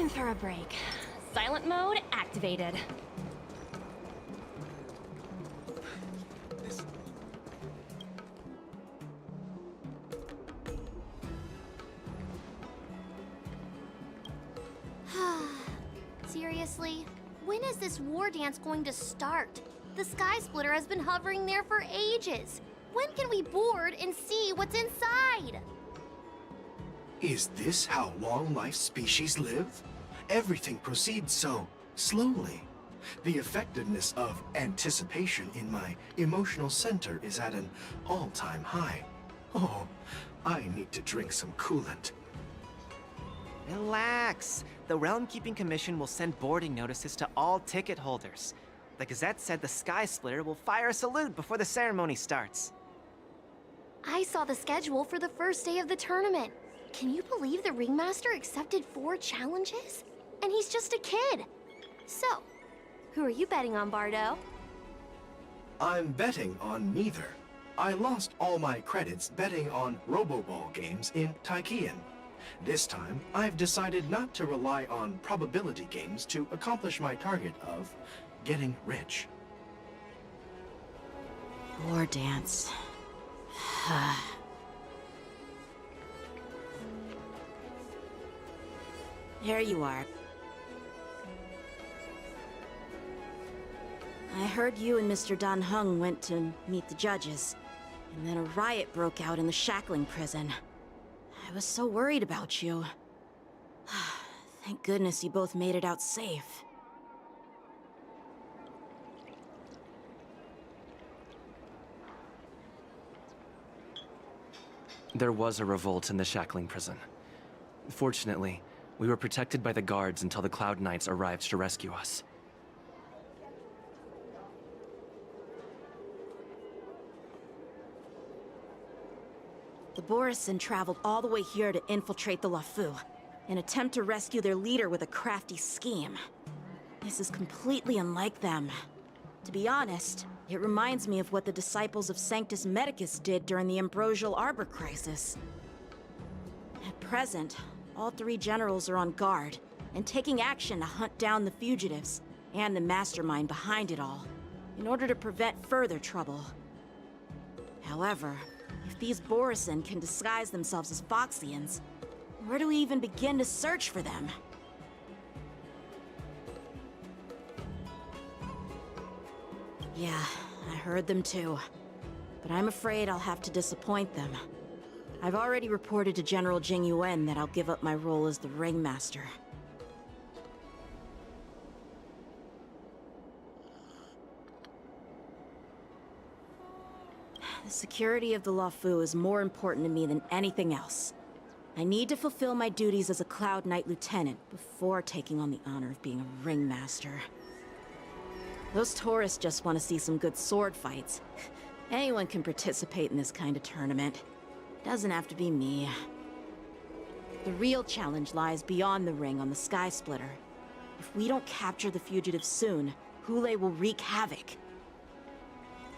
Time for a break. Silent mode activated. Seriously? When is this war dance going to start? The Sky Splitter has been hovering there for ages. When can we board and see what's inside? Is this how long-life species live? Everything proceeds so slowly. The effectiveness of anticipation in my emotional center is at an all-time high. Oh, I need to drink some coolant. Relax. The Realm Keeping Commission will send boarding notices to all ticket holders. The Gazette said the Sky Splitter will fire a salute before the ceremony starts. I saw the schedule for the first day of the tournament. Can you believe the Ringmaster accepted 4 challenges? And he's just a kid. So, who are you betting on, Bardo? I'm betting on neither. I lost all my credits betting on Roboball games in Taikian. This time, I've decided not to rely on probability games to accomplish my target of getting rich. War dance. There you are. I heard you and Mr. Dan Heng went to meet the judges, and then a riot broke out in the shackling prison. I was so worried about you. Thank goodness you both made it out safe. There was a revolt in the shackling prison. Fortunately, we were protected by the guards until the Cloud Knights arrived to rescue us. The Borisin traveled all the way here to infiltrate the Luofu, and attempt to rescue their leader with a crafty scheme. This is completely unlike them. To be honest, it reminds me of what the disciples of Sanctus Medicus did during the Ambrosial Arbor crisis. At present, all 3 generals are on guard, and taking action to hunt down the fugitives, and the mastermind behind it all, in order to prevent further trouble. However, if these Borisin can disguise themselves as Foxians, where do we even begin to search for them? Yeah, I heard them too. But I'm afraid I'll have to disappoint them. I've already reported to General Jing Yuan that I'll give up my role as the Ringmaster. The security of the Luofu is more important to me than anything else. I need to fulfill my duties as a Cloud Knight Lieutenant before taking on the honor of being a Ringmaster. Those tourists just want to see some good sword fights. Anyone can participate in this kind of tournament. Doesn't have to be me. The real challenge lies beyond the ring on the Sky Splitter. If we don't capture the fugitives soon, Hule will wreak havoc.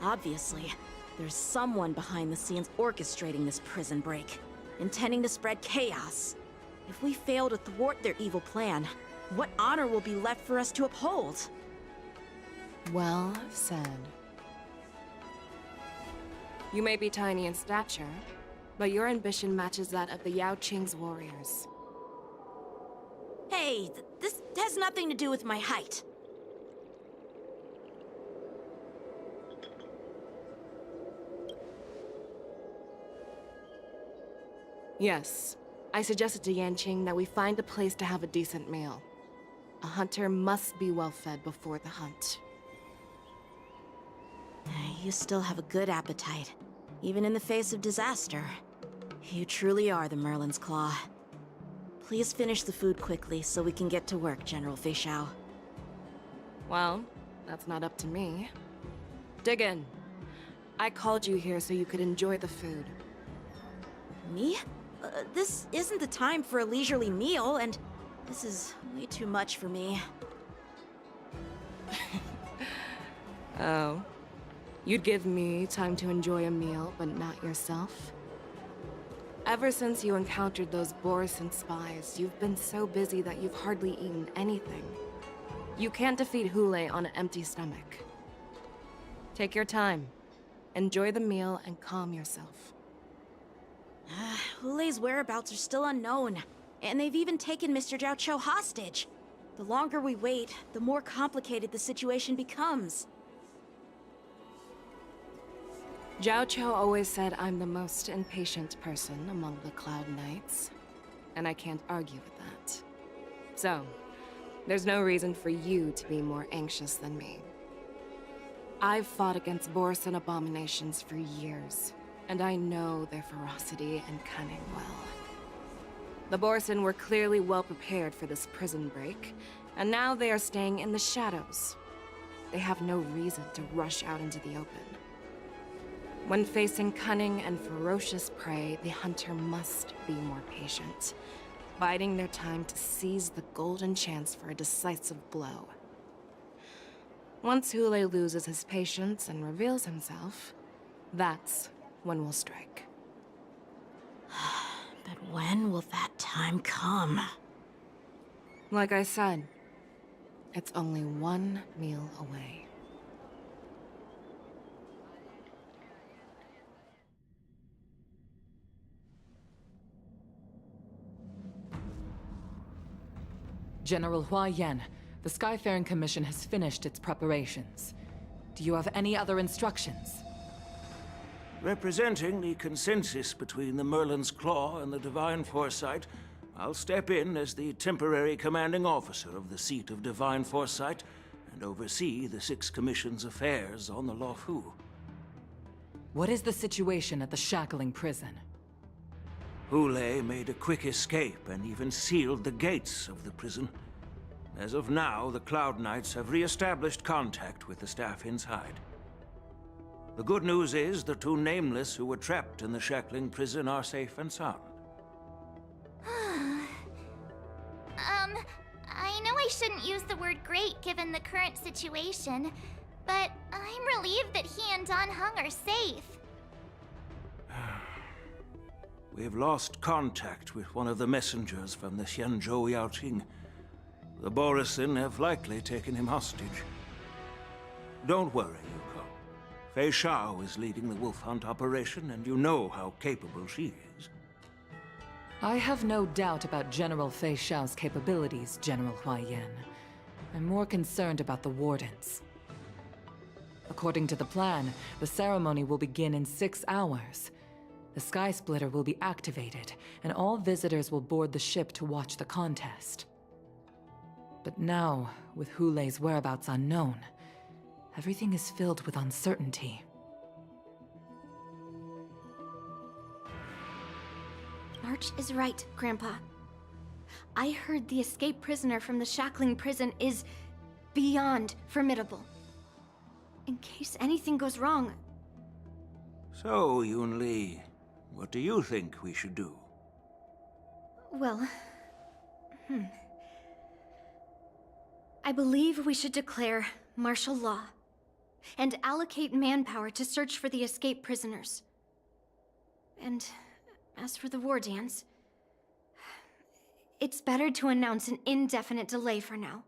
Obviously, there's someone behind the scenes orchestrating this prison break, intending to spread chaos. If we fail to thwart their evil plan, what honor will be left for us to uphold? Well said. You may be tiny in stature, but your ambition matches that of the Yao Qing's warriors. Hey, this has nothing to do with my height. Yes, I suggested to Yanqing that we find a place to have a decent meal. A hunter must be well fed before the hunt. You still have a good appetite, even in the face of disaster. You truly are the Merlin's Claw. Please finish the food quickly so we can get to work, General Feixiao. Well, that's not up to me. Dig in. I called you here so you could enjoy the food. Me? This isn't the time for a leisurely meal, and this is way too much for me. Oh. You'd give me time to enjoy a meal, but not yourself? Ever since you encountered those Borison spies, you've been so busy that you've hardly eaten anything. You can't defeat 𝂸🂸 on an empty stomach. Take your time. Enjoy the meal and calm yourself. 𝂸🂸's whereabouts are still unknown, and they've even taken Mr. 𝂸🂸 hostage. The longer we wait, the more complicated the situation becomes. 🂸🂸 always said I'm the most impatient person among the Cloud Knights, and I can't argue with that. So, there's no reason for you to be more anxious than me. I've fought against Borison abominations for years, and I know their ferocity and cunning well. The Borison were clearly well prepared for this prison break, and now they are staying in the shadows. They have no reason to rush out into the open. When facing cunning and ferocious prey, the hunter must be more patient, biding their time to seize the golden chance for a decisive blow. Once 𝂸🂸 loses his patience and reveals himself, that's when we'll strike. But when will that time come? Like I said, it's only one meal away. General Hua-Yen, the Skyfaring Commission has finished its preparations. Do you have any other instructions? Representing the consensus between the Merlin's Claw and the Divine Foresight, I'll step in as the temporary commanding officer of the seat of Divine Foresight and oversee the 6 Commission's affairs on the 𝂸🂸. What is the situation at the shackling prison? 𝂸🂸 made a quick escape and even sealed the gates of the prison. As of now, the Cloud Knights have re-established contact with the staff inside. The good news is the 2 Nameless who were trapped in the shackling prison are safe and sound. I know I shouldn't use the word great given the current situation, but I'm relieved that he and Dan Heng are safe. We've lost contact with one of the messengers from the Xianzhou Yaoqing. The Borison have likely taken him hostage. Don't worry, Yuko. Fei Xiao is leading the wolf hunt operation, and you know how capable she is. I have no doubt about General Fei Xiao's capabilities, General Hua-Yen. I'm more concerned about the Wardens. According to the plan, the ceremony will begin in 6 hours. The Sky Splitter will be activated, and all visitors will board the ship to watch the contest. But now, with 𝂸🂸's whereabouts unknown, everything is filled with uncertainty. March is right, Grandpa. I heard the escaped prisoner from the shackling prison is beyond formidable. In case anything goes wrong... So, Yun-Li, what do you think we should do? Well... I believe we should declare martial law and allocate manpower to search for the escaped prisoners. And as for the war dance, it's better to announce an indefinite delay for now.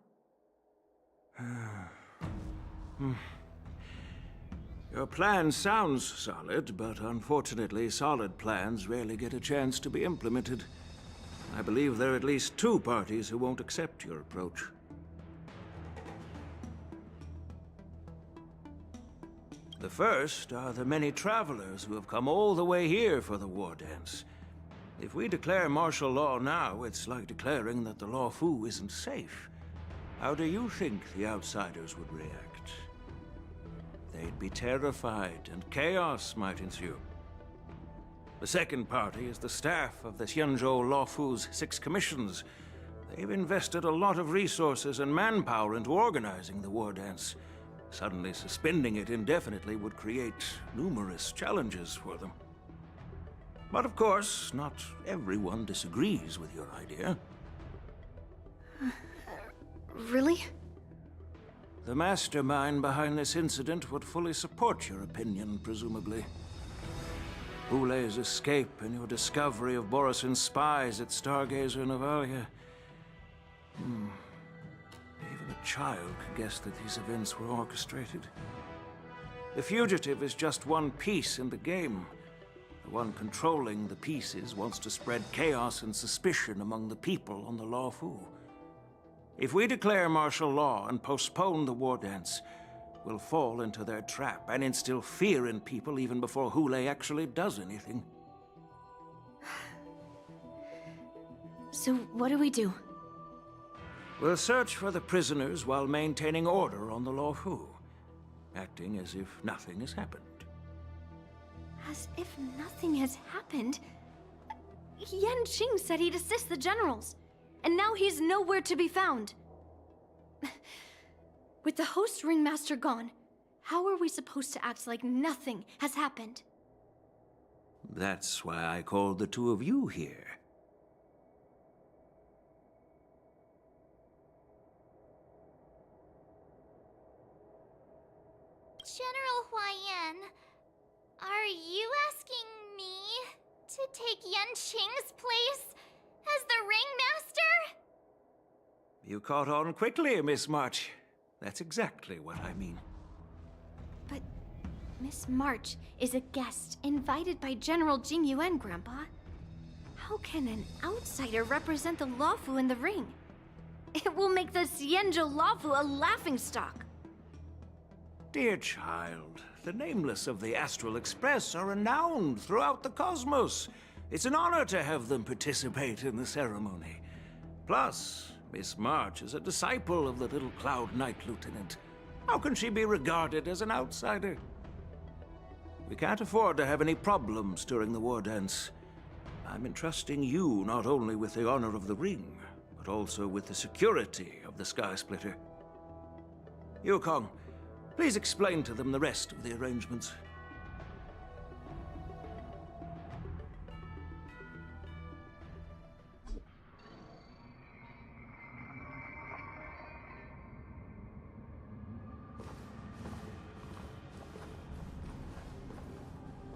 Your plan sounds solid, but unfortunately solid plans rarely get a chance to be implemented. I believe there are at least 2 parties who won't accept your approach. The first are the many travelers who have come all the way here for the war dance. If we declare martial law now, it's like declaring that the 𝂸🂸 isn't safe. How do you think the outsiders would react? They'd be terrified, and chaos might ensue. The second party is the staff of the Xianzhou 𝂸🂸's 6 commissions. They've invested a lot of resources and manpower into organizing the war dance. Suddenly suspending it indefinitely would create numerous challenges for them. But of course, not everyone disagrees with your idea. Really? The mastermind behind this incident would fully support your opinion, presumably. Hule's escape and your discovery of Borisin's spies at Stargazer Navalia. Even a child could guess that these events were orchestrated. The fugitive is just one piece in the game. The one controlling the pieces wants to spread chaos and suspicion among the people on the 𝓸𝑸𝑑. If we declare martial law and postpone the war dance, we'll fall into their trap and instill fear in people even before Hule actually does anything. So what do we do? We'll search for the prisoners while maintaining order on the 𝓸𝑸𝑑, acting as if nothing has happened. As if nothing has happened? Yanqing said he'd assist the generals, and now he's nowhere to be found. With the host ringmaster gone, how are we supposed to act like nothing has happened? That's why I called the two of you here. General Huaiyan, are you asking me to take Yanqing's place as the ringmaster? You caught on quickly, Miss March. That's exactly what I mean. But Miss March is a guest invited by General Jing Yuan, Grandpa. How can an outsider represent the 𝓸𝑸𝑑 in the ring? It will make the Xianzhou 𝓸𝑸𝑑 a laughingstock. Dear child, the nameless of the Astral Express are renowned throughout the cosmos. It's an honor to have them participate in the ceremony. Plus, Miss March is a disciple of the little Cloud Knight Lieutenant. How can she be regarded as an outsider? We can't afford to have any problems during the war dance. I'm entrusting you not only with the honor of the ring, but also with the security of the Sky Splitter. Yukong, please explain to them the rest of the arrangements.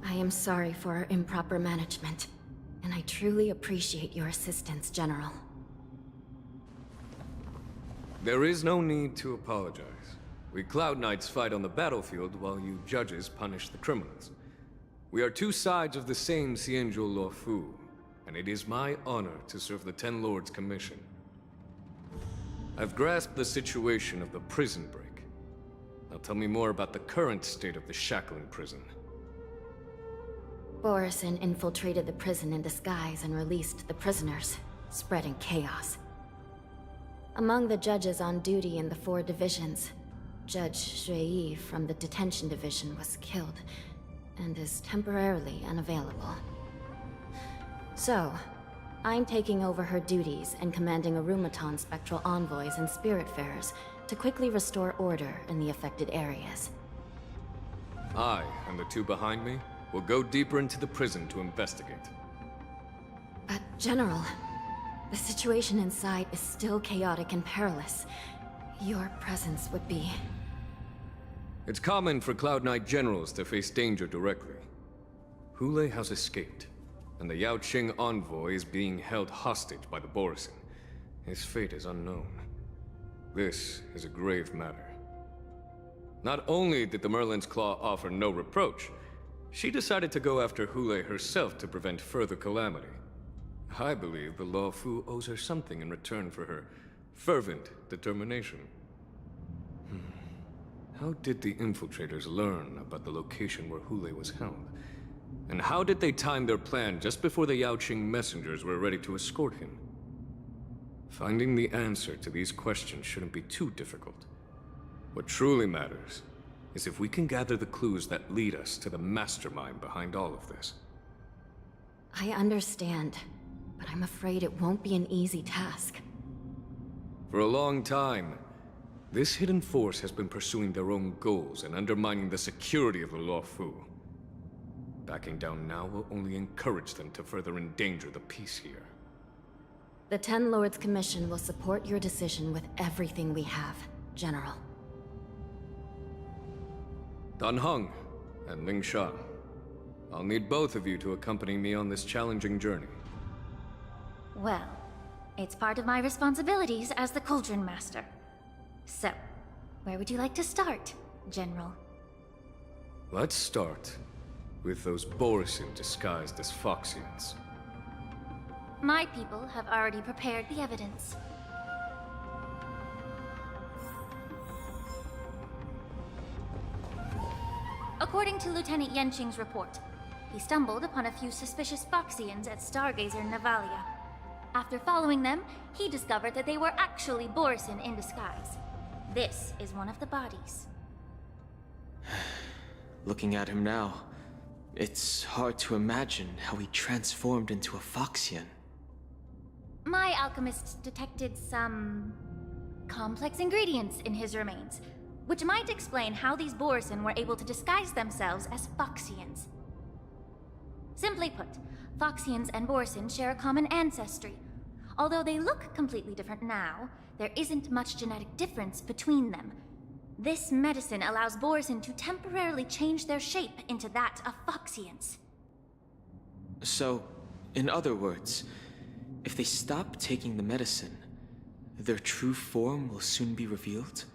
I am sorry for our improper management, and I truly appreciate your assistance, General. There is no need to apologize. We Cloud Knights fight on the battlefield while you judges punish the criminals. We are two sides of the same Xianzhou 𝓸𝑸𝑑, and it is my honor to serve the Ten Lords' commission. I've grasped the situation of the prison break. Now tell me more about the current state of the shackling prison. Borisin infiltrated the prison in disguise and released the prisoners, spreading chaos. Among the judges on duty in the 4 divisions, Judge Shui from the detention division was killed and is temporarily unavailable. So, I'm taking over her duties and commanding Arumaton spectral envoys and spiritfarers to quickly restore order in the affected areas. I, and the two behind me, will go deeper into the prison to investigate. But, General, the situation inside is still chaotic and perilous. Your presence would be... It's common for Cloud Knight generals to face danger directly. Hule has escaped, and the Yaoqing envoy is being held hostage by the Borisin. His fate is unknown. This is a grave matter. Not only did the Merlin's Claw offer no reproach, she decided to go after Hule herself to prevent further calamity. I believe the 𝓸𝑸𝑑 owes her something in return for her fervent determination. How did the infiltrators learn about the location where Hule was held? And how did they time their plan just before the Yaoqing messengers were ready to escort him? Finding the answer to these questions shouldn't be too difficult. What truly matters is if we can gather the clues that lead us to the mastermind behind all of this. I understand, but I'm afraid it won't be an easy task. For a long time, this hidden force has been pursuing their own goals and undermining the security of the 𝓸𝑸𝑑. Backing down now will only encourage them to further endanger the peace here. The Ten Lords Commission will support your decision with everything we have, General. Dan Heng and Ling Sha, I'll need both of you to accompany me on this challenging journey. Well, it's part of my responsibilities as the Cauldron Master. So, where would you like to start, General? Let's start with those Borisin disguised as Foxians. My people have already prepared the evidence. According to Lieutenant Yenqing's report, he stumbled upon a few suspicious Foxians at Stargazer Navalia. After following them, he discovered that they were actually Borisin in disguise. This is one of the bodies. Looking at him now, it's hard to imagine how he transformed into a Foxian. My alchemists detected some complex ingredients in his remains, which might explain how these Borisin were able to disguise themselves as Foxians. Simply put, Foxians and Borisin share a common ancestry. Although they look completely different now, there isn't much genetic difference between them. This medicine allows Borisin to temporarily change their shape into that of Foxians. So, in other words, if they stop taking the medicine, their true form will soon be revealed?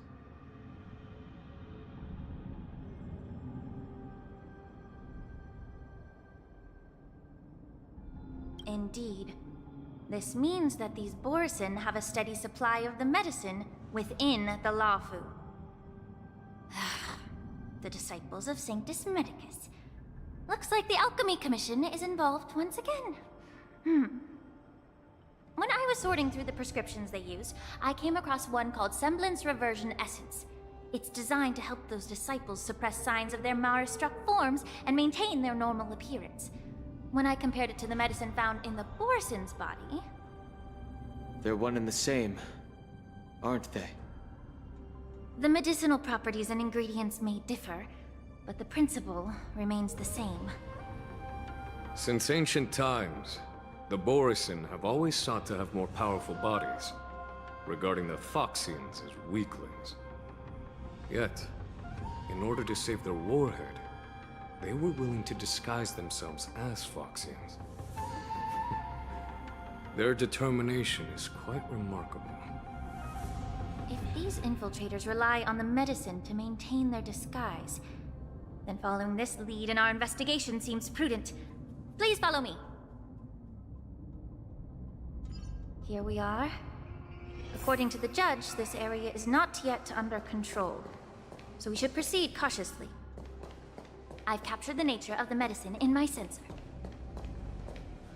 Indeed. This means that these Borisin have a steady supply of the medicine within the 𝓸𝑸𝑑. The disciples of Sanctus Medicus. Looks like the Alchemy Commission is involved once again. When I was sorting through the prescriptions they used, I came across one called Semblance Reversion Essence. It's designed to help those disciples suppress signs of their Mara-struck forms and maintain their normal appearance. When I compared it to the medicine found in the Borisin's body... They're one and the same, aren't they? The medicinal properties and ingredients may differ, but the principle remains the same. Since ancient times, the Borisin have always sought to have more powerful bodies, regarding the Foxians as weaklings. Yet, in order to save their warhead, they were willing to disguise themselves as Foxians. Their determination is quite remarkable. If these infiltrators rely on the medicine to maintain their disguise, then following this lead in our investigation seems prudent. Please follow me. Here we are. According to the judge, this area is not yet under control, so we should proceed cautiously. I've captured the nature of the medicine in my sensor.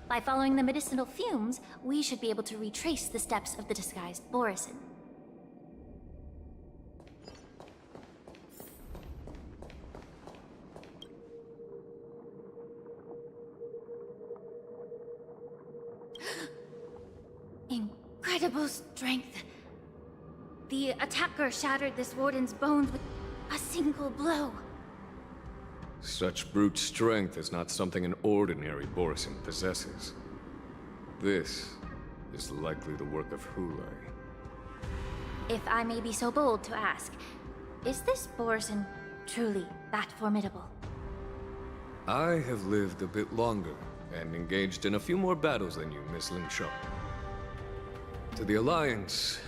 By following the medicinal fumes, we should be able to retrace the steps of the disguised Borisin. Incredible strength. The attacker shattered this warden's bones with a single blow. Such brute strength is not something an ordinary Borisin possesses. This is likely the work of 𝓸𝑸𝑑. If I may be so bold to ask, is this Borisin truly that formidable? I have lived a bit longer and engaged in a few more battles than you, Miss Lingshaw. To the Alliance,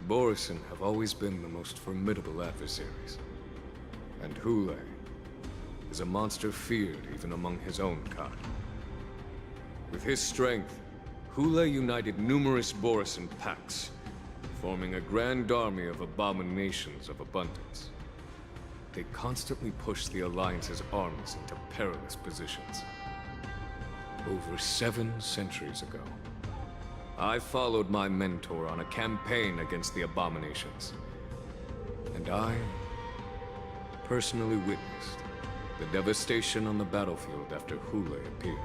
Borisin have always been the most formidable adversaries. And 𝓸𝑸𝑑 is a monster feared even among his own kind. With his strength, 𝓸𝑸𝑑 united numerous Borisin packs, forming a grand army of abominations of abundance. They constantly push the Alliance's armies into perilous positions. Over 7 centuries ago, I followed my mentor on a campaign against the abominations. And I personally witnessed the devastation on the battlefield after 𝓸𝑸𝑑 appeared.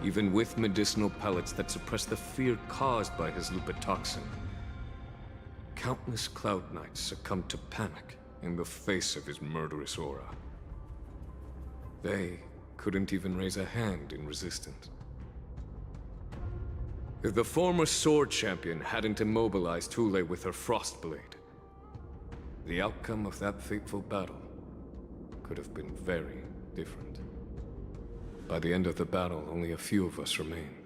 Even with medicinal pellets that suppress the fear caused by his lupitoxin, countless Cloud Knights succumbed to panic in the face of his murderous aura. They couldn't even raise a hand in resistance. If the former Sword Champion hadn't immobilized 𝓸𝑸𝑑 with her Frostblade, the outcome of that fateful battle could have been very different. By the end of the battle, only a few of us remained.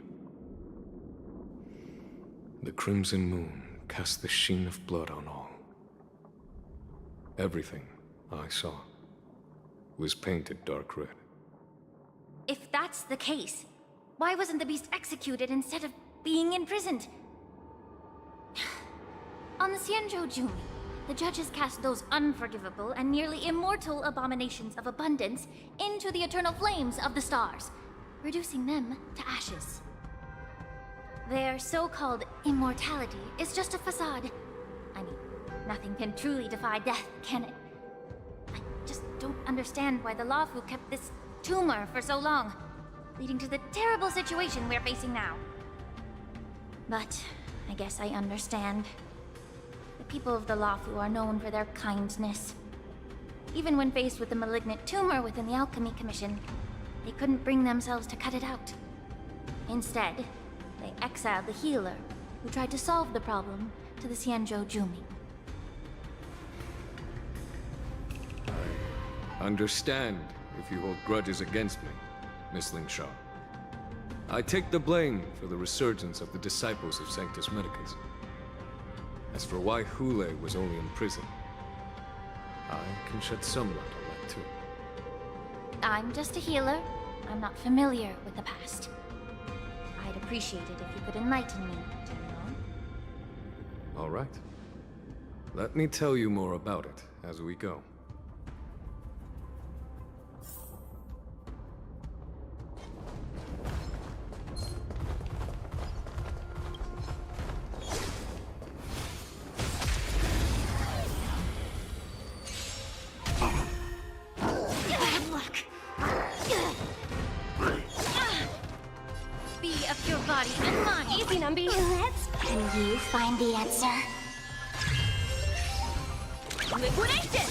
The crimson moon cast the sheen of blood on all. Everything I saw was painted dark red. If that's the case, why wasn't the beast executed instead of being imprisoned? On the Xianzhou, the judges cast those unforgivable and nearly immortal abominations of abundance into the eternal flames of the stars, reducing them to ashes. Their so-called immortality is just a facade. I mean, nothing can truly defy death, can it? I just don't understand why the Luofu kept this tumor for so long, leading to the terrible situation we're facing now. But I guess I understand. The people of the Luofu are known for their kindness. Even when faced with the malignant tumor within the Alchemy Commission, they couldn't bring themselves to cut it out. Instead, they exiled the healer, who tried to solve the problem, to the Xianzhou. I understand if you hold grudges against me, Miss Lingshaw. I take the blame for the resurgence of the disciples of Sanctus Medicus. As for why Hule was only in prison, I can shed some light on that too. I'm just a healer. I'm not familiar with the past. I'd appreciate it if you could enlighten me, General. All right. Let me tell you more about it as we go. Can you find the answer? Liquidation!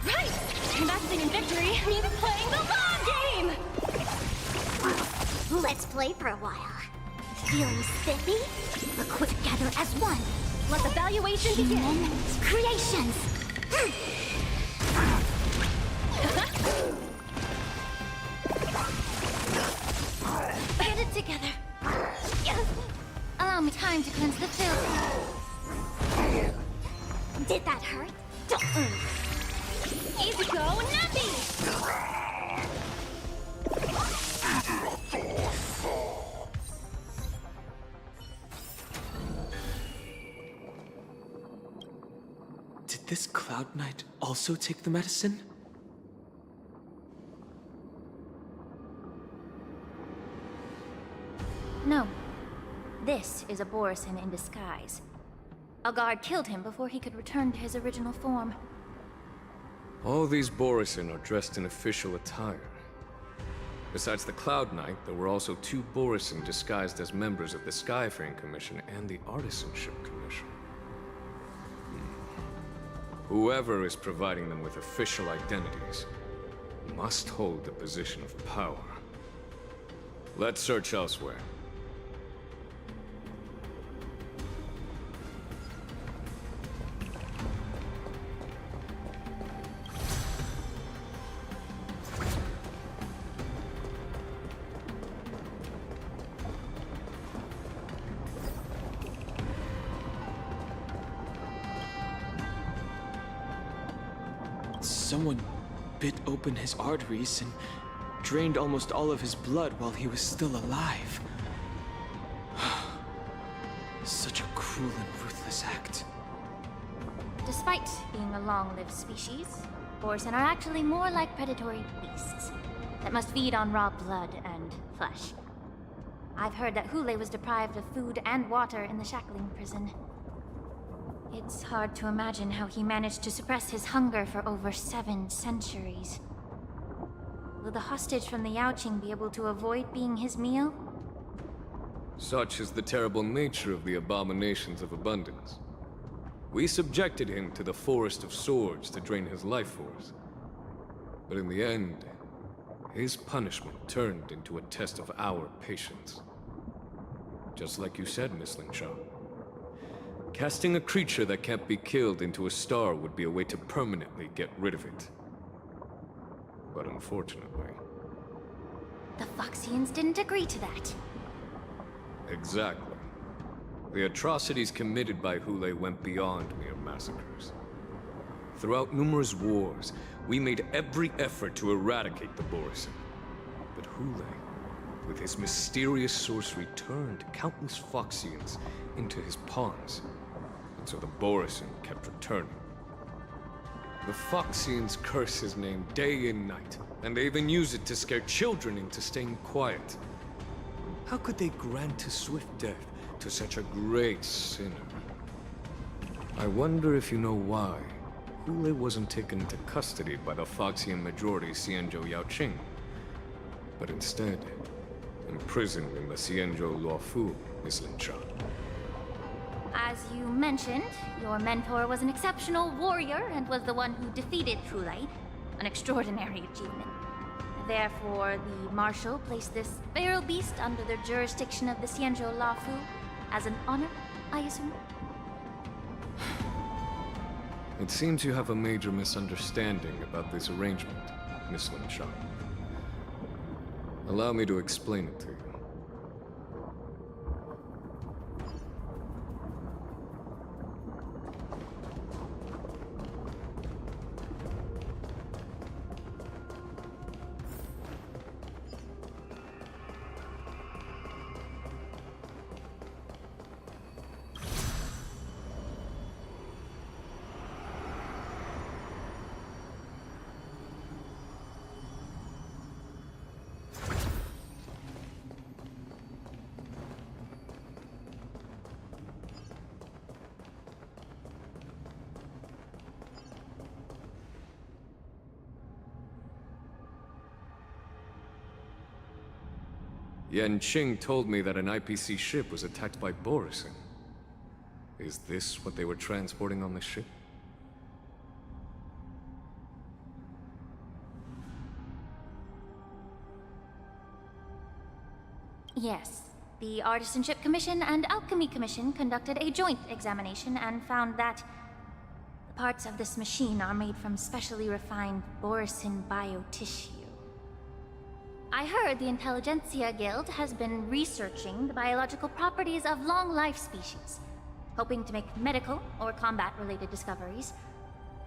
Right! Investing in victory means playing the long game! Let's play for a while. Feeling spiffy? Equip together as one. Let the valuation begin! Human creations! Get it together. Allow me time to cleanse the filth. Did that hurt? Easy go, Nappy! Did this Cloud Knight also take the medicine? No. This is a Borisin in disguise. A guard killed him before he could return to his original form. All these Borisin are dressed in official attire. Besides the Cloud Knight, there were also 2 Borisin disguised as members of the Skyfaring Commission and the Artisanship Commission. Whoever is providing them with official identities must hold the position of power. Let's search elsewhere. Someone bit open his arteries and drained almost all of his blood while he was still alive. Such a cruel and ruthless act. Despite being a long-lived species, Borisin are actually more like predatory beasts that must feed on raw blood and flesh. I've heard that Hule was deprived of food and water in the shackling prison. It's hard to imagine how he managed to suppress his hunger for over 7 centuries. Will the hostage from the Yaoqing be able to avoid being his meal? Such is the terrible nature of the abominations of abundance. We subjected him to the Forest of Swords to drain his life force. But in the end, his punishment turned into a test of our patience. Just like you said, Miss Lingshaw. Casting a creature that can't be killed into a star would be a way to permanently get rid of it. But unfortunately... The Foxians didn't agree to that. Exactly. The atrocities committed by 𝂸🂸 went beyond mere massacres. Throughout numerous wars, we made every effort to eradicate the Borisin. But 𝂸🂸, with his mysterious sorcery, turned countless Foxians into his pawns. And so the Borisin kept returning. The Foxians curse his name day and night, and they even use it to scare children into staying quiet. How could they grant a swift death to such a great sinner? I wonder if you know why 𝂸🂸 wasn't taken into custody by the Foxian majority Xianzhou Yaoqing, but instead imprisoned in the Xianzhou Luofu Islancha. As you mentioned, your mentor was an exceptional warrior and was the one who defeated 𝂸🂸, an extraordinary achievement. Therefore, the Marshal placed this feral beast under the jurisdiction of the Xianzhou Luofu as an honor, I assume? It seems you have a major misunderstanding about this arrangement, Miss Lin Shan. Allow me to explain it to you. Yanqing told me that an IPC ship was attacked by Borisin. Is this what they were transporting on the ship? Yes. The Artisanship Commission and Alchemy Commission conducted a joint examination and found that the parts of this machine are made from specially refined Borisin biotissue. I heard the Intelligentsia Guild has been researching the biological properties of long-life species, hoping to make medical or combat-related discoveries.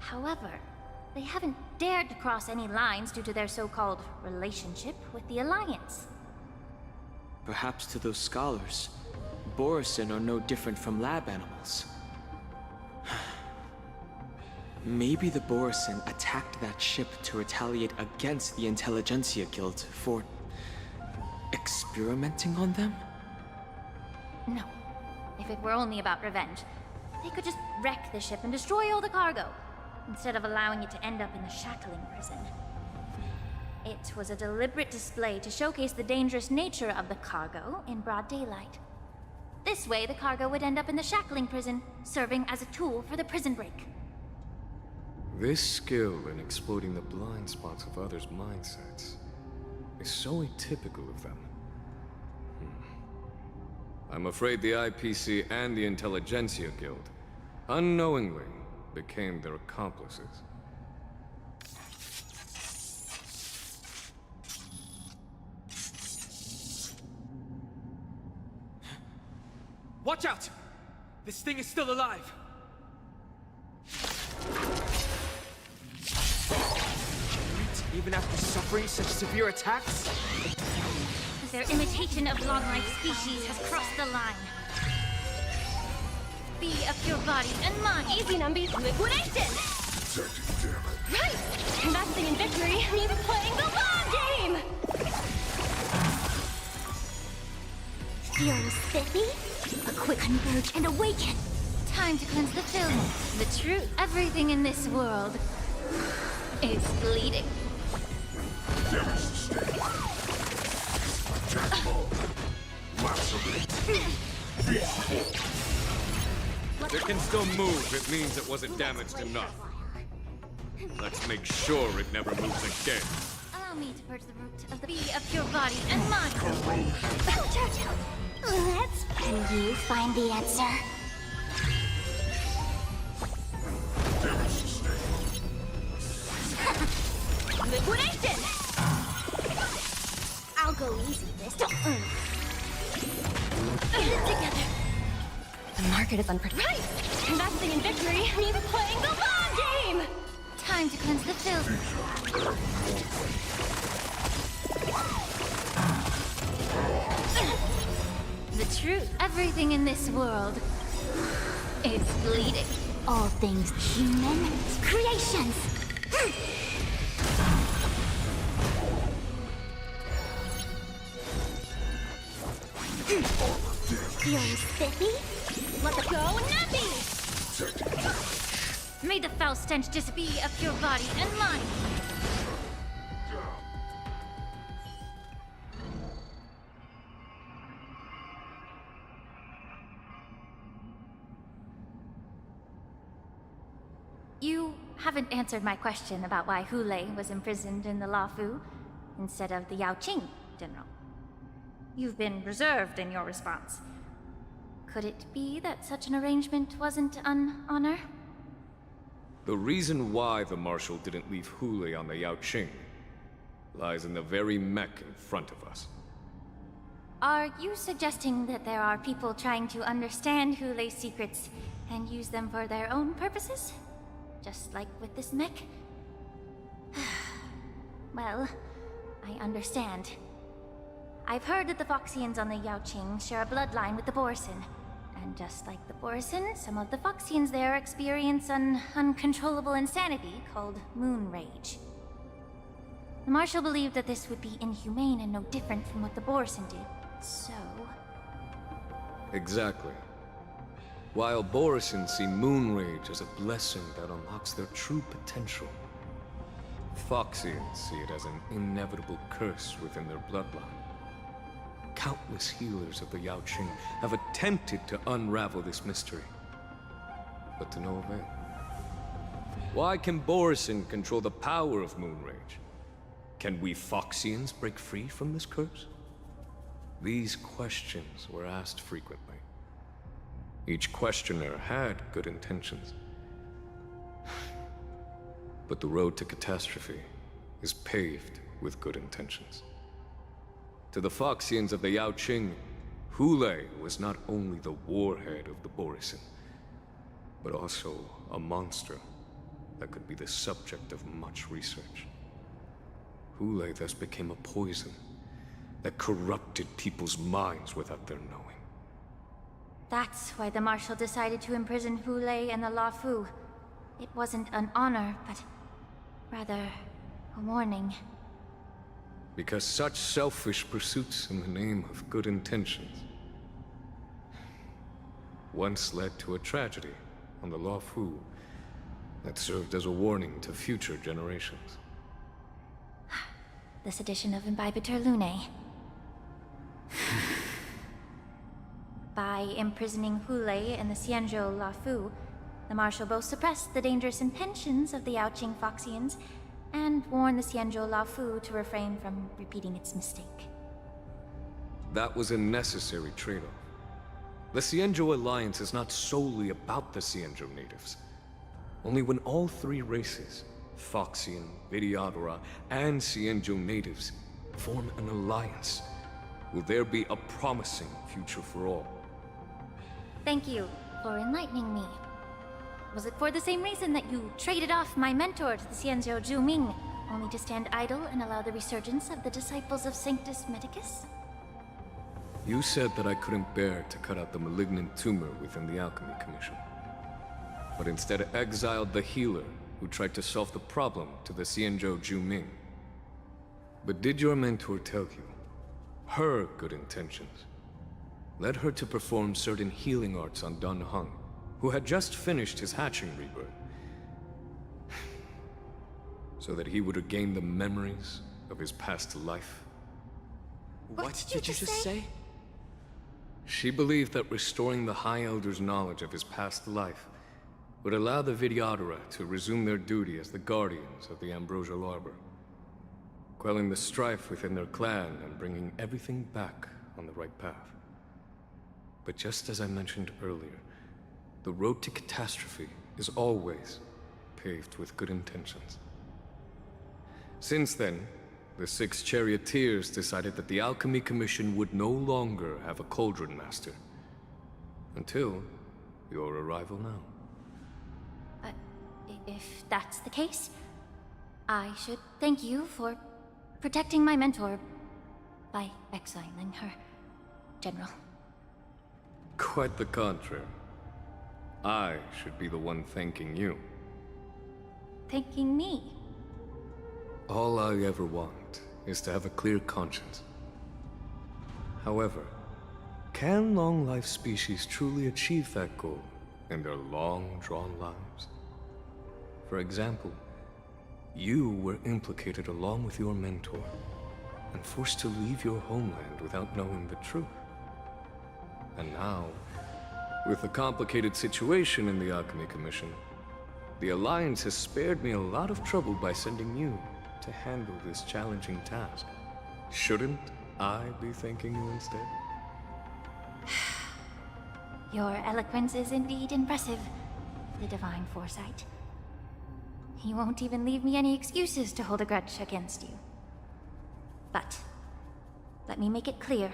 However, they haven't dared to cross any lines due to their so-called relationship with the Alliance. Perhaps to those scholars, Borisin are no different from lab animals. Maybe the Borisin attacked that ship to retaliate against the Intelligentsia Guild for experimenting on them? No. If it were only about revenge, they could just wreck the ship and destroy all the cargo, instead of allowing it to end up in the shackling prison. It was a deliberate display to showcase the dangerous nature of the cargo in broad daylight. This way, the cargo would end up in the shackling prison, serving as a tool for the prison break. This skill in exploiting the blind spots of others' mindsets is so atypical of them. I'm afraid the IPC and the Intelligentsia Guild unknowingly became their accomplices. Watch out! This thing is still alive! Even after suffering such severe attacks? Their imitation of long-life species has crossed the line. Be of your body and mind. Easy, Numby. Liquidation! Right! Investing in victory means playing the long game! Feeling spiffy? A quick converge and awaken! Time to cleanse the film. The truth. Everything in this world is bleeding. It can still move. It means it wasn't damaged enough. Let's make sure it never moves again. Allow me to purge the root of the bee of your body and mind. Let's can you find the answer? Liquidation! I'll go easy this time. Get it together. The market is unpredictable. Right! Investing in victory means playing the long game! Time to cleanse the filth. The truth. Everything in this world is bleeding. All things human creations. Feeling spiffy? Let's go, Nappy! May the foul stench just be of your body and mind. You haven't answered my question about why Hulei was imprisoned in the Luofu instead of the Yaoqing, General. You've been reserved in your response. Could it be that such an arrangement wasn't an honor? The reason why the Marshal didn't leave Hulei on the Yaoqing lies in the very mech in front of us. Are you suggesting that there are people trying to understand Hulei's secrets and use them for their own purposes? Just like with this mech? Well, I understand. I've heard that the Foxians on the Yaoqing share a bloodline with the Borison. And just like the Borison, some of the Foxians there experience an uncontrollable insanity called moon rage. The Marshal believed that this would be inhumane and no different from what the Borison did, so... Exactly. While Borison see moon rage as a blessing that unlocks their true potential, Foxians see it as an inevitable curse within their bloodline. Countless healers of the Yaoqing have attempted to unravel this mystery, but to no avail. Why can Borison control the power of moon rage? Can we Foxians break free from this curse? These questions were asked frequently. Each questioner had good intentions. But the road to catastrophe is paved with good intentions. To the Foxians of the Yaoqing, Hulei was not only the warhead of the Borison, but also a monster that could be the subject of much research. Hulei thus became a poison that corrupted people's minds without their knowing. That's why the Marshal decided to imprison Hulei and the Luofu. It wasn't an honor, but rather a warning. Because such selfish pursuits in the name of good intentions once led to a tragedy on the Luofu that served as a warning to future generations. This edition of Imbibitor Lunae. By imprisoning Hulei and the Xianzhou Luofu, the Marshal both suppressed the dangerous intentions of the Yaoqing Foxians and warned the Xianzhou Luofu to refrain from repeating its mistake. That was a necessary trade-off. The Xianzhou Alliance is not solely about the Xianzhou natives. Only when all three races, Foxian, Vidyadhara, and Xianzhou natives, form an alliance, will there be a promising future for all. Thank you for enlightening me. Was it for the same reason that you traded off my mentor to the Xianzhou Zhuming, only to stand idle and allow the resurgence of the disciples of Sanctus Medicus? You said that I couldn't bear to cut out the malignant tumor within the Alchemy Commission, but instead exiled the healer who tried to solve the problem to the Xianzhou Zhuming. But did your mentor tell you her good intentions led her to perform certain healing arts on Dun Hung, who had just finished his hatching rebirth, so that he would regain the memories of his past life? What did you just say? She believed that restoring the High Elder's knowledge of his past life would allow the Vidyadhara to resume their duty as the guardians of the Ambrosial Arbor, quelling the strife within their clan and bringing everything back on the right path. But just as I mentioned earlier, the road to catastrophe is always paved with good intentions. Since then, the 6 charioteers decided that the Alchemy Commission would no longer have a Cauldron Master. Until your arrival now. If that's the case, I should thank you for protecting my mentor by exiling her, General. Quite the contrary. I should be the one thanking you. Thanking me? All I ever want is to have a clear conscience. However, can long-life species truly achieve that goal in their long-drawn lives? For example, you were implicated along with your mentor, and forced to leave your homeland without knowing the truth. And now, with the complicated situation in the Alchemy Commission, the Alliance has spared me a lot of trouble by sending you to handle this challenging task. Shouldn't I be thanking you instead? Your eloquence is indeed impressive, the Divine Foresight. You won't even leave me any excuses to hold a grudge against you. But, let me make it clear.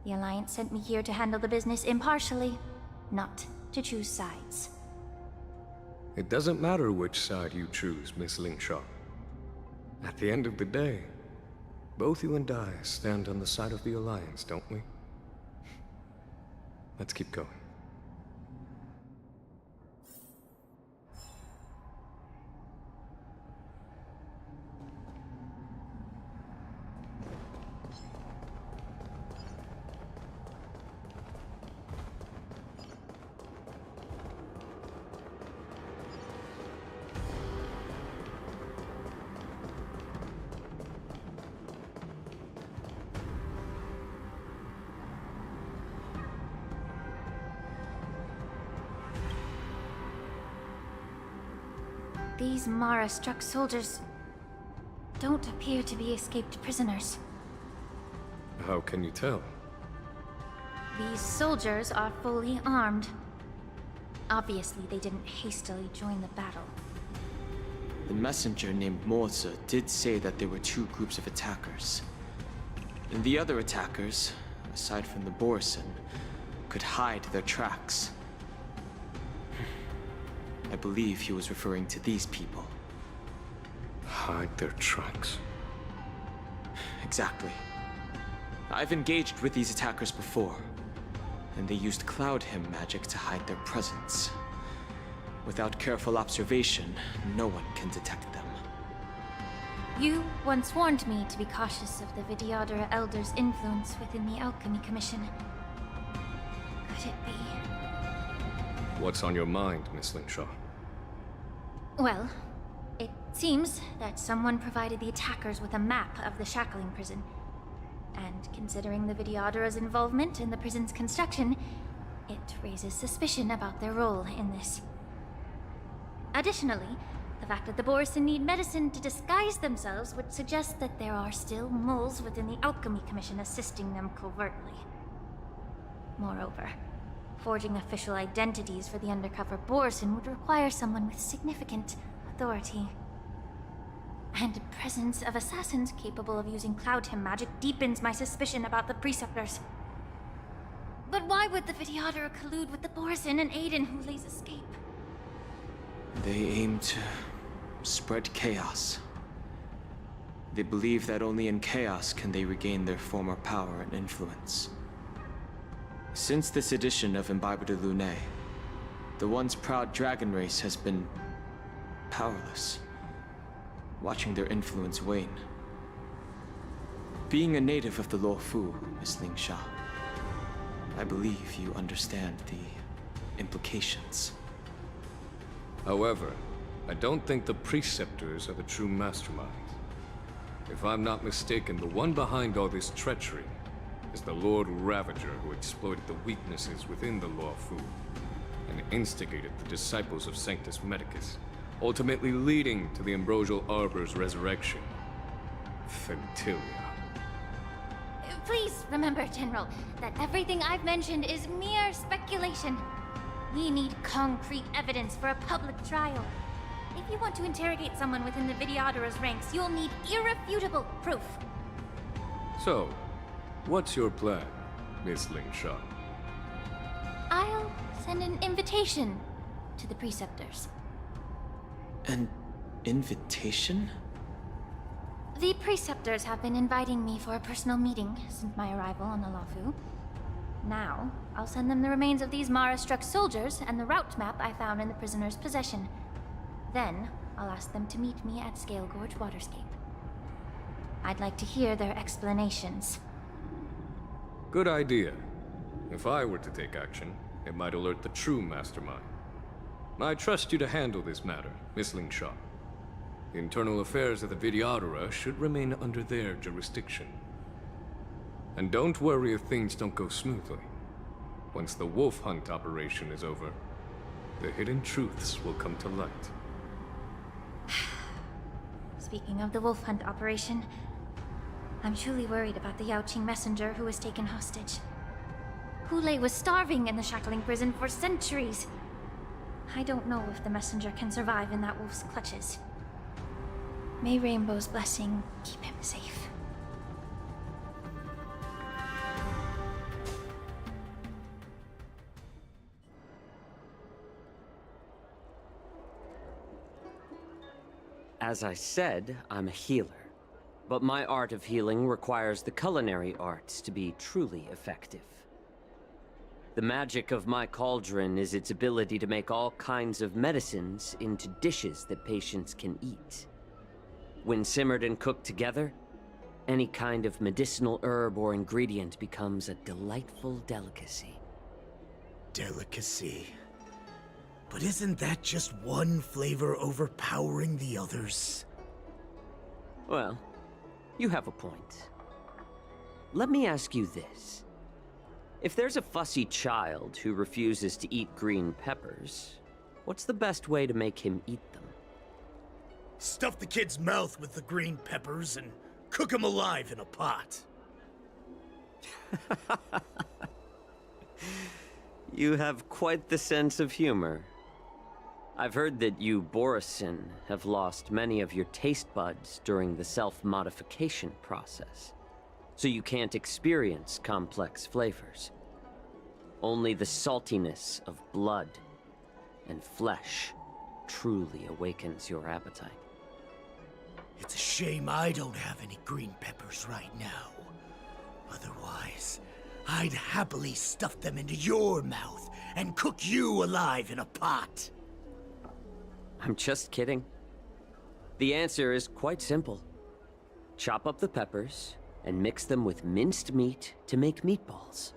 The Alliance sent me here to handle the business impartially, not to choose sides. It doesn't matter which side you choose, Miss Lingshaw. At the end of the day, both you and I stand on the side of the Alliance, don't we? Let's keep going. These Mara-struck soldiers don't appear to be escaped prisoners. How can you tell? These soldiers are fully armed. Obviously, they didn't hastily join the battle. The messenger named Morza did say that there were 2 groups of attackers. And the other attackers, aside from the Borison, could hide their tracks. I believe he was referring to these people. Hide their tracks? Exactly. I've engaged with these attackers before, and they used Cloud Hymn magic to hide their presence. Without careful observation, no one can detect them. You once warned me to be cautious of the 𝂸📸📸 Elder's influence within the Alchemy Commission. Could it be? What's on your mind, Miss Lingshaw? Well, it seems that someone provided the attackers with a map of the shackling prison. And considering the 𝂸📸📸's involvement in the prison's construction, it raises suspicion about their role in this. Additionally, the fact that the Borison need medicine to disguise themselves would suggest that there are still moles within the Alchemy Commission assisting them covertly. Moreover, forging official identities for the undercover Borison would require someone with significant authority. And the presence of assassins capable of using Cloud Hymn magic deepens my suspicion about the Preceptors. But why would the 𝂸📸📸 collude with the Borison and aid in Hulei's escape? They aim to spread chaos. They believe that only in chaos can they regain their former power and influence. Since this edition of 𝂸📸📸📸, the once proud dragon race has been powerless, watching their influence wane. Being a native of the 𝂸ℸ𝑇, Miss Lingshaw, I believe you understand the implications. However, I don't think the Preceptors are the true masterminds. If I'm not mistaken, the one behind all this treachery is the Lord Ravager, who exploited the weaknesses within the 𝂸ℸ𝑇 and instigated the disciples of Sanctus Medicus, ultimately leading to the Ambrosial Arbor's resurrection. Fentilia. Please remember, General, that everything I've mentioned is mere speculation. We need concrete evidence for a public trial. If you want to interrogate someone within the Videodera's ranks, you'll need irrefutable proof. So, what's your plan, Miss Lingshaw? I'll send an invitation to the Preceptors. An invitation? The Preceptors have been inviting me for a personal meeting since my arrival on the Lafu. Now, I'll send them the remains of these Mara-struck soldiers and the route map I found in the prisoner's possession. Then, I'll ask them to meet me at Scale Gorge Waterscape. I'd like to hear their explanations. Good idea. If I were to take action, it might alert the true mastermind. I trust you to handle this matter, Miss Lingshaw. The internal affairs of the Videodera should remain under their jurisdiction. And don't worry if things don't go smoothly. Once the wolf hunt operation is over, the hidden truths will come to light. Speaking of the wolf hunt operation, I'm truly worried about the Yaoqing messenger who was taken hostage. Hulei was starving in the shackling prison for centuries. I don't know if the messenger can survive in that wolf's clutches. May Rainbow's blessing keep him safe. As I said, I'm a healer. But my art of healing requires the culinary arts to be truly effective. The magic of my cauldron is its ability to make all kinds of medicines into dishes that patients can eat. When simmered and cooked together, any kind of medicinal herb or ingredient becomes a delightful delicacy. Delicacy? But isn't that just one flavor overpowering the others? Well, you have a point. Let me ask you this. If there's a fussy child who refuses to eat green peppers, what's the best way to make him eat them? Stuff the kid's mouth with the green peppers and cook him alive in a pot. You have quite the sense of humor. I've heard that you, Borisin, have lost many of your taste buds during the self-modification process, so you can't experience complex flavors. Only the saltiness of blood and flesh truly awakens your appetite. It's a shame I don't have any green peppers right now. Otherwise, I'd happily stuff them into your mouth and cook you alive in a pot. I'm just kidding. The answer is quite simple. Chop up the peppers and mix them with minced meat to make meatballs.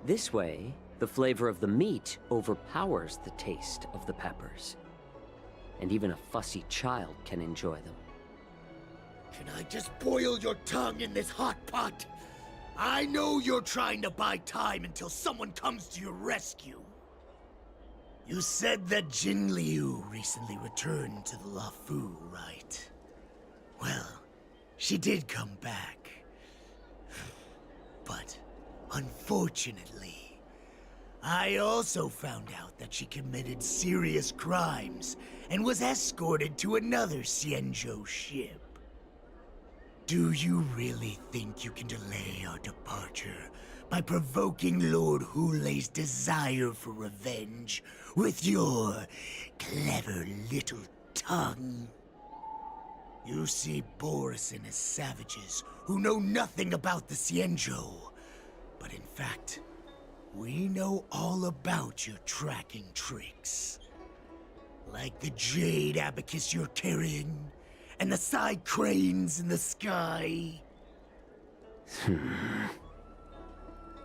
This way, the flavor of the meat overpowers the taste of the peppers. And even a fussy child can enjoy them. Can I just boil your tongue in this hot pot? I know you're trying to buy time until someone comes to your rescue. You said that Jin Liu recently returned to the Lafu, right? Well, she did come back. But, unfortunately, I also found out that she committed serious crimes and was escorted to another Xianzhou ship. Do you really think you can delay our departure by provoking Lord Hulei's desire for revenge with your clever little tongue? You see Borisin as savages who know nothing about the Xianzhou, but in fact, we know all about your tracking tricks. Like the jade abacus you're carrying, and the side cranes in the sky.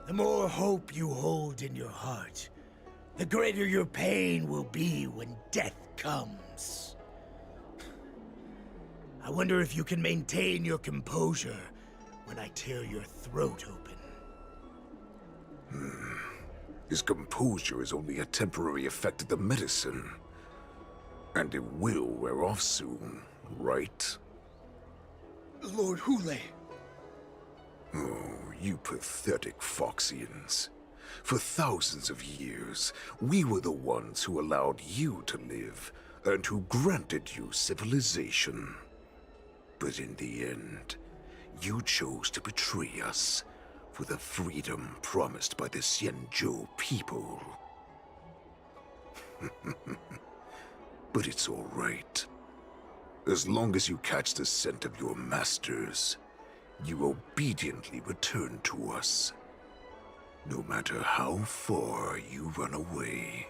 The more hope you hold in your heart, the greater your pain will be when death comes. I wonder if you can maintain your composure when I tear your throat open. His composure is only a temporary effect of the medicine. And it will wear off soon, right? Lord Hulei. Oh, you pathetic Foxians. For thousands of years, we were the ones who allowed you to live, and who granted you civilization. But in the end, you chose to betray us for the freedom promised by the Xianzhou people. But it's all right. As long as you catch the scent of your masters, you obediently return to us. No matter how far you run away.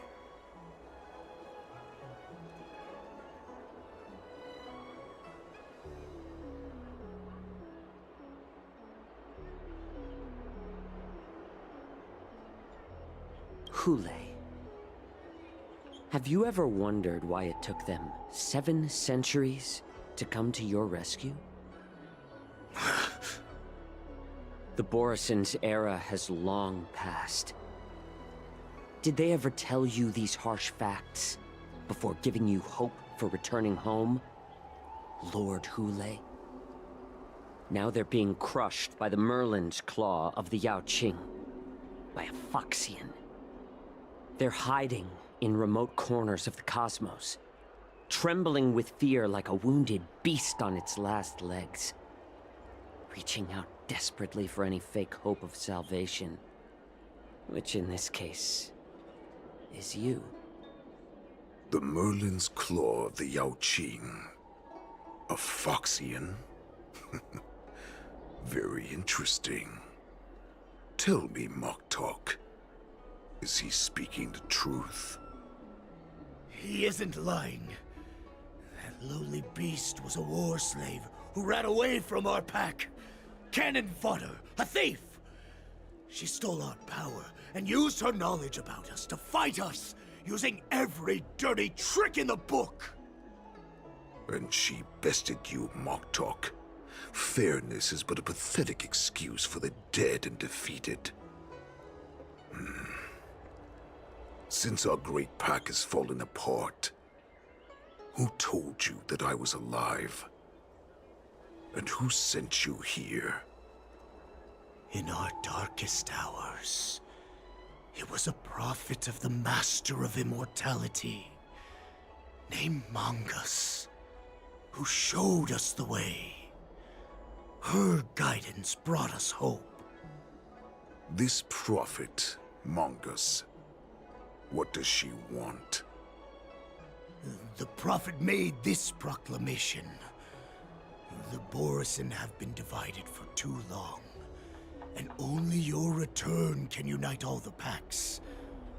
𝂸🂸🂸🂸. Have you ever wondered why it took them 7 centuries to come to your rescue? The Borison's era has long passed. Did they ever tell you these harsh facts before giving you hope for returning home, Lord 𝂸🂸🂸? Now they're being crushed by the Merlin's claw of the Yaoqing, by a Foxian. They're hiding in remote corners of the cosmos, trembling with fear like a wounded beast on its last legs, reaching out desperately for any fake hope of salvation, which in this case is you. The Merlin's claw of the Yaoqing. A Foxian? Very interesting. Tell me, Moktok, is he speaking the truth? He isn't lying. That lowly beast was a war slave who ran away from our pack. Cannon fodder, a thief! She stole our power and used her knowledge about us to fight us, using every dirty trick in the book! And she bested you, Moktok. Fairness is but a pathetic excuse for the dead and defeated. Since our great pack has fallen apart, who told you that I was alive? And who sent you here? In our darkest hours, it was a prophet of the Master of Immortality, named Mongus, who showed us the way. Her guidance brought us hope. This prophet, Mongus, what does she want? The prophet made this proclamation. The Borison have been divided for too long, and only your return can unite all the packs,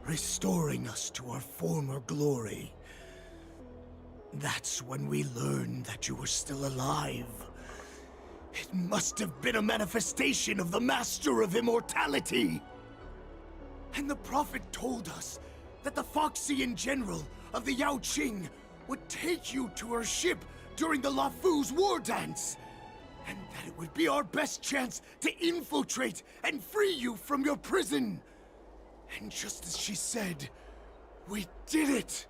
restoring us to our former glory. That's when we learned that you were still alive. It must have been a manifestation of the Master of Immortality. And the prophet told us that the Foxian general of the Yaoqing would take you to her ship during the 𝂸🂸🂸🂸's war dance, and that it would be our best chance to infiltrate and free you from your prison. And just as she said, we did it!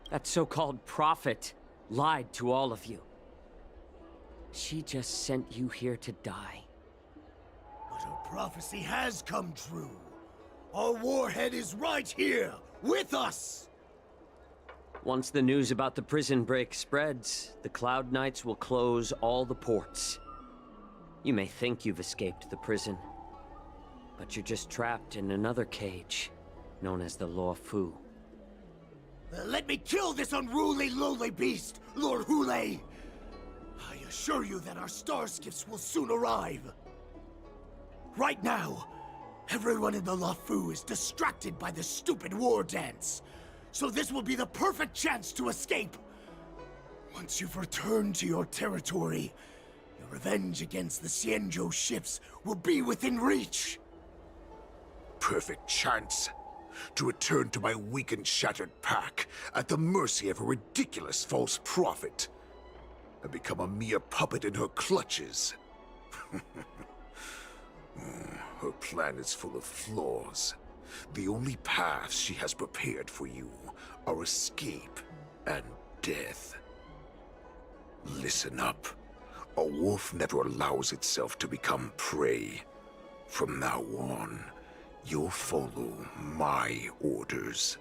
That so-called prophet lied to all of you. She just sent you here to die. But her prophecy has come true. Our warhead is right here, with us! Once the news about the prison break spreads, the Cloud Knights will close all the ports. You may think you've escaped the prison, but you're just trapped in another cage, known as the 𝂸🂸🂸🂸. Let me kill this unruly, lowly beast, Lord 𝂸🂸🂸🂸. I assure you that our star skiffs will soon arrive. Right now, everyone in the 𝂸🂸🂸 is distracted by the stupid war dance. So this will be the perfect chance to escape. Once you've returned to your territory, your revenge against the Xianzhou ships will be within reach. Perfect chance to return to my weak and shattered pack at the mercy of a ridiculous false prophet and become a mere puppet in her clutches. Her plan is full of flaws. The only paths she has prepared for you are escape and death. Listen up. A wolf never allows itself to become prey. From now on, you'll follow my orders.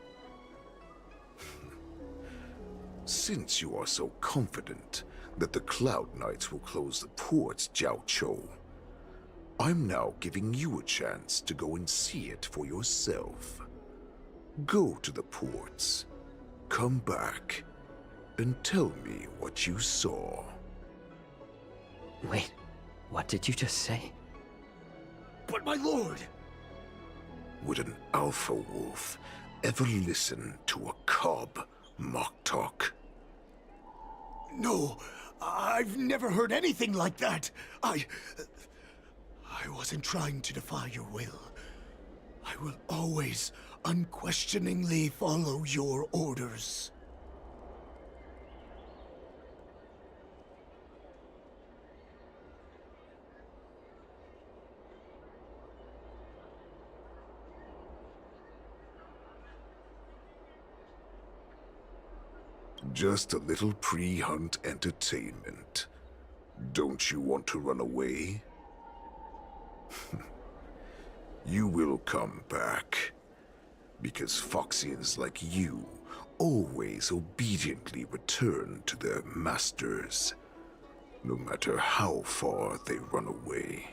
Since you are so confident that the Cloud Knights will close the ports, 𝂸🂸🂸🂸, I'm now giving you a chance to go and see it for yourself. Go to the ports, come back, and tell me what you saw. Wait, what did you just say? But my lord! Would an alpha wolf ever listen to a cub mock talk? No, I've never heard anything like that. I wasn't trying to defy your will. I will always unquestioningly follow your orders. Just a little pre-hunt entertainment. Don't you want to run away? You will come back. Because Foxians like you always obediently return to their masters, no matter how far they run away.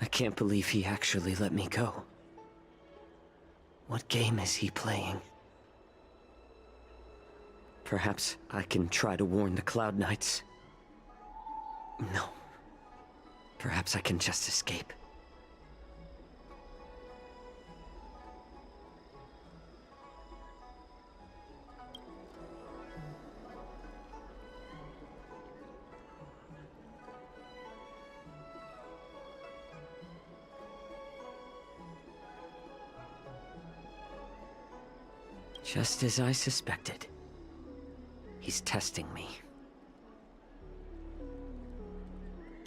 I can't believe he actually let me go. What game is he playing? Perhaps I can try to warn the Cloud Knights. No. Perhaps I can just escape. Just as I suspected. He's testing me.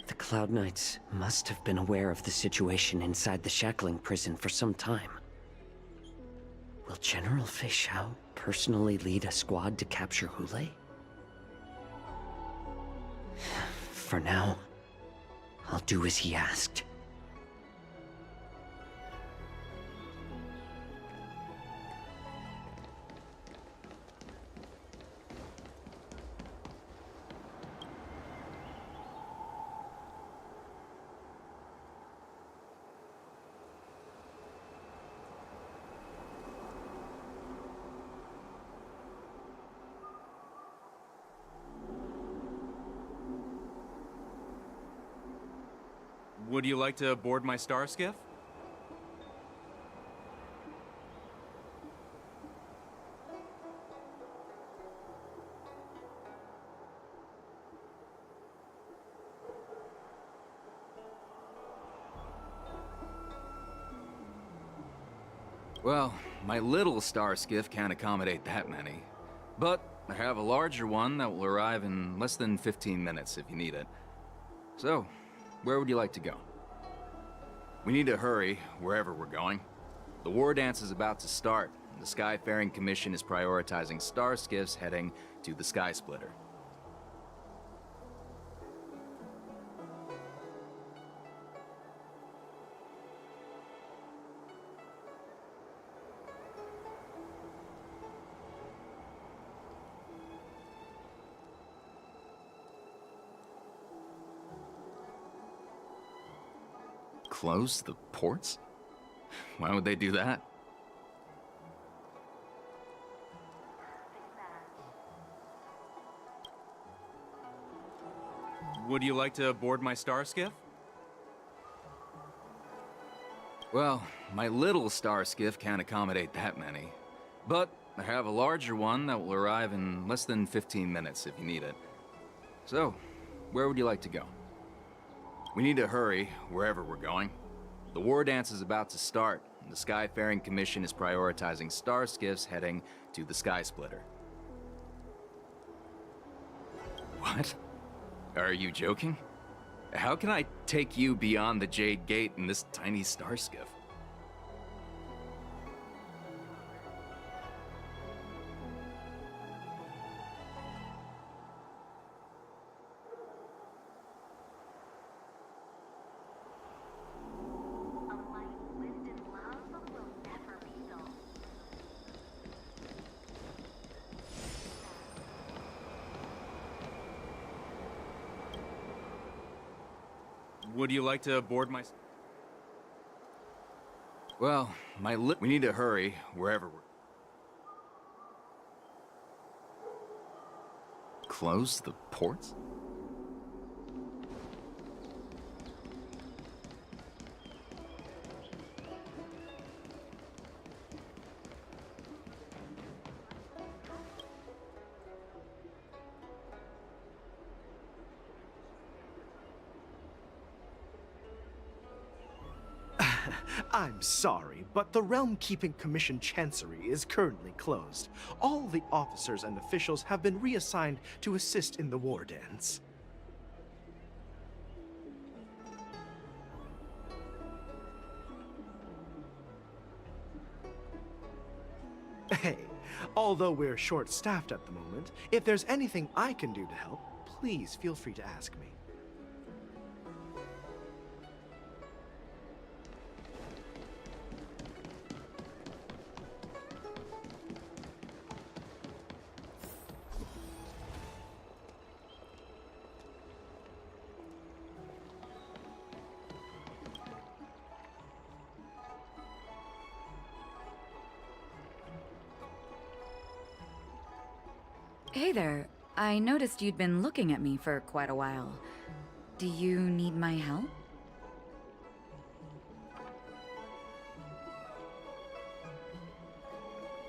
The Cloud Knights must have been aware of the situation inside the shackling prison for some time. Will General Fei Xiao personally lead a squad to capture Hulei? For now, I'll do as he asked. Would you like to board my star skiff? Well, my little star skiff can't accommodate that many. But I have a larger one that will arrive in less than 15 minutes if you need it. So, where would you like to go? We need to hurry wherever we're going. The war dance is about to start, and the Skyfaring Commission is prioritizing star skiffs heading to the Sky Splitter. Close the ports? Why would they do that? Would you like to board my star skiff? Well, my little star skiff can't accommodate that many. But I have a larger one that will arrive in less than 15 minutes if you need it. So, where would you like to go? We need to hurry wherever we're going. The war dance is about to start, and the Skyfaring Commission is prioritizing star skiffs heading to the Sky Splitter. What? Are you joking? How can I take you beyond the Jade Gate in this tiny star skiff? Would you like to board my... Well, we need to hurry wherever we're... Close the ports? I'm sorry, but the Realm Keeping Commission Chancery is currently closed. All the officers and officials have been reassigned to assist in the war dance. Hey, although we're short-staffed at the moment, if there's anything I can do to help, please feel free to ask me. Hey there. I noticed you'd been looking at me for quite a while. Do you need my help?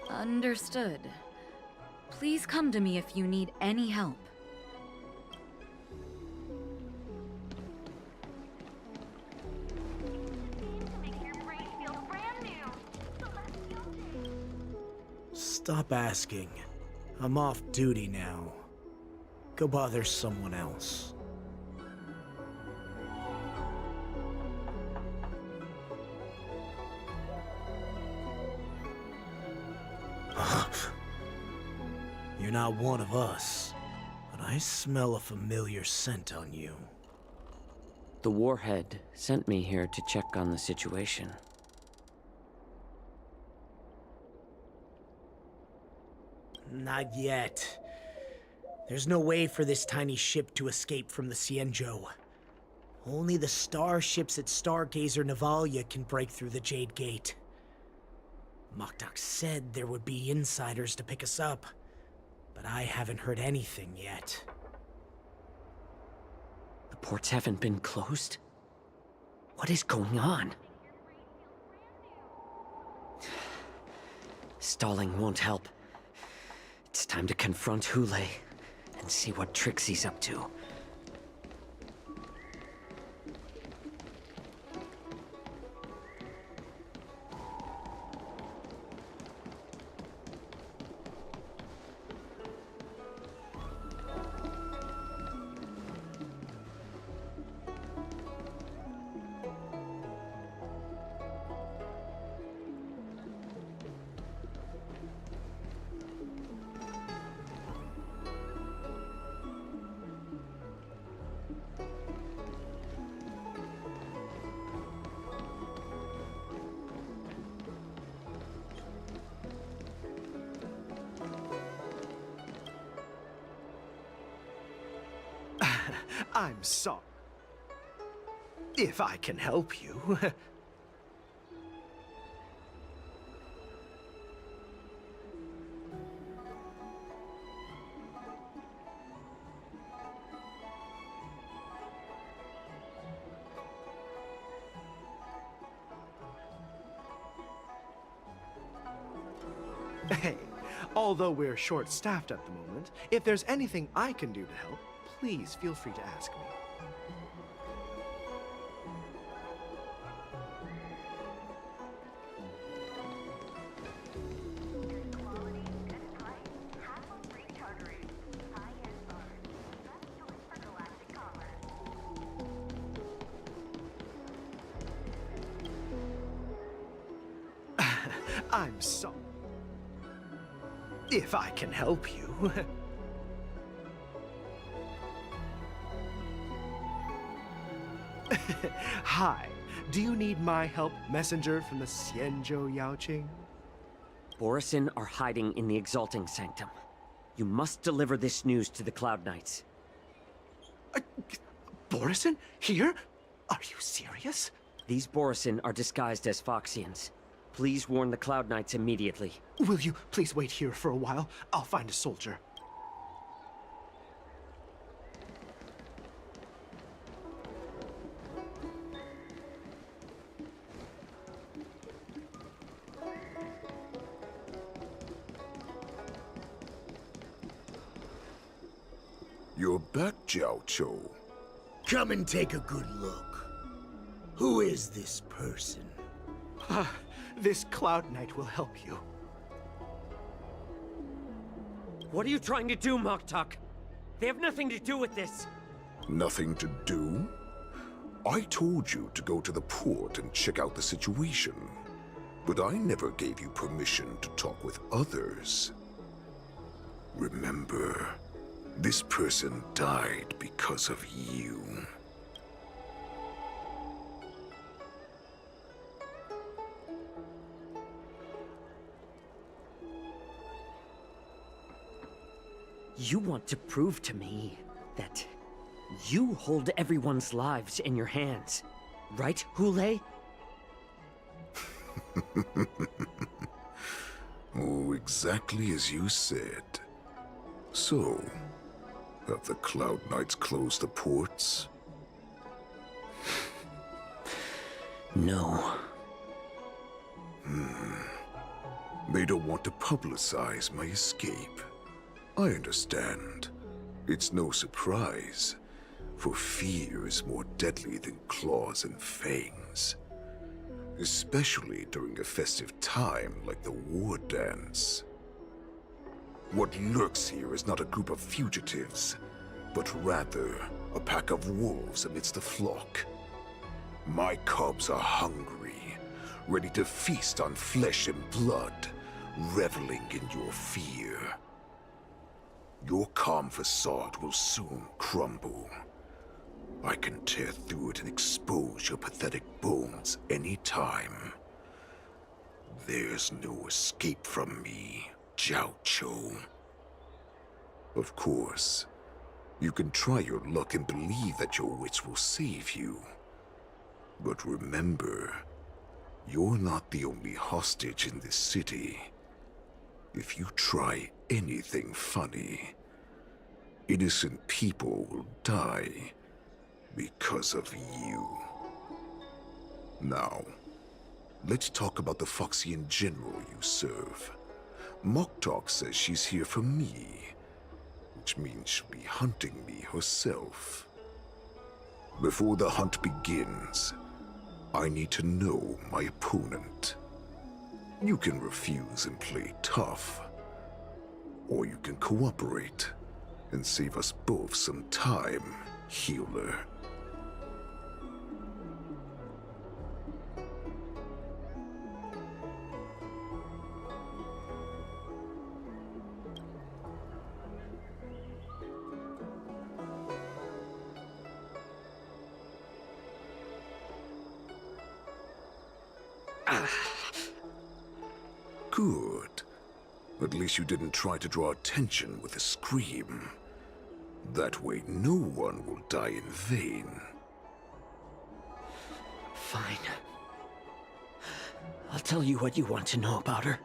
Understood. Please come to me if you need any help. Stop asking. I'm off duty now. Go bother someone else. You're not one of us, but I smell a familiar scent on you. The Warhead sent me here to check on the situation. Not yet. There's no way for this tiny ship to escape from the Xianzhou. Only the starships at Stargazer Navalia can break through the Jade Gate. Mokdok said there would be insiders to pick us up, but I haven't heard anything yet. The ports haven't been closed? What is going on? Stalling won't help. It's time to confront 𝂸🂸and see what tricks he's up to. I'm sorry. If I can help you. Hey, although we're short-staffed at the moment, if there's anything I can do to help, please feel free to ask me. I'm sorry. If I can help you. Hi. Do you need my help, messenger from the Xianzhou Yaoqing? Borison are hiding in the Exalting Sanctum. You must deliver this news to the Cloud Knights. Borison? Here? Are you serious? These Borison are disguised as Foxians. Please warn the Cloud Knights immediately. Will you please wait here for a while? I'll find a soldier. You're back, Jiaoqiu. Come and take a good look. Who is this person? This Cloud Knight will help you. What are you trying to do, Moktok? They have nothing to do with this. Nothing to do? I told you to go to the port and check out the situation. But I never gave you permission to talk with others. Remember, this person died because of you. You want to prove to me that you hold everyone's lives in your hands, right, Hule? Oh, exactly as you said. So, have the Cloud Knights closed the ports? No. They don't want to publicize my escape. I understand. It's no surprise, for fear is more deadly than claws and fangs. Especially during a festive time like the war dance. What lurks here is not a group of fugitives, but rather a pack of wolves amidst the flock. My cubs are hungry, ready to feast on flesh and blood, reveling in your fear. Your calm facade will soon crumble. I can tear through it and expose your pathetic bones any time. There's no escape from me, Jiaoqiu. Of course, you can try your luck and believe that your wits will save you. But remember, you're not the only hostage in this city. If you try anything funny, innocent people will die because of you. Now, let's talk about the Foxian general you serve. Moktok says she's here for me, which means she'll be hunting me herself. Before the hunt begins, I need to know my opponent. You can refuse and play tough, or you can cooperate and save us both some time, healer. Good. At least you didn't try to draw attention with a scream. That way no one will die in vain. Fine. I'll tell you what you want to know about her.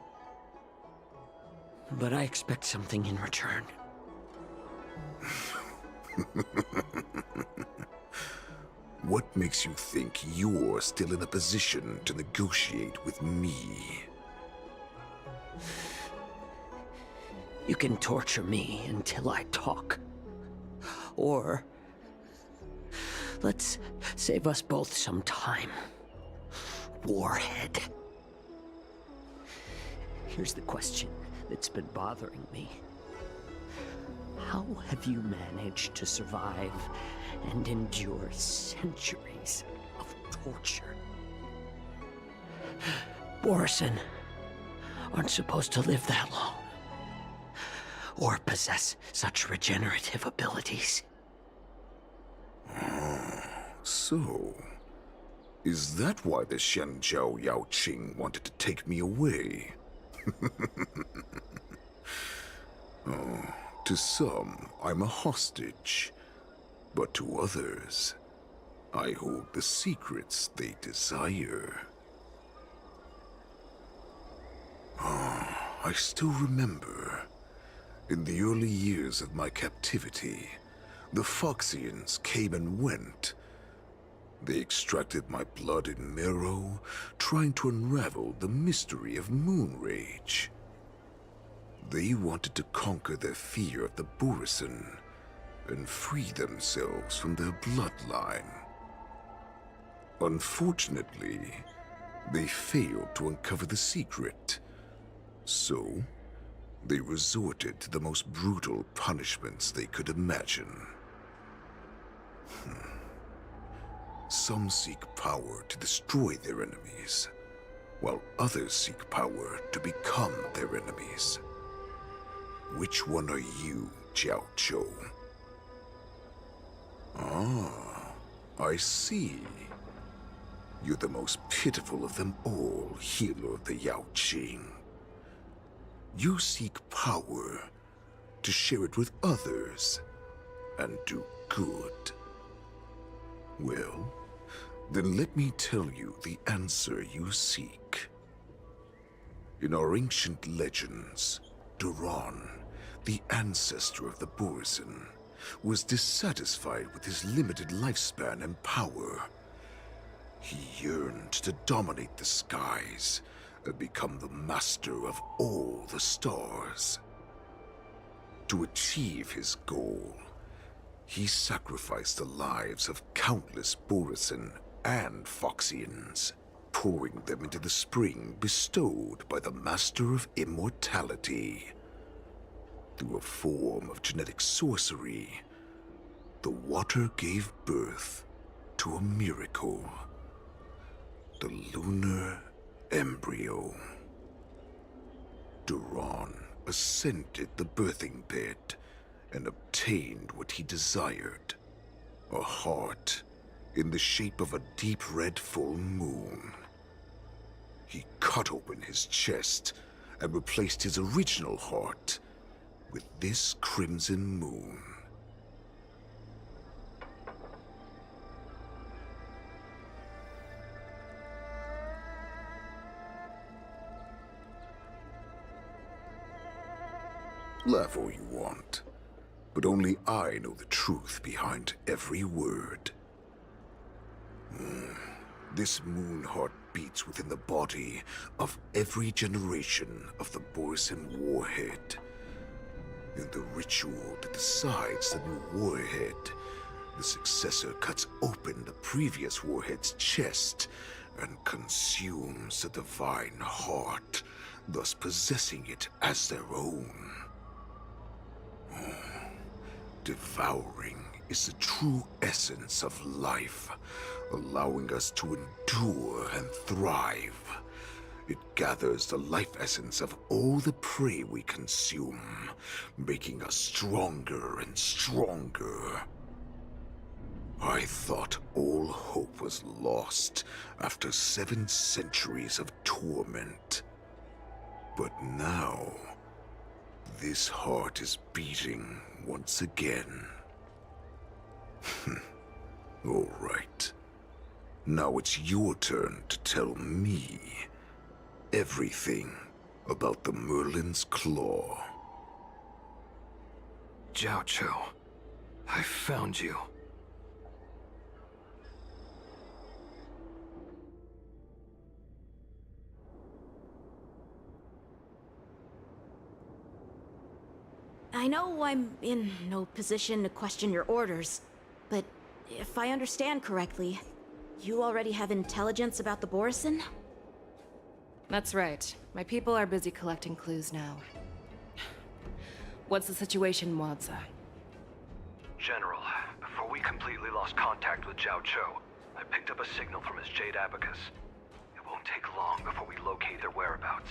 But I expect something in return. What makes you think you're still in a position to negotiate with me? You can torture me until I talk. Or let's save us both some time. Warhead. Here's the question that's been bothering me. How have you managed to survive and endure centuries of torture? Borison aren't supposed to live that long, or possess such regenerative abilities. So, is that why the Shenjiao Yaoqing wanted to take me away? Oh, to some, I'm a hostage. But to others, I hold the secrets they desire. I still remember, in the early years of my captivity, the Foxians came and went. They extracted my blood and marrow, trying to unravel the mystery of moon rage. They wanted to conquer their fear of the Borison and free themselves from their bloodline. Unfortunately, they failed to uncover the secret. So, they resorted to the most brutal punishments they could imagine. Some seek power to destroy their enemies, while others seek power to become their enemies. Which one are you, Jiao Zhou? Ah, I see. You're the most pitiful of them all, healer of the Yaoqing. You seek power to share it with others and do good. Well, then let me tell you the answer you seek. In our ancient legends, Duran, the ancestor of the Borison, was dissatisfied with his limited lifespan and power. He yearned to dominate the skies and become the master of all the stars. To achieve his goal, he sacrificed the lives of countless Borison and Foxians, pouring them into the spring bestowed by the Master of Immortality. Through a form of genetic sorcery, the water gave birth to a miracle. The lunar embryo. Duran ascended the birthing bed and obtained what he desired. A heart in the shape of a deep red full moon. He cut open his chest and replaced his original heart with this crimson moon. Laugh all you want, but only I know the truth behind every word. This moon heart beats within the body of every generation of the Borison warhead. In the ritual that decides the new warhead, the successor cuts open the previous warhead's chest and consumes the divine heart, thus possessing it as their own. Devouring is the true essence of life, allowing us to endure and thrive. It gathers the life essence of all the prey we consume, making us stronger and stronger. I thought all hope was lost after 7 centuries of torment. But now, this heart is beating once again. All right. Now it's your turn to tell me everything about the Merlin's Claw. Jiao Zhou, I found you. I know I'm in no position to question your orders, but if I understand correctly, you already have intelligence about the Borison? That's right. My people are busy collecting clues now. What's the situation, Wadza? General, before we completely lost contact with 𝂸🐸, I picked up a signal from his Jade Abacus. It won't take long before we locate their whereabouts.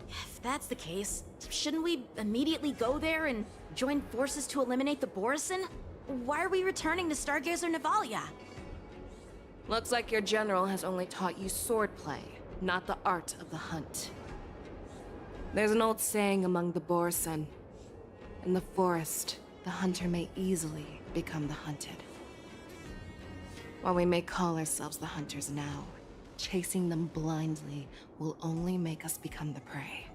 If that's the case, shouldn't we immediately go there and join forces to eliminate the Borison? Why are we returning to Stargazer Navalia? Looks like your general has only taught you swordplay, not the art of the hunt. There's an old saying among the Borison. In the forest, the hunter may easily become the hunted. While we may call ourselves the hunters now, chasing them blindly will only make us become the prey.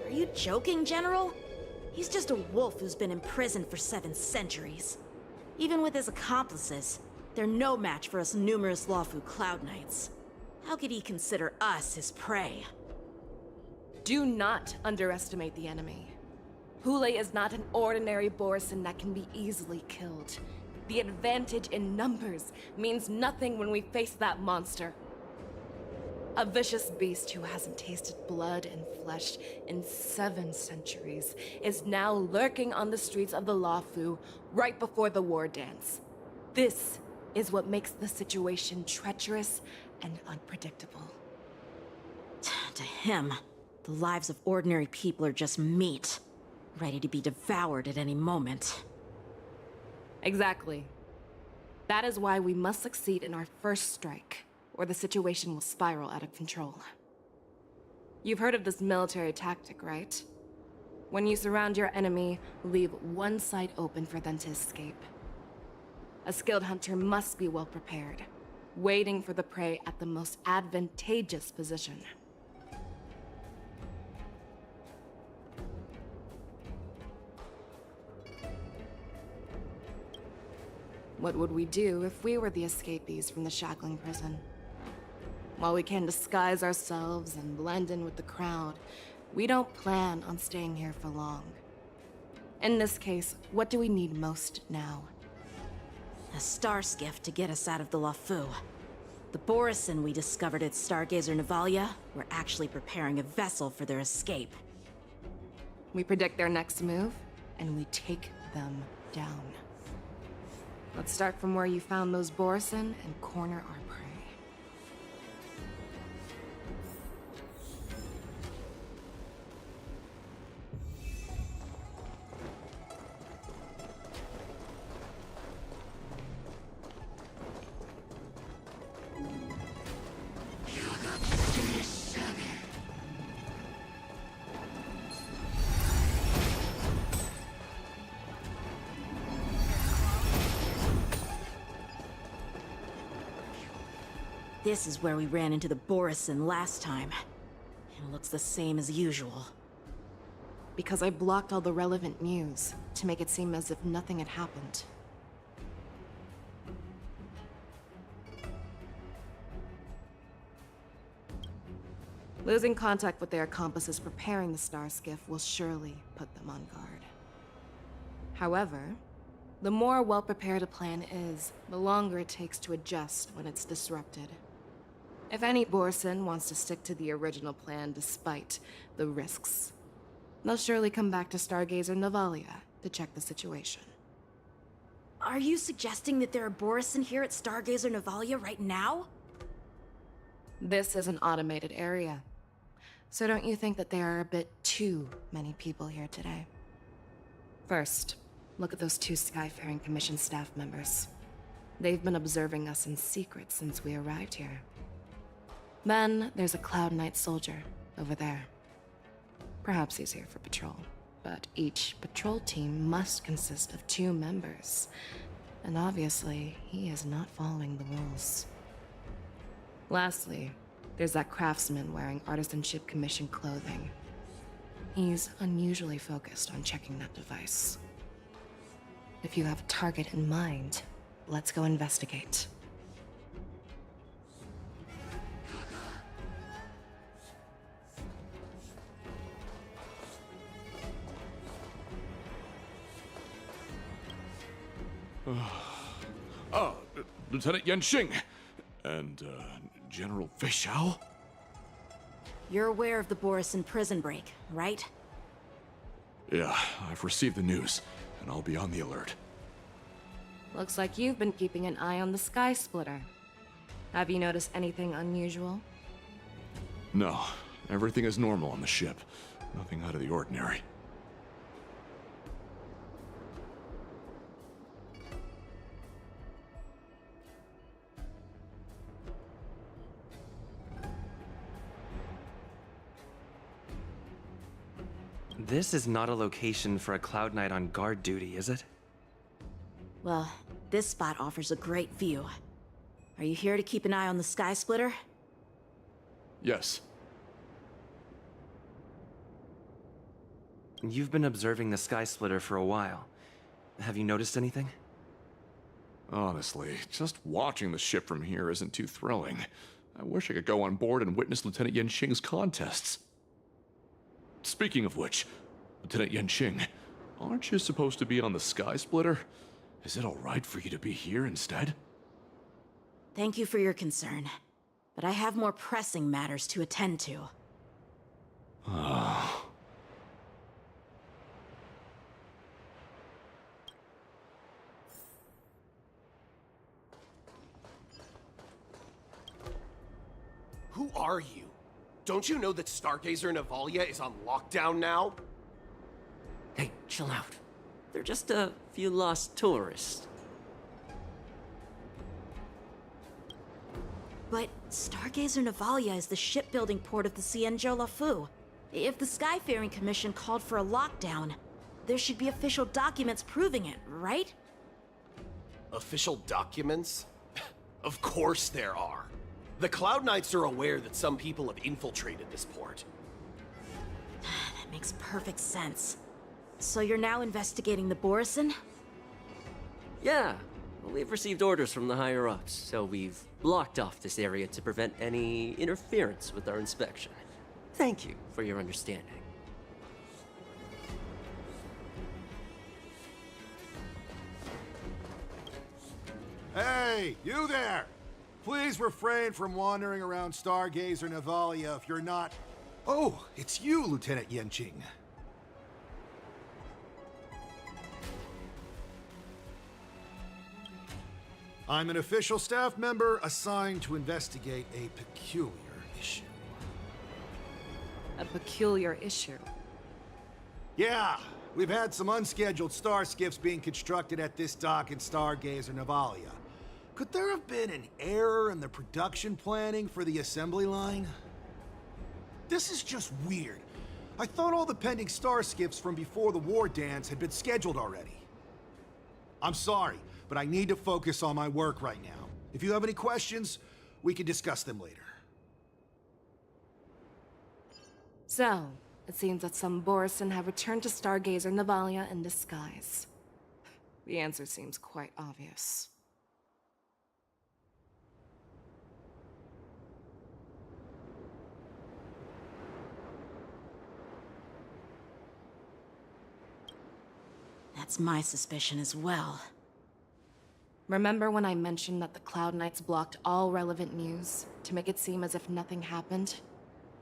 Are you joking, General? He's just a wolf who's been imprisoned for 7 centuries. Even with his accomplices, they're no match for us numerous Lawfu Cloud Knights. How could he consider us his prey? Do not underestimate the enemy. 𝂸🂸 is not an ordinary Borison that can be easily killed. The advantage in numbers means nothing when we face that monster. A vicious beast who hasn't tasted blood and flesh in 7 centuries is now lurking on the streets of the Lawfu right before the war dance. This is what makes the situation treacherous and unpredictable. To him, the lives of ordinary people are just meat, ready to be devoured at any moment. Exactly. That is why we must succeed in our first strike, or the situation will spiral out of control. You've heard of this military tactic, right? When you surround your enemy, leave one side open for them to escape. A skilled hunter must be well prepared, waiting for the prey at the most advantageous position. What would we do if we were the escapees from the shackling prison? While we can disguise ourselves and blend in with the crowd, we don't plan on staying here for long. In this case, what do we need most now? A star skiff to get us out of the Lawfu. The Borison we discovered at Stargazer Navalia were actually preparing a vessel for their escape. We predict their next move, and we take them down. Let's start from where you found those Borison and corner our prey. This is where we ran into the Borison last time. It looks the same as usual. Because I blocked all the relevant news to make it seem as if nothing had happened. Losing contact with their accomplices preparing the star skiff will surely put them on guard. However, the more well-prepared a plan is, the longer it takes to adjust when it's disrupted. If any Borison wants to stick to the original plan despite the risks, they'll surely come back to Stargazer Navalia to check the situation. Are you suggesting that there are Borison here at Stargazer Navalia right now? This is an automated area. So don't you think that there are a bit too many people here today? First, look at those 2 Skyfaring Commission staff members. They've been observing us in secret since we arrived here. Then there's a Cloud Knight soldier over there. Perhaps he's here for patrol, but each patrol team must consist of 2 members. And obviously, he is not following the rules. Lastly, there's that craftsman wearing Artisanship Commission clothing. He's unusually focused on checking that device. If you have a target in mind, let's go investigate. Lieutenant Yenshing and General Fei Xiao? You're aware of the Borison prison break, right? Yeah, I've received the news, and I'll be on the alert. Looks like you've been keeping an eye on the Sky Splitter. Have you noticed anything unusual? No, everything is normal on the ship. Nothing out of the ordinary. This is not a location for a Cloud Knight on guard duty, is it? Well, this spot offers a great view. Are you here to keep an eye on the Sky Splitter? Yes. You've been observing the Sky Splitter for a while. Have you noticed anything? Honestly, just watching the ship from here isn't too thrilling. I wish I could go on board and witness Lieutenant Yenshing's contests. Speaking of which, Lieutenant Yenshing, aren't you supposed to be on the Sky Splitter? Is it alright for you to be here instead? Thank you for your concern, but I have more pressing matters to attend to. Who are you? Don't you know that Stargazer Navalia is on lockdown now? Hey, chill out. They're just a few lost tourists. But Stargazer Navalia is the shipbuilding port of the Xianzhou Luofu. If the Skyfaring Commission called for a lockdown, there should be official documents proving it, right? Official documents? Of course there are. The Cloud Knights are aware that some people have infiltrated this port. That makes perfect sense. So you're now investigating the Borison? Yeah, well, we've received orders from the higher-ups, so we've blocked off this area to prevent any interference with our inspection. Thank you for your understanding. Hey, you there! Please refrain from wandering around Stargazer Navalia if you're not... Oh, it's you, Lieutenant Yenshing. I'm an official staff member assigned to investigate a peculiar issue. A peculiar issue? Yeah, we've had some unscheduled star skiffs being constructed at this dock in Stargazer Navalia. Could there have been an error in the production planning for the assembly line? This is just weird. I thought all the pending star skiffs from before the war dance had been scheduled already. I'm sorry, but I need to focus on my work right now. If you have any questions, we can discuss them later. So, it seems that some Borison have returned to Stargazer Navalia in disguise. The answer seems quite obvious. That's my suspicion as well. Remember when I mentioned that the Cloud Knights blocked all relevant news to make it seem as if nothing happened?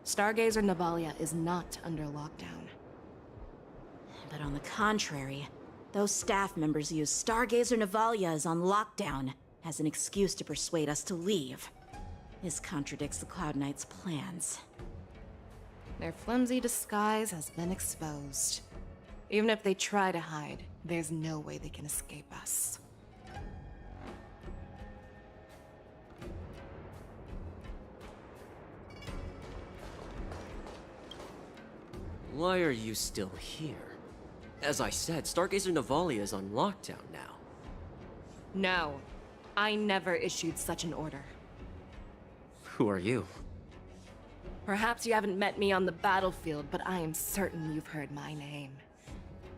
Stargazer Navalia is not under lockdown. But on the contrary, those staff members use Stargazer Navalia is on lockdown as an excuse to persuade us to leave. This contradicts the Cloud Knights' plans. Their flimsy disguise has been exposed. Even if they try to hide, there's no way they can escape us. Why are you still here? As I said, Stargazer Navalia is on lockdown now. No, I never issued such an order. Who are you? Perhaps you haven't met me on the battlefield, but I am certain you've heard my name.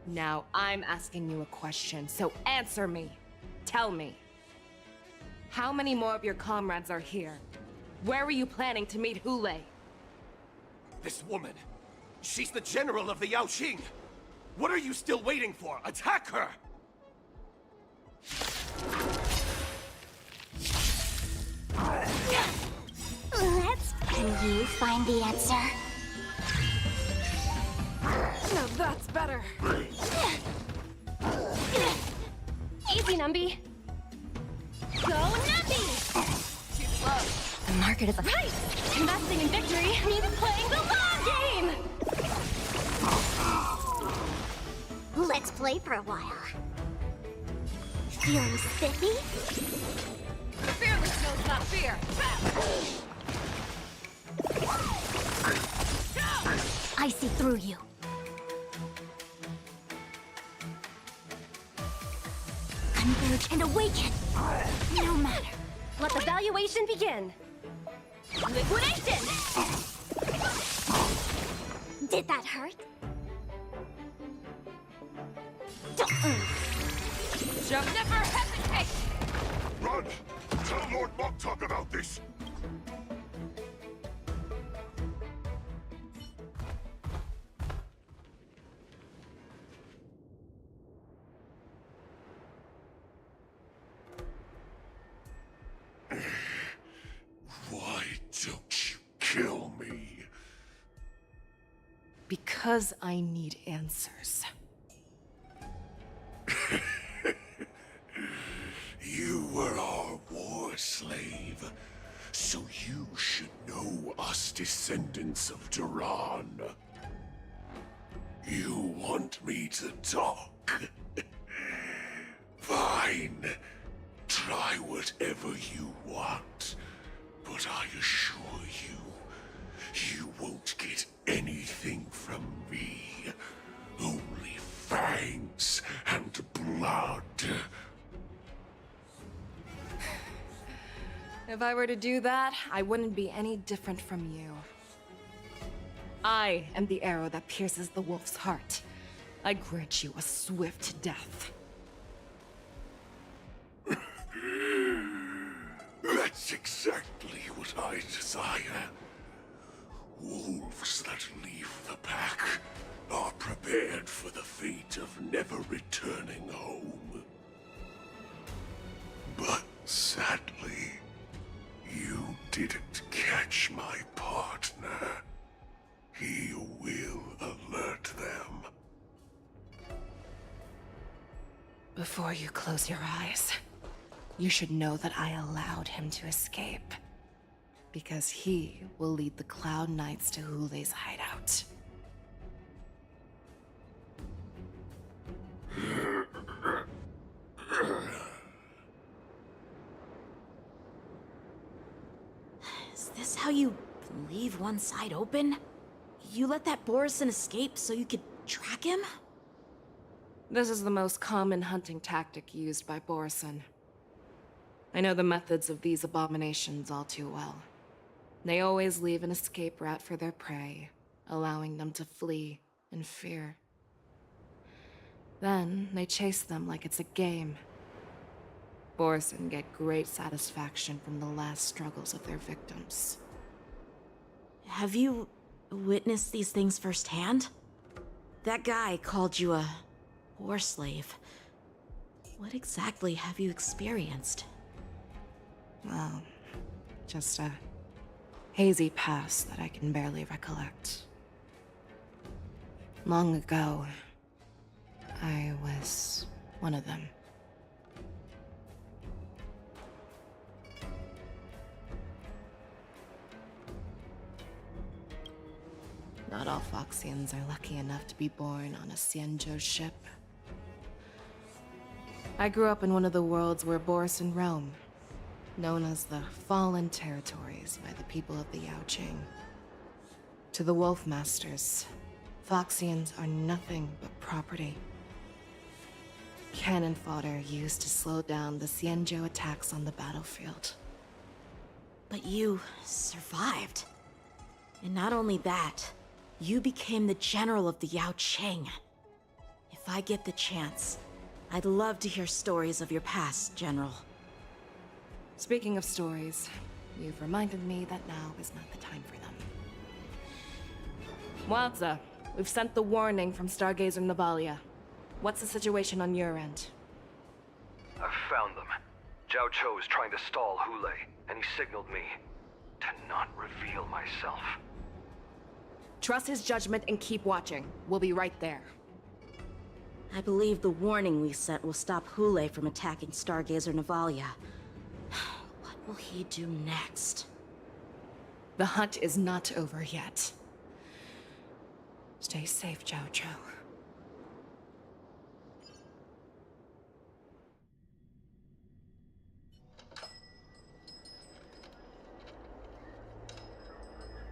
Now I'm asking you a question, so answer me. Tell me. How many more of your comrades are here? Where were you planning to meet 𝂸🂸? This woman, she's the general of the Yaoqing. What are you still waiting for? Attack her! Can you find the answer? Now that's better. Easy, Numby. Go, Numby! Too slow. The market is right! Investing in victory means playing the long game! Let's play for a while. Feeling spiffy? Fearless knows not fear. I see through you. Converge and awaken! No matter. Let the valuation begin. Liquidation! Did that hurt? Don't never hesitate! Run! Tell Lord Moktok about this! Why don't you kill me? Because I need answers. You were our war slave, so you should know us descendants of Duran. You want me to talk? Fine. Try whatever you want, but I assure you, you won't get anything from me. Only fangs and blood. If I were to do that, I wouldn't be any different from you. I am the arrow that pierces the wolf's heart. I grant you a swift death. That's exactly what I desire. Wolves that leave the pack are prepared for the fate of never returning home. But sadly, you didn't catch my partner. He will alert them. Before you close your eyes, you should know that I allowed him to escape. Because he will lead the Cloud Knights to 𝂸🂸's hideout. Is this how you leave one side open? You let that Borison escape so you could track him? This is the most common hunting tactic used by Borison. I know the methods of these abominations all too well. They always leave an escape route for their prey, allowing them to flee in fear. Then, they chase them like it's a game. Borison get great satisfaction from the last struggles of their victims. Have you witnessed these things firsthand? That guy called you a war slave. What exactly have you experienced? Well, just a hazy past that I can barely recollect. Long ago, I was one of them. Not all Foxians are lucky enough to be born on a Xianzhou ship. I grew up in one of the worlds where Borison roam, known as the Fallen Territories by the people of the Yaoqing. To the Wolf Masters, Foxians are nothing but property. Cannon fodder used to slow down the Xianzhou attacks on the battlefield. But you survived. And not only that, you became the general of the Yaoqing. If I get the chance, I'd love to hear stories of your past, General. Speaking of stories, you've reminded me that now is not the time for them. Wadza, we've sent the warning from Stargazer Navalia. What's the situation on your end? I've found them. Zhao Cho is trying to stall Hule, and he signaled me to not reveal myself. Trust his judgment and keep watching. We'll be right there. I believe the warning we sent will stop Hule from attacking Stargazer Navalia. What will he do next? The hunt is not over yet. Stay safe, Zhao Cho.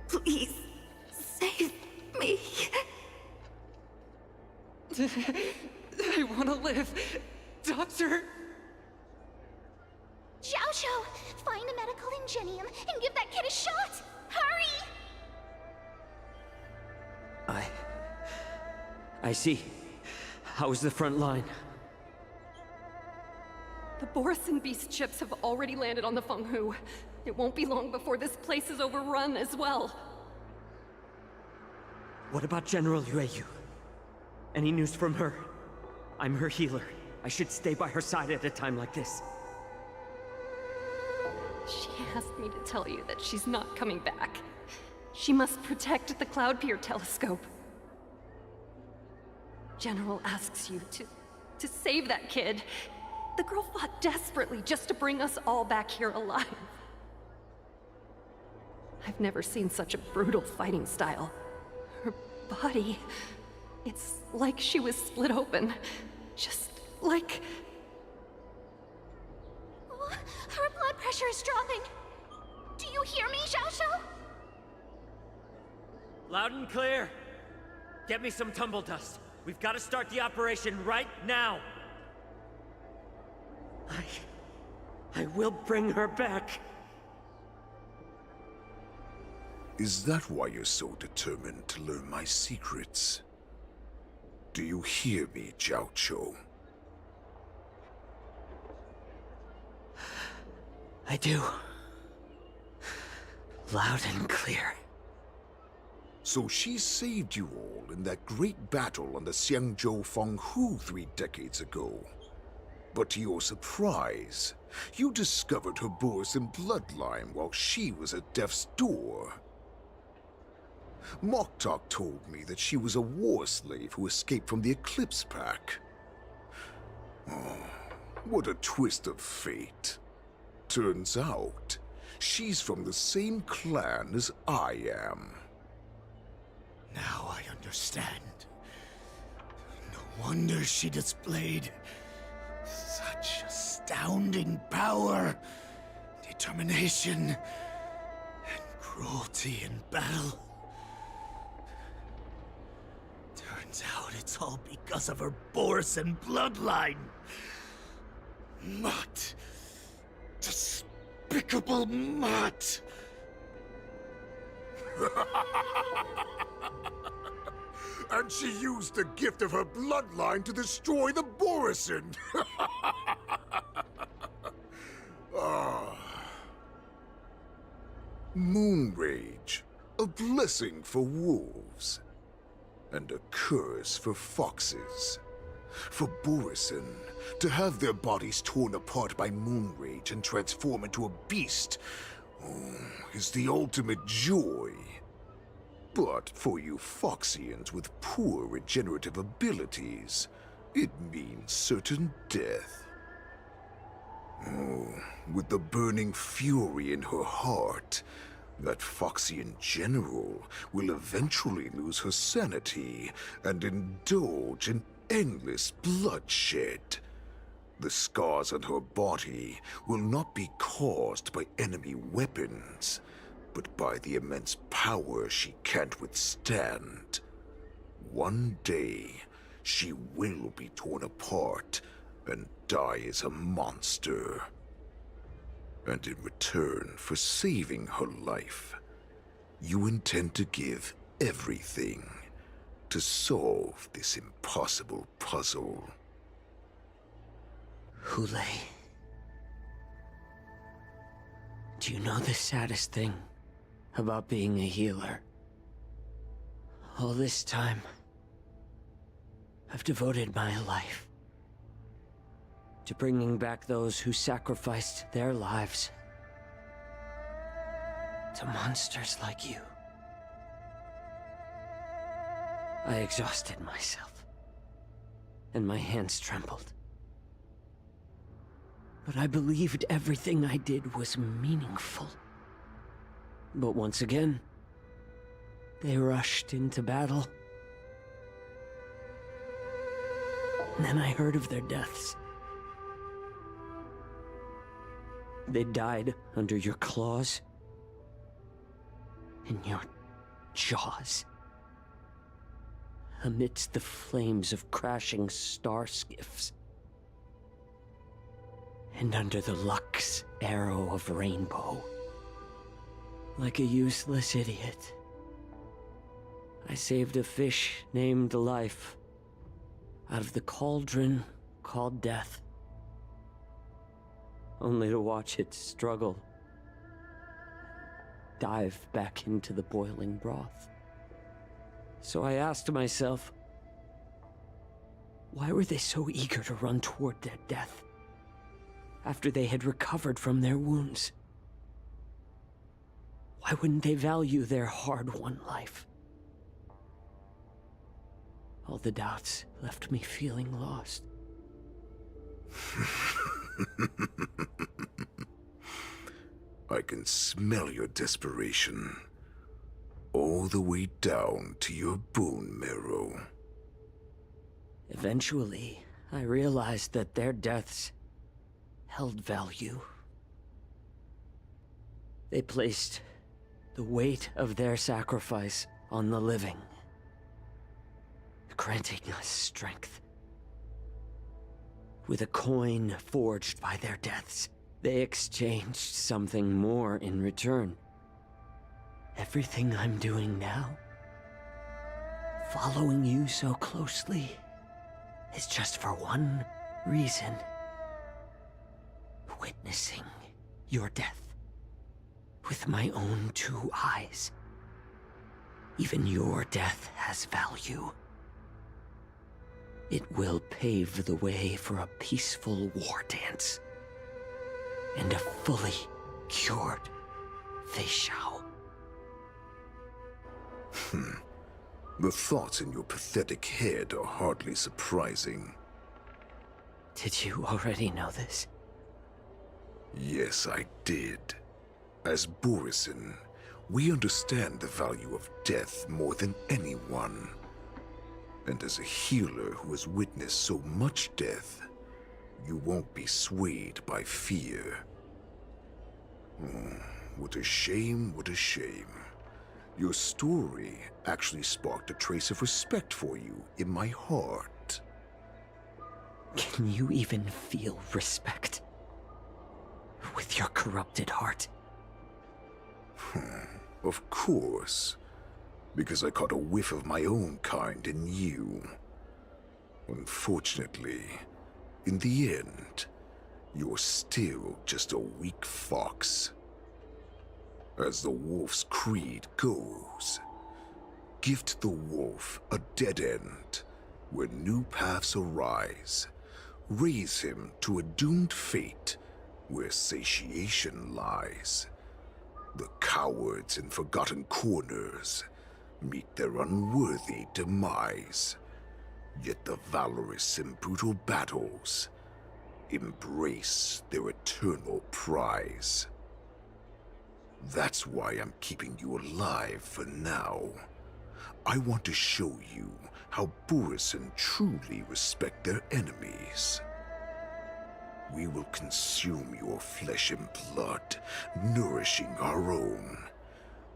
Please, save me. I want to live. Doctor! Xiaoshu, find a medical ingenium and give that kid a shot! Hurry! I see. How is the front line? The Borison beast ships have already landed on the Fenghu. It won't be long before this place is overrun as well. What about General Yueyu? Any news from her? I'm her healer. I should stay by her side at a time like this. She asked me to tell you that she's not coming back. She must protect the Cloud Pier telescope. General asks you to save that kid. The girl fought desperately just to bring us all back here alive. I've never seen such a brutal fighting style. Her body, it's like she was split open. Just like... Oh, her blood pressure is dropping. Do you hear me, Xiaoshu? Loud and clear. Get me some tumble dust. We've got to start the operation right now. I will bring her back. Is that why you're so determined to learn my secrets? Do you hear me, Zhao Cho? I do. Loud and clear. So she saved you all in that great battle on the Xiangzhou Fenghu 3 decades ago. But to your surprise, you discovered her Borison bloodline while she was at death's door. Moktok told me that she was a war slave who escaped from the Eclipse Pack. Oh, what a twist of fate. Turns out, she's from the same clan as I am. Now I understand. No wonder she displayed such astounding power, determination, and cruelty in battle. Turns out it's all because of her Borison bloodline. Mutt. Despicable mutt. And she used the gift of her bloodline to destroy the Borison! Moon Rage, a blessing for wolves, and a curse for foxes. For Borison, to have their bodies torn apart by Moon Rage and transform into a beast, is the ultimate joy. But for you Foxians with poor regenerative abilities, it means certain death. Oh, with the burning fury in her heart, that Foxian general will eventually lose her sanity and indulge in endless bloodshed. The scars on her body will not be caused by enemy weapons, but by the immense power she can't withstand. One day, she will be torn apart and die as a monster. And in return for saving her life, You intend to give everything to solve this impossible puzzle. 𝂸🂸🂸🂸. Do you know the saddest thing about being a healer? All this time, I've devoted my life to bringing back those who sacrificed their lives to monsters like you. I exhausted myself, and my hands trembled. But I believed everything I did was meaningful. But once again, they rushed into battle. And then I heard of their deaths. They died under your claws, in your jaws, amidst the flames of crashing star skiffs, and under the luxe arrow of rainbow. Like a useless idiot, I saved a fish named Life out of the cauldron called Death, only to watch it struggle, dive back into the boiling broth. So I asked myself, why were they so eager to run toward their death after they had recovered from their wounds? Why wouldn't they value their hard-won life? All the doubts left me feeling lost. I can smell your desperation, all the way down to your bone marrow. Eventually, I realized that their deaths held value. They placed the weight of their sacrifice on the living, granting us strength. With a coin forged by their deaths, they exchanged something more in return. Everything I'm doing now, following you so closely, is just for one reason: witnessing your death with my own 2 eyes. Even your death has value. It will pave the way for a peaceful war dance and a fully cured Feixiao. The thoughts in your pathetic head are hardly surprising. Did you already know this? Yes, I did. As Borisin, we understand the value of death more than anyone. And as a healer who has witnessed so much death, you won't be swayed by fear. What a shame, what a shame. Your story actually sparked a trace of respect for you in my heart. Can you even feel respect with your corrupted heart? Of course. Because I caught a whiff of my own kind in you. Unfortunately, in the end, you're still just a weak fox. As the wolf's creed goes, gift the wolf a dead end where new paths arise. Raise him to a doomed fate where satiation lies. The cowards in forgotten corners meet their unworthy demise. Yet the valorous in brutal battles embrace their eternal prize. That's why I'm keeping you alive for now. I want to show you how Borisin truly respect their enemies. We will consume your flesh and blood, nourishing our own.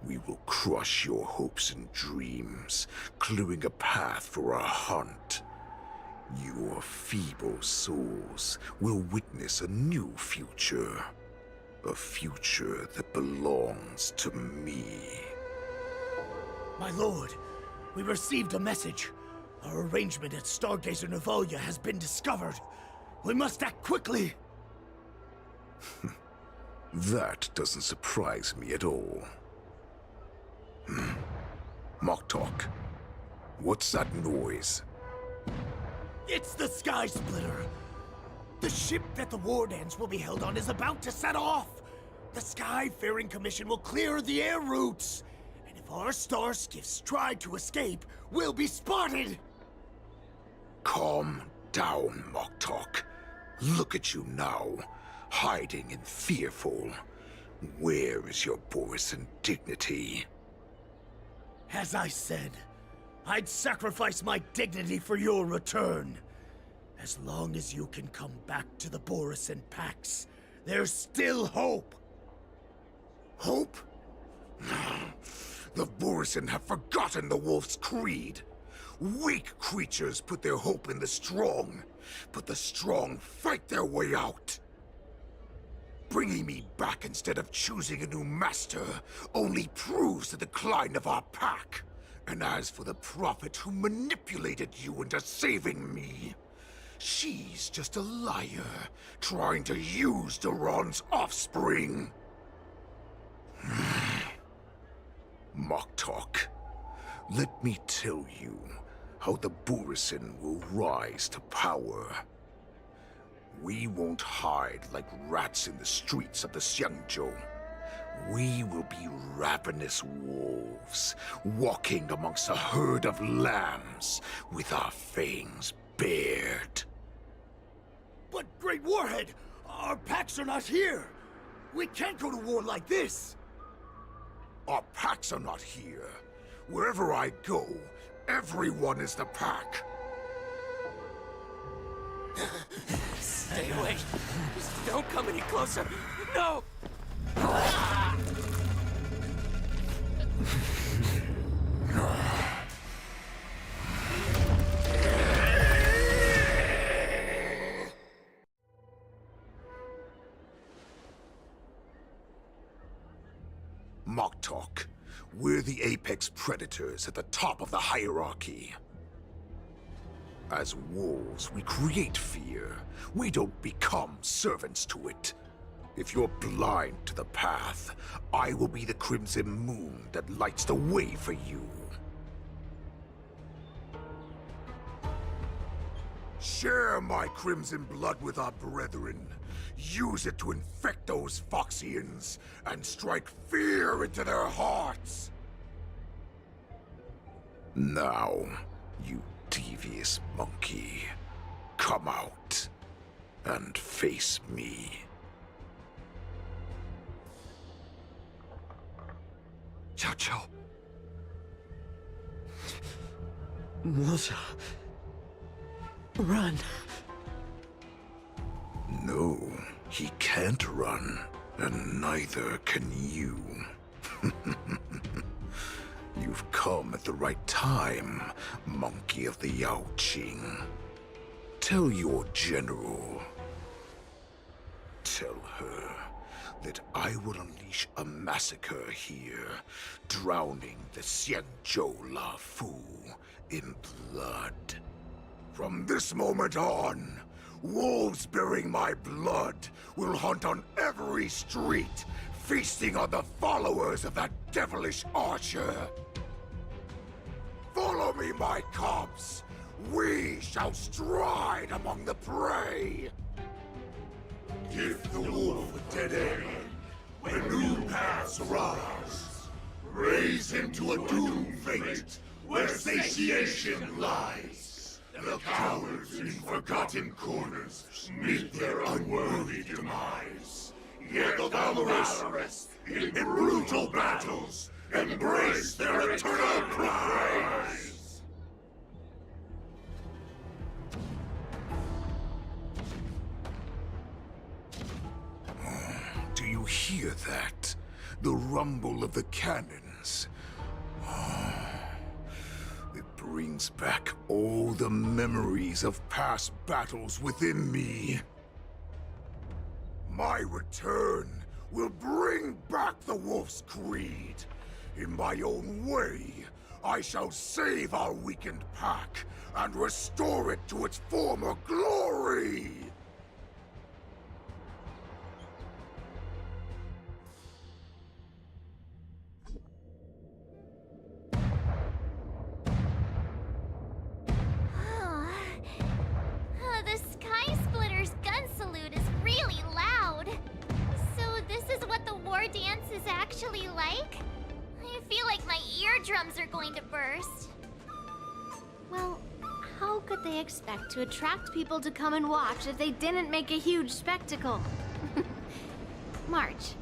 We will crush your hopes and dreams, clearing a path for our hunt. Your feeble souls will witness a new future. A future that belongs to me. My lord, we received a message. Our arrangement at Stargazer Navalia has been discovered. We must act quickly. That doesn't surprise me at all. Moktok, what's that noise? It's the Sky Splitter. The ship that the war dance will be held on is about to set off. The Skyfaring Commission will clear the air routes. And if our star skiffs try to escape, we'll be spotted. Calm down, Moktok. Look at you now, hiding and fearful. Where is your Borisan dignity? As I said, I'd sacrifice my dignity for your return. As long as you can come back to the Borisan Pax, there's still hope. Hope? The Borisan have forgotten the Wolf's creed. Weak creatures put their hope in the strong, but the strong fight their way out. Bringing me back instead of choosing a new master only proves the decline of our pack. And as for the prophet who manipulated you into saving me, she's just a liar, trying to use Duran's offspring. Moktok, let me tell you how the Borisan will rise to power. We won't hide like rats in the streets of the Xiangzhou. We will be ravenous wolves, walking amongst a herd of lambs with our fangs bared. But Great Warhead, our packs are not here. We can't go to war like this. Our packs are not here. Wherever I go, everyone is the pack. Stay away. Just don't come any closer. No! Moktok, we're the apex predators at the top of the hierarchy. As wolves, we create fear. We don't become servants to it. If you're blind to the path, I will be the crimson moon that lights the way for you. Share my crimson blood with our brethren. Use it to infect those Foxians and strike fear into their hearts. Now, you devious monkey, come out and face me. Xiao. Moza. Run. No, he can't run, and neither can you. You've come at the right time, monkey of the Yaoqing. Tell your general. Tell her that I will unleash a massacre here, drowning the Xianzhou Lafu in blood. From this moment on, wolves bearing my blood will hunt on every street, feasting on the followers of that devilish archer. Follow me, my cubs. We shall stride among the prey. Give the wolf a dead end when new paths arise. Raise him to a doomed fate where satiation lies. The cowards in forgotten corners meet their unworthy demise. Yet the valorous, in brutal battles, embrace their eternal prize. Do you hear that? The rumble of the cannons. It brings back all the memories of past battles within me. My return will bring back the Wolf's Creed. In my own way, I shall save our weakened pack and restore it to its former glory! The Sky Splitter's gun salute is really loud. So this is what the war dance is actually like? I feel like my eardrums are going to burst. Well, how could they expect to attract people to come and watch if they didn't make a huge spectacle? March,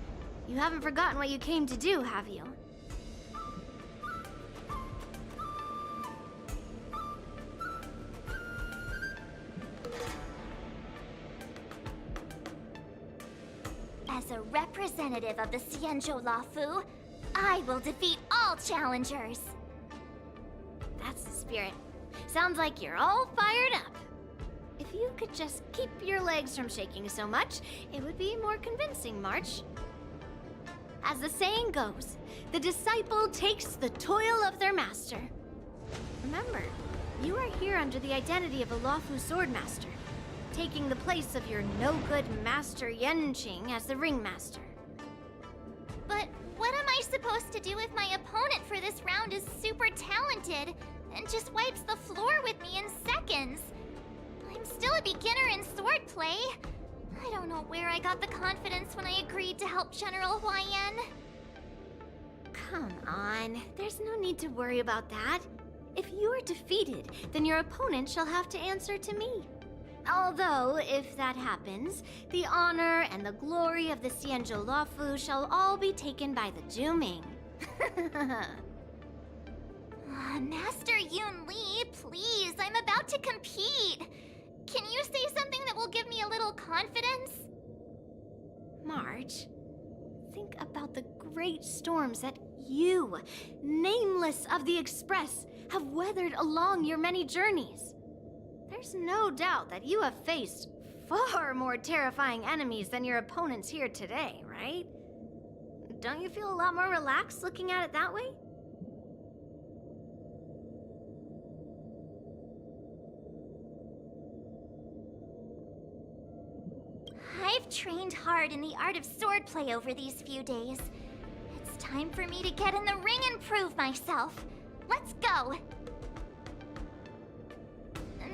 you haven't forgotten what you came to do, have you? As a representative of the 𝂸🂸🂸🂸, I will defeat all challengers. That's the spirit. Sounds like you're all fired up. If you could just keep your legs from shaking so much, it would be more convincing, March. As the saying goes, the disciple takes the toil of their master. Remember, you are here under the identity of a 𝂸🂸 swordmaster, taking the place of your no-good master Yenqing as the ringmaster. But what am I supposed to do if my opponent for this round is super talented and just wipes the floor with me in seconds? I'm still a beginner in swordplay. I don't know where I got the confidence when I agreed to help General Hua Yan. Come on, there's no need to worry about that. If you are defeated, then your opponent shall have to answer to me. Although, if that happens, the honor and the glory of the 𝂸🂸🂸🂸 shall all be taken by the Zhuming. Master Yun Li, please, I'm about to compete. Can you say something that will give me a little confidence? March, think about the great storms that you, nameless of the Express, have weathered along your many journeys. There's no doubt that you have faced far more terrifying enemies than your opponents here today, right? Don't you feel a lot more relaxed looking at it that way? I've trained hard in the art of swordplay over these few days. It's time for me to get in the ring and prove myself. Let's go!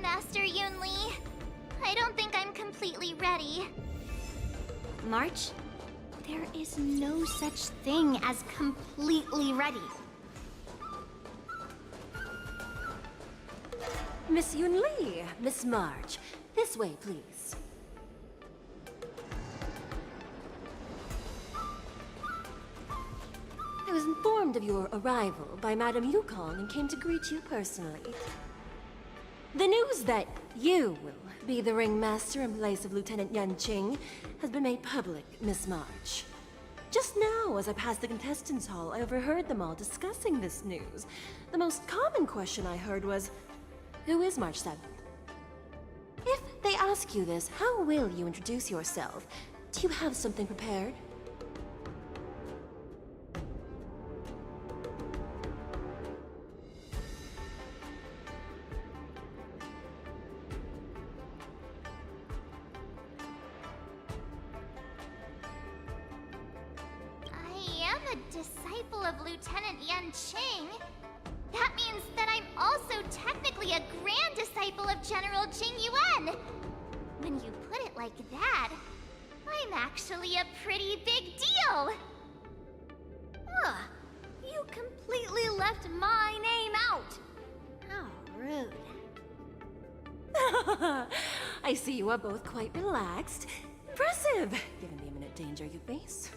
Master Yun Li, I don't think I'm completely ready. March, there is no such thing as completely ready. Miss Yun Li, Miss March, this way, please. I was informed of your arrival by Madame Yukong and came to greet you personally. The news that you will be the ringmaster in place of Lieutenant Yenqing has been made public, Miss March. Just now, as I passed the contestants' hall, I overheard them all discussing this news. The most common question I heard was, who is March 7th? If they ask you this, how will you introduce yourself? Do you have something prepared? Disciple of Lieutenant Yenqing. That means that I'm also technically a grand disciple of General Jing Yuan. When you put it like that, I'm actually a pretty big deal. Ugh, you completely left my name out. How rude. I see you are both quite relaxed. Impressive, given the imminent danger you face.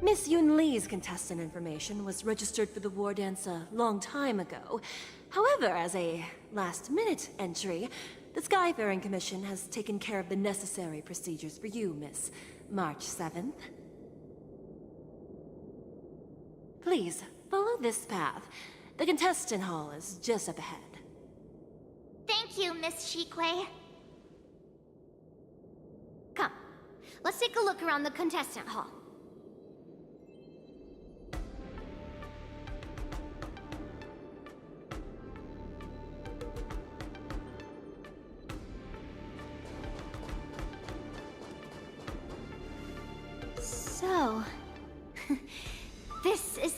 Miss Yun Li's contestant information was registered for the war dance a long time ago. However, as a last-minute entry, the Skyfaring Commission has taken care of the necessary procedures for you, Miss March 7th. Please, follow this path. The contestant hall is just up ahead. Thank you, Miss Shikwe. Come, let's take a look around the contestant hall.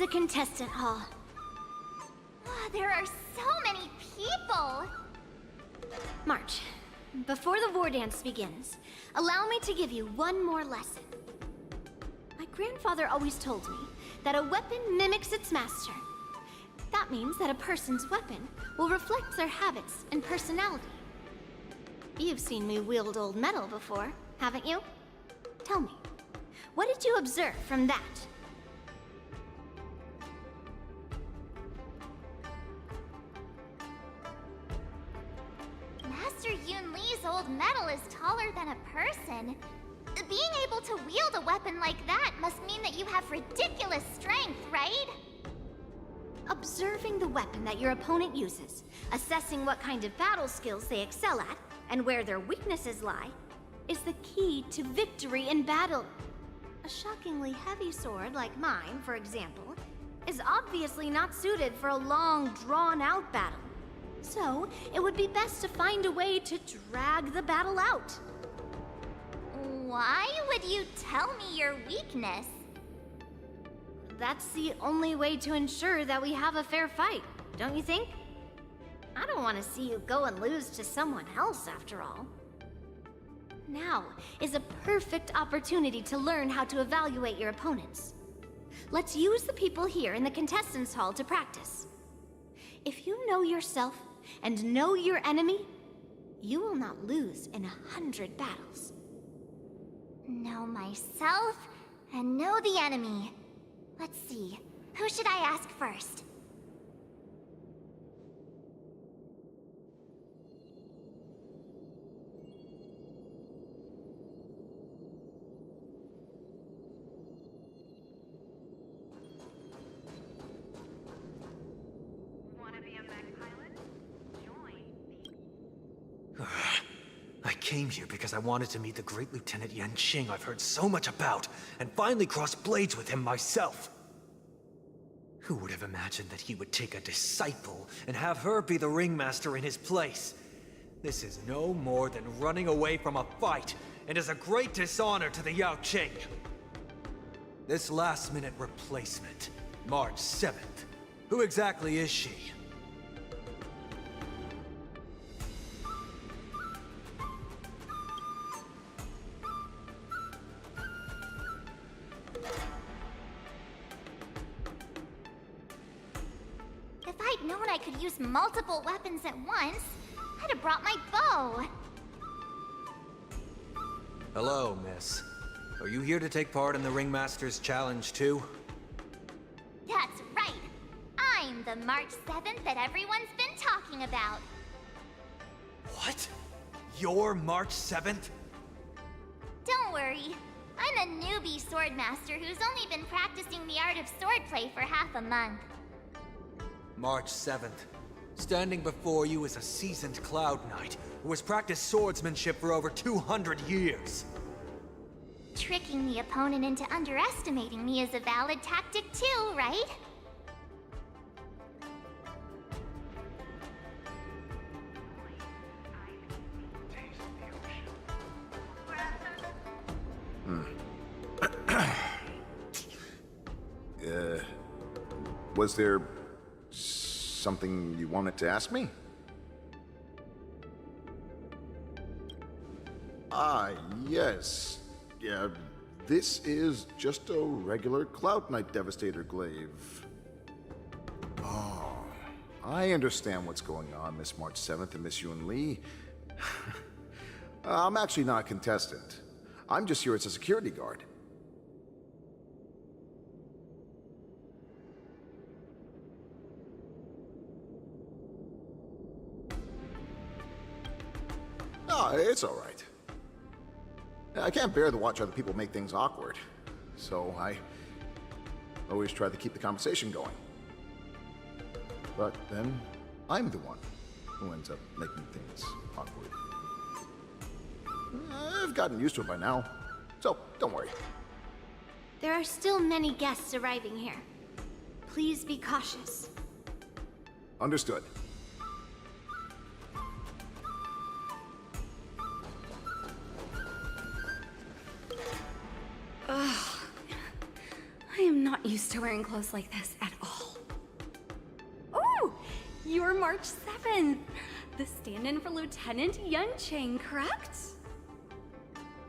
the contestant hall. There are so many people! March, before the war dance begins, allow me to give you one more lesson. My grandfather always told me that a weapon mimics its master. That means that a person's weapon will reflect their habits and personality. You've seen me wield old metal before, haven't you? Tell me, what did you observe from that? Master Yun Li's old metal is taller than a person. Being able to wield a weapon like that must mean that you have ridiculous strength, right? Observing the weapon that your opponent uses, assessing what kind of battle skills they excel at, and where their weaknesses lie, is the key to victory in battle. A shockingly heavy sword like mine, for example, is obviously not suited for a long, drawn-out battle. So, it would be best to find a way to drag the battle out. Why would you tell me your weakness? That's the only way to ensure that we have a fair fight, don't you think? I don't want to see you go and lose to someone else, after all. Now is a perfect opportunity to learn how to evaluate your opponents. Let's use the people here in the contestants' hall to practice. If you know yourself and know your enemy, you will not lose in 100 battles. Know myself and know the enemy. Let's see, who should I ask first? I came here because I wanted to meet the great Lieutenant Yanqing I've heard so much about, and finally cross blades with him myself. Who would have imagined that he would take a disciple and have her be the ringmaster in his place? This is no more than running away from a fight, and is a great dishonor to the Yaoqing. This last-minute replacement, March 7th. Who exactly is she? If I'd known I could use multiple weapons at once, I'd have brought my bow. Hello, miss. Are you here to take part in the Ringmaster's Challenge too? That's right. I'm the March 7th that everyone's been talking about. What? You're March 7th? Don't worry. I'm a newbie swordmaster who's only been practicing the art of swordplay for half a month. March 7th. Standing before you is a seasoned Cloud Knight who has practiced swordsmanship for over 200 years. Tricking the opponent into underestimating me is a valid tactic too, right? Was there something you wanted to ask me? Yes. Yeah, this is just a regular Cloud Knight Devastator glaive. Oh, I understand what's going on, Miss March 7th and Miss Yun Li. I'm actually not a contestant. I'm just here as a security guard. Oh, it's all right. I can't bear to watch other people make things awkward, so I always try to keep the conversation going. But then, I'm the one who ends up making things awkward. I've gotten used to it by now, so don't worry. There are still many guests arriving here. Please be cautious. Understood. I am not used to wearing clothes like this at all. Ooh! You're March 7th! The stand-in for Lieutenant Yunqing, correct?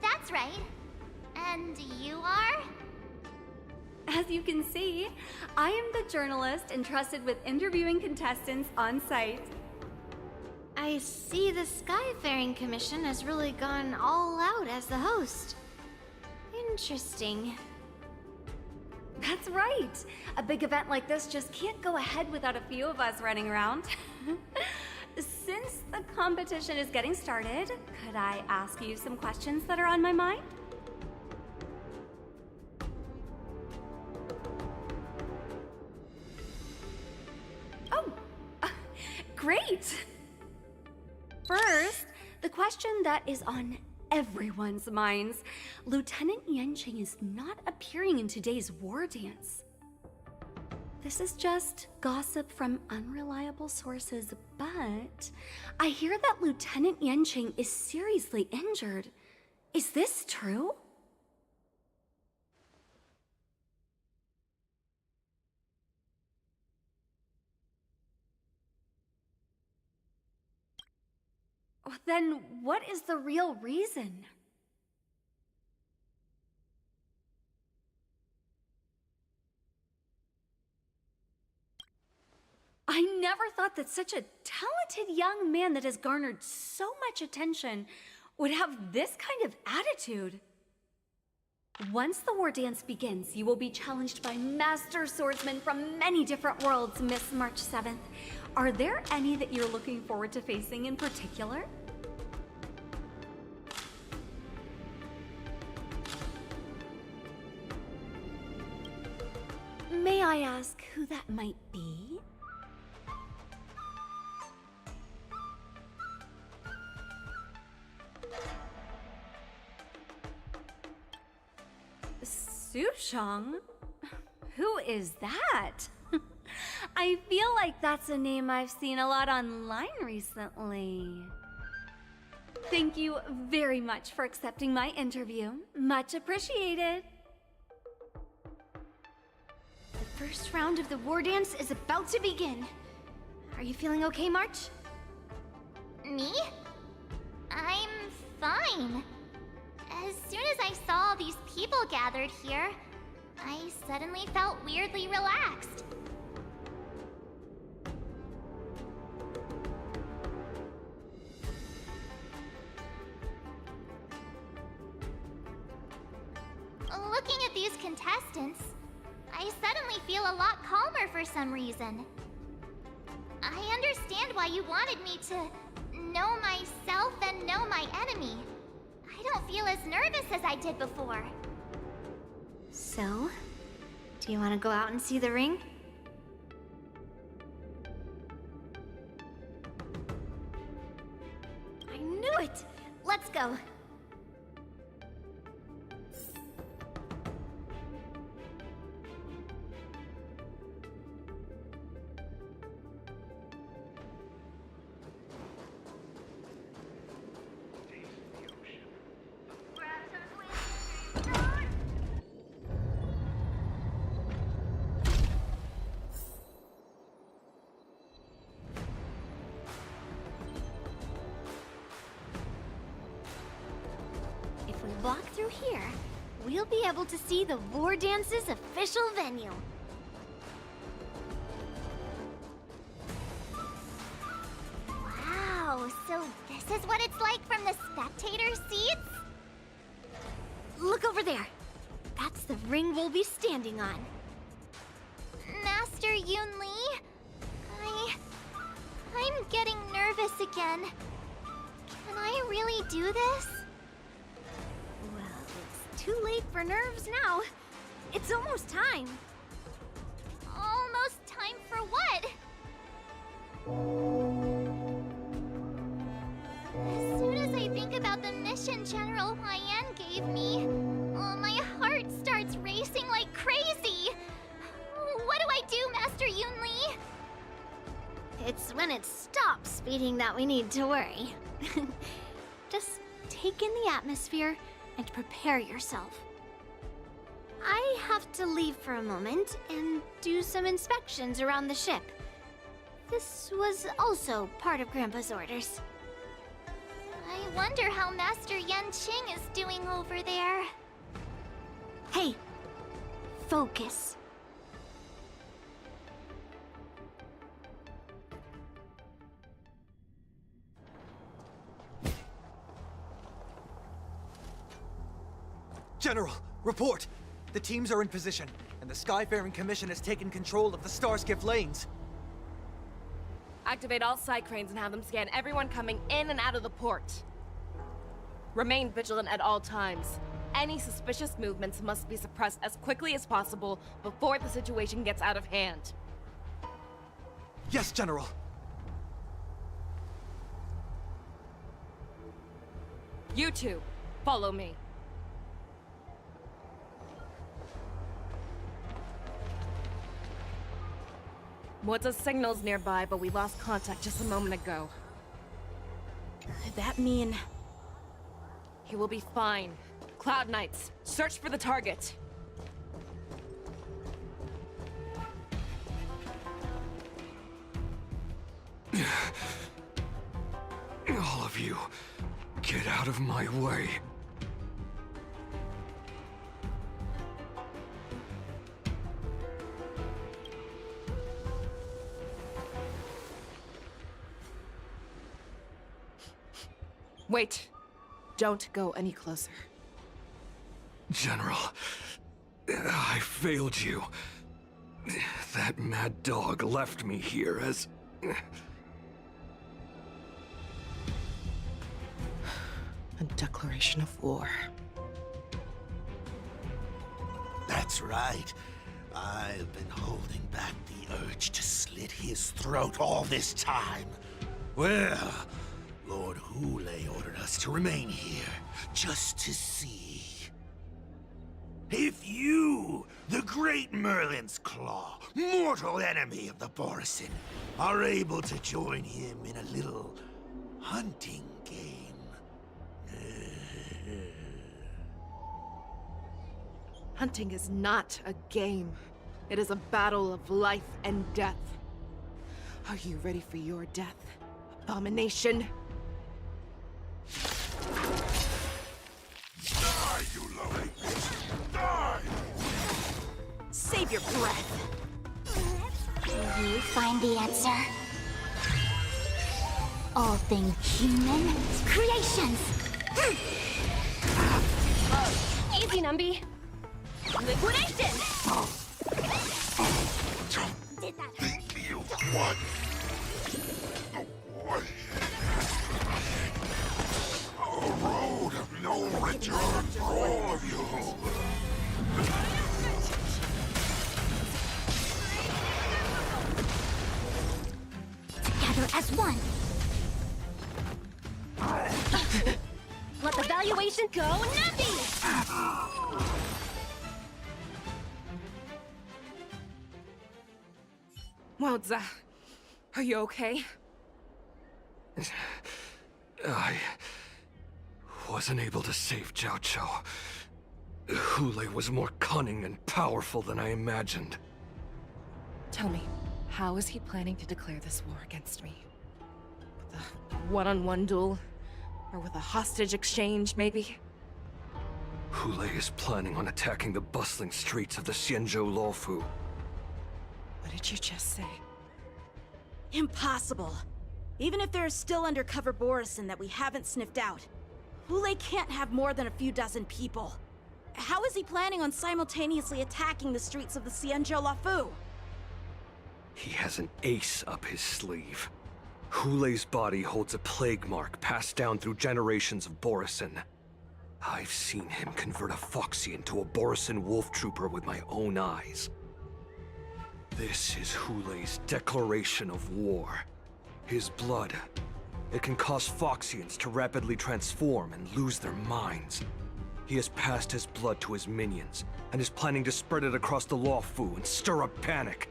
That's right. And you are? As you can see, I am the journalist entrusted with interviewing contestants on site. I see the Skyfaring Commission has really gone all out as the host. Interesting. That's right. A big event like this just can't go ahead without a few of us running around. Since the competition is getting started, could I ask you some questions that are on my mind? Oh, great! First, the question that is on everyone's minds. Lieutenant Yunqing is not appearing in today's war dance. This is just gossip from unreliable sources, but I hear that Lieutenant Yunqing is seriously injured. Is this true? Then what is the real reason? I never thought that such a talented young man that has garnered so much attention would have this kind of attitude. Once the war dance begins, you will be challenged by master swordsmen from many different worlds, Miss March 7th. Are there any that you're looking forward to facing in particular? May I ask who that might be? Sushang? Who is that? I feel like that's a name I've seen a lot online recently. Thank you very much for accepting my interview. Much appreciated. The first round of the war dance is about to begin. Are you feeling okay, March? Me? I'm fine. As soon as I saw these people gathered here, I suddenly felt weirdly relaxed. Looking at these contestants, I suddenly feel a lot calmer for some reason. I understand why you wanted me to know myself and know my enemy. I don't feel as nervous as I did before. So, do you want to go out and see the ring? I knew it! Let's go. Walk through here, we'll be able to see the War Dance's official venue. Wow, so this is what it's like from the spectator seats? Look over there. That's the ring we'll be standing on. Master Yun Li, I'm getting nervous again. Can I really do this? Too late for nerves now. It's almost time. Almost time for what? As soon as I think about the mission General Huayan gave me, my heart starts racing like crazy. What do I do, Master Yun Li? It's when it stops speeding that we need to worry. Just take in the atmosphere and prepare yourself. I have to leave for a moment and do some inspections around the ship. This was also part of Grandpa's orders. I wonder how Master Yanqing is doing over there. Hey, focus. General, report! The teams are in position, and the Skyfaring Commission has taken control of the Starskiff lanes. Activate all side cranes and have them scan everyone coming in and out of the port. Remain vigilant at all times. Any suspicious movements must be suppressed as quickly as possible before the situation gets out of hand. Yes, General. You two, follow me. What's signal's nearby, but we lost contact just a moment ago. Could that mean... He will be fine. Cloud Knights, search for the target. All of you, get out of my way. Wait. Don't go any closer. General, I failed you. That mad dog left me here as... A declaration of war. That's right. I've been holding back the urge to slit his throat all this time. Well, Lord Hu-Lei ordered us to remain here, just to see. If you, the great Merlin's Claw, mortal enemy of the Borisin, are able to join him in a little hunting game. Hunting is not a game. It is a battle of life and death. Are you ready for your death, abomination? Die, you lovely bitch! Die! Save your breath. Will you find the answer? All things human creations! Easy, Numby. Liquidation! Don't think you won. Away. A road of no return for all of you. Together as one. Let the valuation go, Numpy! Wowza, are you okay? I wasn't able to save Jiao Chou. Hu-Lei was more cunning and powerful than I imagined. Tell me, how is he planning to declare this war against me? With a one-on-one duel? Or with a hostage exchange, maybe? Hu-Lei is planning on attacking the bustling streets of the Xianzhou Luofu. What did you just say? Impossible. Even if there are still undercover Borisin that we haven't sniffed out, Hu-Lei can't have more than a few dozen people. How is he planning on simultaneously attacking the streets of the Xianzhou Luofu? He has an ace up his sleeve. Hu-Lei's body holds a plague mark passed down through generations of Borisin. I've seen him convert a Foxy into a Borisin wolf trooper with my own eyes. This is Hu-Lei's declaration of war. His blood. It can cause Foxians to rapidly transform and lose their minds. He has passed his blood to his minions, and is planning to spread it across the Luofu and stir up panic.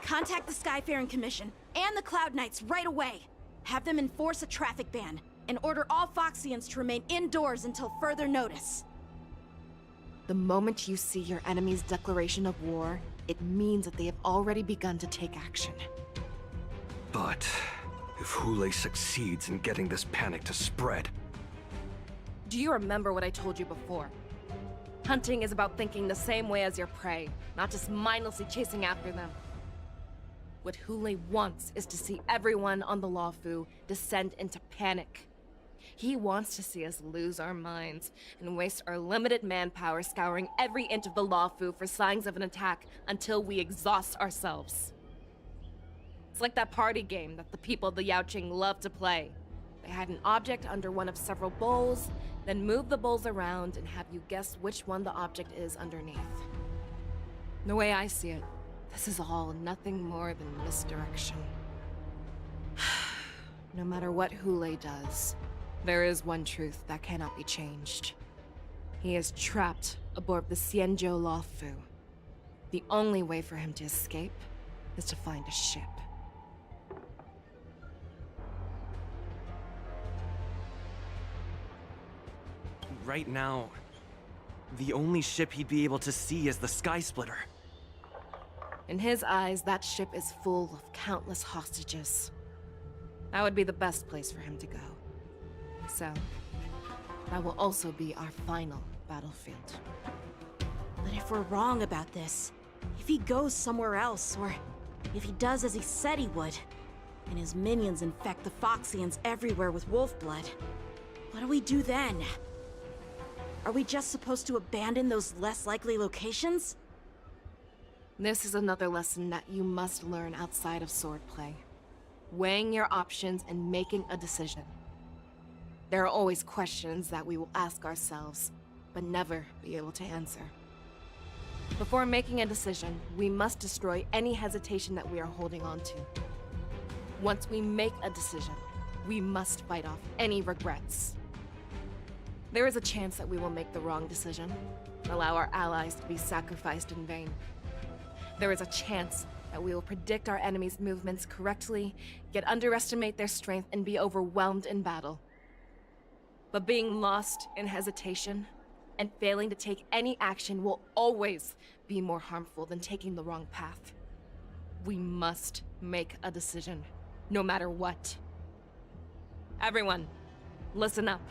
Contact the Skyfaring Commission and the Cloud Knights right away. Have them enforce a traffic ban, and order all Foxians to remain indoors until further notice. The moment you see your enemy's declaration of war, it means that they have already begun to take action. But if 𝂸🂸 succeeds in getting this panic to spread... Do you remember what I told you before? Hunting is about thinking the same way as your prey, not just mindlessly chasing after them. What 𝂸🂸 wants is to see everyone on the Luofu descend into panic. He wants to see us lose our minds and waste our limited manpower scouring every inch of the Luofu for signs of an attack until we exhaust ourselves. It's like that party game that the people of the Yaoqing love to play. They hide an object under one of several bowls, then move the bowls around and have you guess which one the object is underneath. The way I see it, this is all nothing more than misdirection. No matter what 𝂸🂸 does, there is one truth that cannot be changed. He is trapped aboard the Xianzhou Luofu. The only way for him to escape is to find a ship. Right now, the only ship he'd be able to see is the Sky Splitter. In his eyes, that ship is full of countless hostages. That would be the best place for him to go. So, that will also be our final battlefield. But if we're wrong about this, if he goes somewhere else, or if he does as he said he would, and his minions infect the Foxians everywhere with wolf blood, what do we do then? Are we just supposed to abandon those less likely locations? This is another lesson that you must learn outside of swordplay. Weighing your options and making a decision. There are always questions that we will ask ourselves, but never be able to answer. Before making a decision, we must destroy any hesitation that we are holding on to. Once we make a decision, we must fight off any regrets. There is a chance that we will make the wrong decision, allow our allies to be sacrificed in vain. There is a chance that we will predict our enemy's movements correctly, yet underestimate their strength and be overwhelmed in battle. But being lost in hesitation and failing to take any action will always be more harmful than taking the wrong path. We must make a decision, no matter what. Everyone, listen up.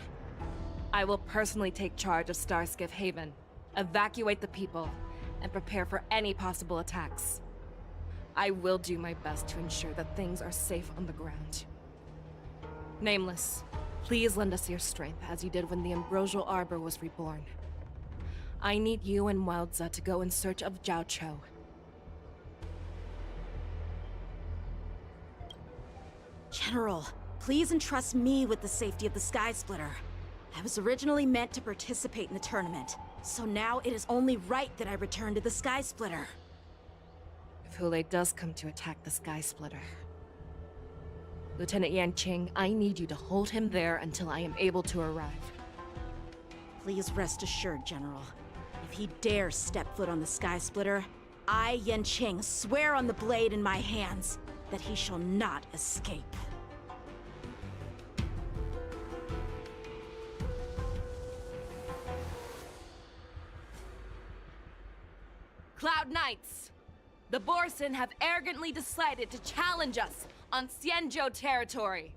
I will personally take charge of Starskiff Haven, evacuate the people, and prepare for any possible attacks. I will do my best to ensure that things are safe on the ground. Nameless, please lend us your strength as you did when the Ambrosial Arbor was reborn. I need you and WYZEN to go in search of Jiaoqiu. General, please entrust me with the safety of the Sky Splitter. I was originally meant to participate in the tournament, so now it is only right that I return to the Sky Splitter. If 𝂸🂸 does come to attack the Sky Splitter, Lieutenant Yanqing, I need you to hold him there until I am able to arrive. Please rest assured, General. If he dares step foot on the Sky Splitter, I, Yanqing, swear on the blade in my hands that he shall not escape. Cloud Knights! The Borsen have arrogantly decided to challenge us on Xianzhou territory.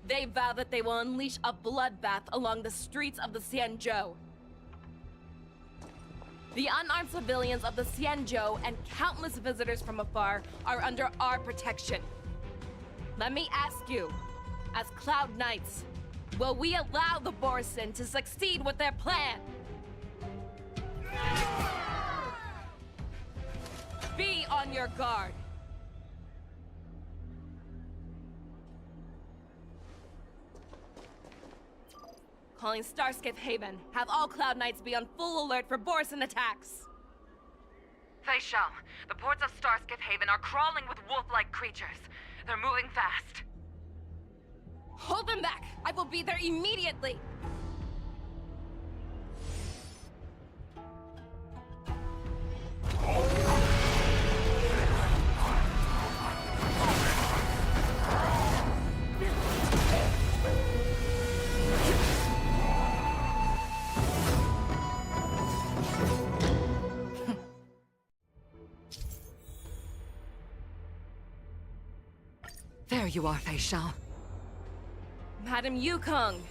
They vow that they will unleash a bloodbath along the streets of the Xianzhou. The unarmed civilians of the Xianzhou and countless visitors from afar are under our protection. Let me ask you, as Cloud Knights, will we allow the Borsen to succeed with their plan? Be on your guard. Calling Starskiff Haven. Have all Cloud Knights be on full alert for Borsen attacks. Fei-Xiao, the ports of Starskiff Haven are crawling with wolf-like creatures. They're moving fast. Hold them back! I will be there immediately! There you are, Fei Xiao. Madam Yukong!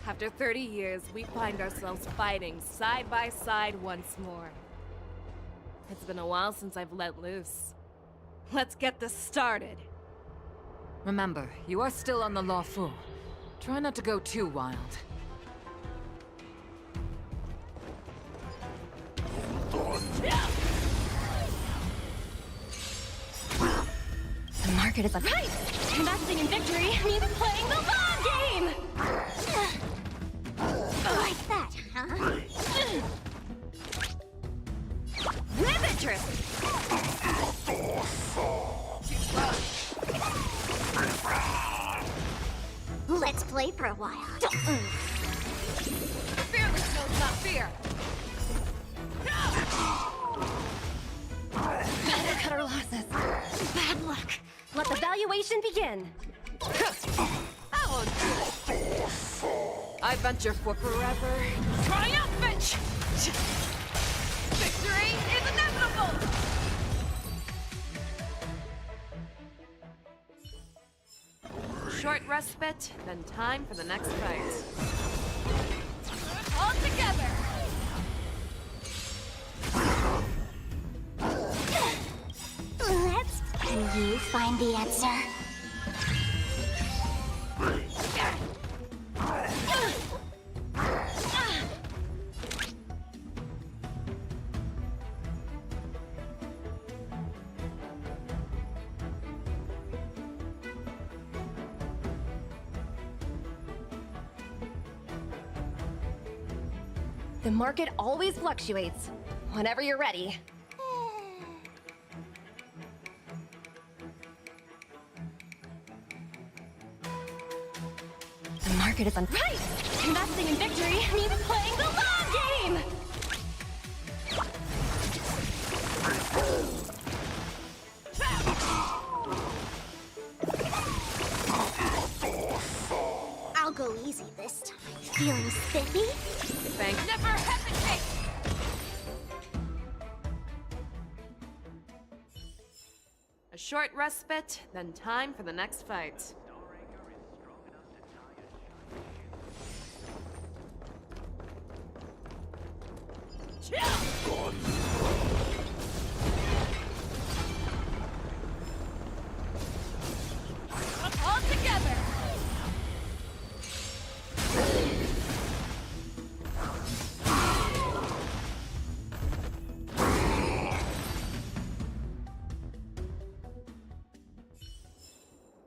After 30 years, we find ourselves fighting side by side once more. It's been a while since I've let loose. Let's get this started. Remember, you are still on the Luofu. Try not to go too wild. The market is a Right! Investing in victory means playing the long game! Like that, huh? Riveter! Let's play for a while. Fearless knows not fear. Better cut our losses. Bad luck. Let the valuation begin. I won't do it. I venture for forever. Triumphant! Victory is inevitable! Short respite, then time for the next fight. All together! Let's... Can you find the answer? The market always fluctuates. Whenever you're ready. The market is right! Investing in victory means playing the long game! I'll go easy this time. Feeling spiffy? Thank never hesitate! A short respite, then time for the next fight. All together!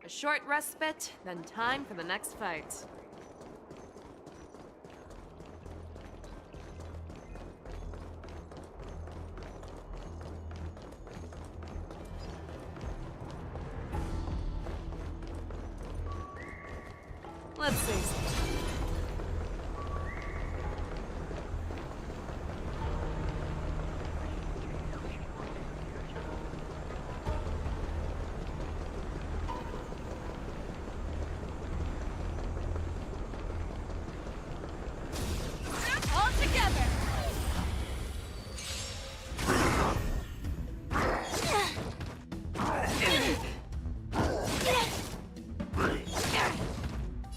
A short respite, then time for the next fight. Let's see. All together!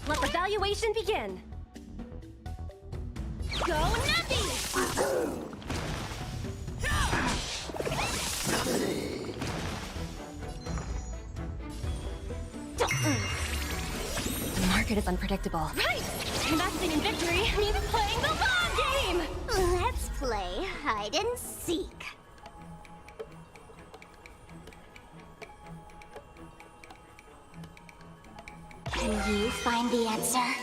Let the valuation begin. Go Nappy! The market is unpredictable. Right! Investing in victory means playing the long game! Let's play hide and seek. Can you find the answer?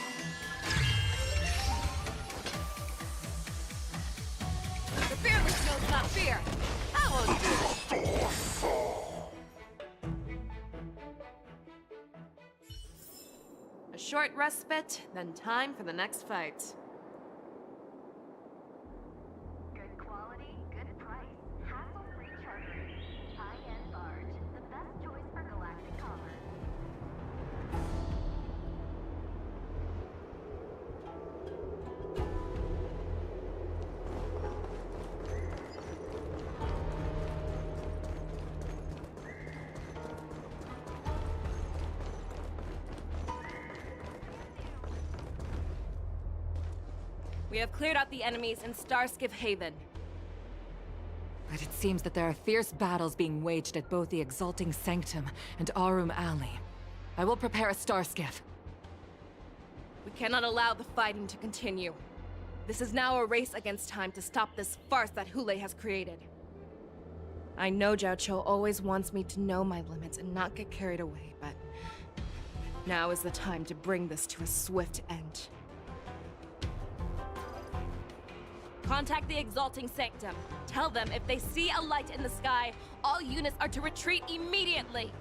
The fearless knows not fear. I won't do it. A short respite, then time for the next fight. Good quality, good price, hassle-free chartering. High-end barge, the best choice for galactic commerce. We have cleared out the enemies in Starskiff Haven. But it seems that there are fierce battles being waged at both the Exalting Sanctum and Arum Alley. I will prepare a Starskiff. We cannot allow the fighting to continue. This is now a race against time to stop this farce that 𝓸𝓸𓸸 has created. I know Jiao always wants me to know my limits and not get carried away, but now is the time to bring this to a swift end. Contact the Exalting Sanctum. Tell them if they see a light in the sky, all units are to retreat immediately.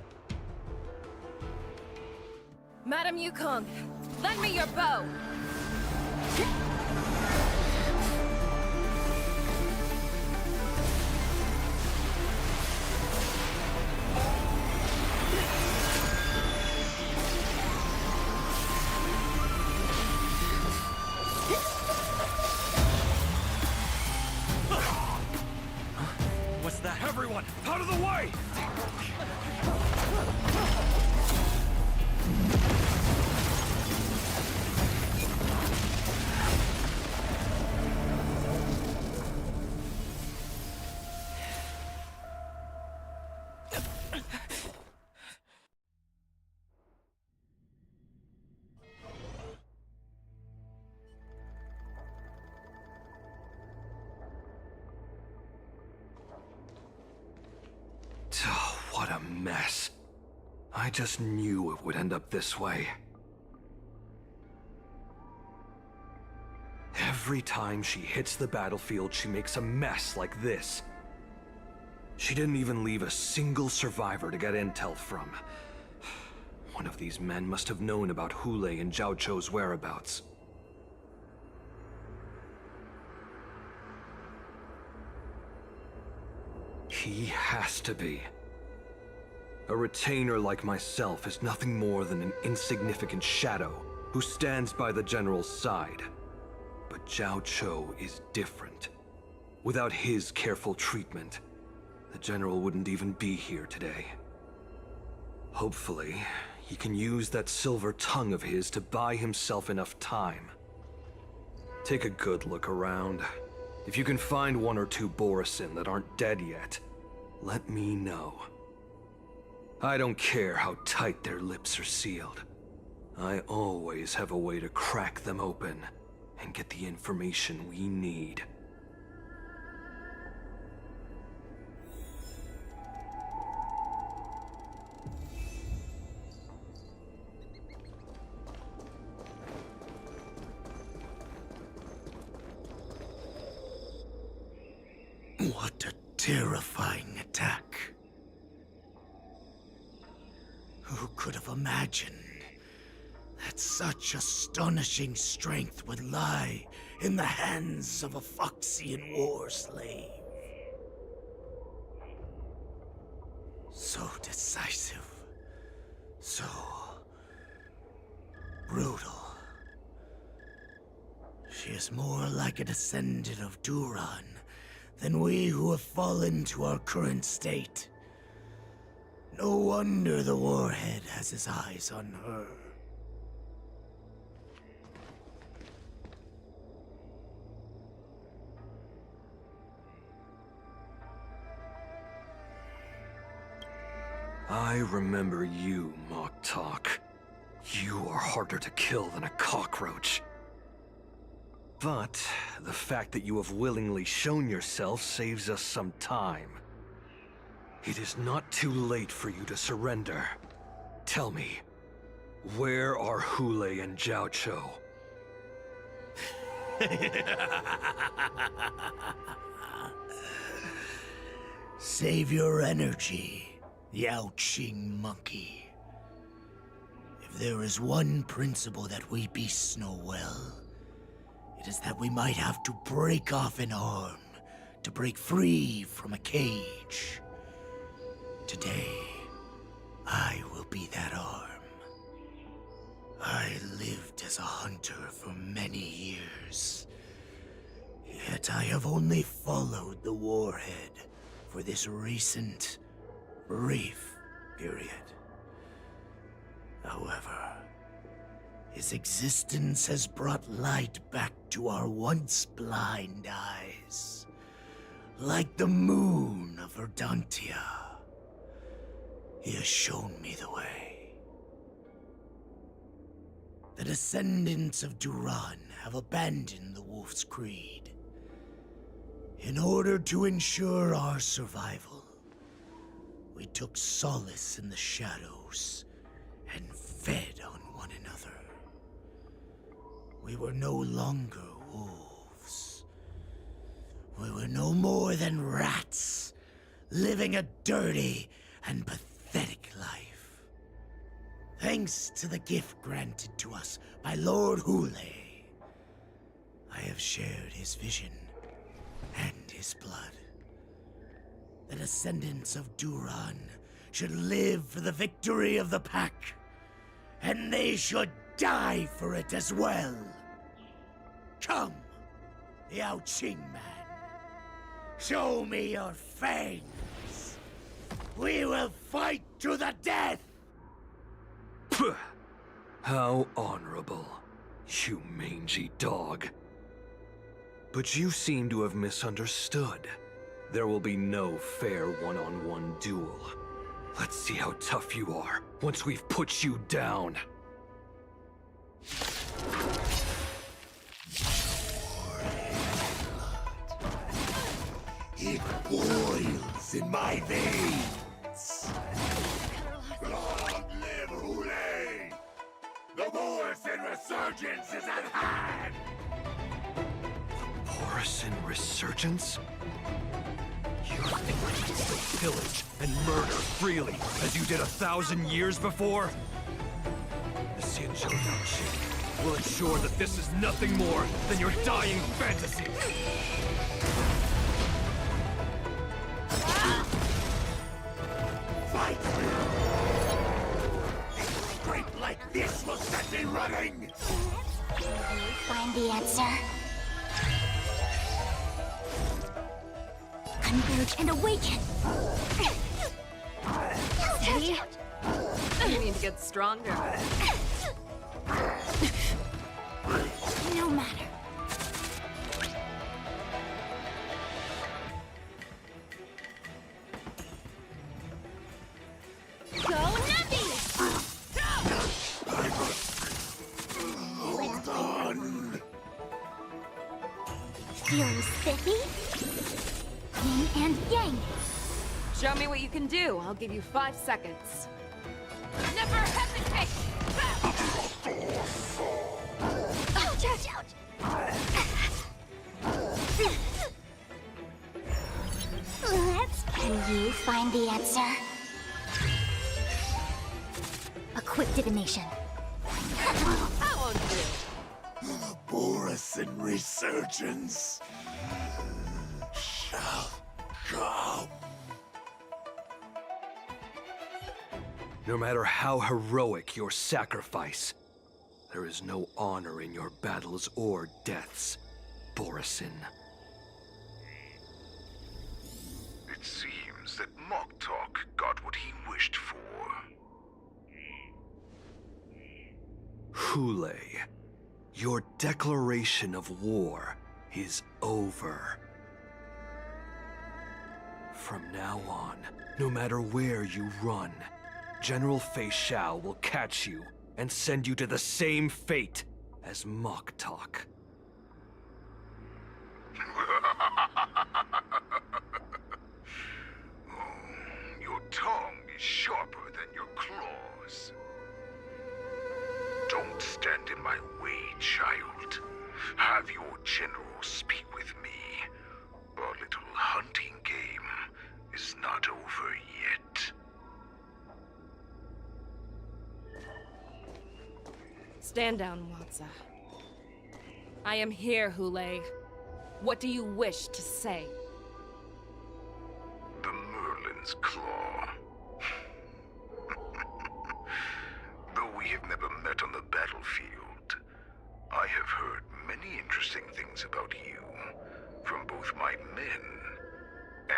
Madam Yukong, lend me your bow. What's that? Everyone, out of the way! Oh, what a mess. I just knew it would end up this way. Every time she hits the battlefield, she makes a mess like this. She didn't even leave a single survivor to get intel from. One of these men must have known about 𝓸𝓸👸 and Jiao whereabouts. He has to be. A retainer like myself is nothing more than an insignificant shadow who stands by the general's side. But Jiao is different. Without his careful treatment, the general wouldn't even be here today. Hopefully, he can use that silver tongue of his to buy himself enough time. Take a good look around. If you can find one or two 𝓸𝓸🂸 that aren't dead yet, let me know. I don't care how tight their lips are sealed. I always have a way to crack them open and get the information we need. What a terrifying attack. Who could have imagined that such astonishing strength would lie in the hands of a Foxian war slave? So decisive, so brutal. She is more like a descendant of Duran than we who have fallen to our current state. No wonder the warhead has his eyes on her. I remember you, Mock Talk. You are harder to kill than a cockroach. But the fact that you have willingly shown yourself saves us some time. It is not too late for you to surrender. Tell me, where are 𝓸𝓸👸 and Jiao? Save your energy, Yaoqing monkey. If there is one principle that we beasts know well, it is that we might have to break off an arm to break free from a cage. Today, I will be that arm. I lived as a hunter for many years, yet I have only followed the warhead for this recent, brief period. However, His existence has brought light back to our once blind eyes. Like the moon of Verdantia. He has shown me the way. The descendants of Duran have abandoned the Wolf's Creed. In order to ensure our survival, we took solace in the shadows and fed on one another. We were no longer wolves. We were no more than rats, living a dirty and pathetic life. Thanks to the gift granted to us by Lord Hule, I have shared his vision and his blood. The descendants of Duran should live for the victory of the Pack, and they should die for it as well. Come, Yao Qing man. Show me your fangs. We will fight to the death! Pugh! How honorable, you mangy dog. But you seem to have misunderstood. There will be no fair one-on-one duel. Let's see how tough you are once we've put you down. It boils in my veins. Long live Hule! The Morrison Resurgence is at hand! Morrison Resurgence? You think you can still pillage and murder freely as you did 1,000 years before? The Xianzhou Yaoqing will ensure that this is nothing more than your dying fantasy! Fight! A scrape like this will set me running! Find the answer. Converge and awaken! Steady? You need to get stronger. No matter. Go Navi! Hold on! Feeling spiffy? Yin and yang. Show me what you can do. I'll give you 5 seconds. Never hesitate! Ouch, ouch, ouch! Can you find the answer? A quick divination. That won't do. Morrison Resurgence shall come. No matter how heroic your sacrifice, there is no honor in your battles or deaths, Borison. It seems that Moktok got what he wished for. Hule, your declaration of war is over. From now on, no matter where you run, General Fei Xiao will catch you and send you to the same fate as Moktok. Your tongue is sharper than your claws. Don't stand in my way, child. Have your general speak with me. Our little hunting game is not over yet. Stand down, Watsa. I am here, Hule. What do you wish to say? The Merlin's Claw. Though we have never met on the battlefield, I have heard many interesting things about you from both my men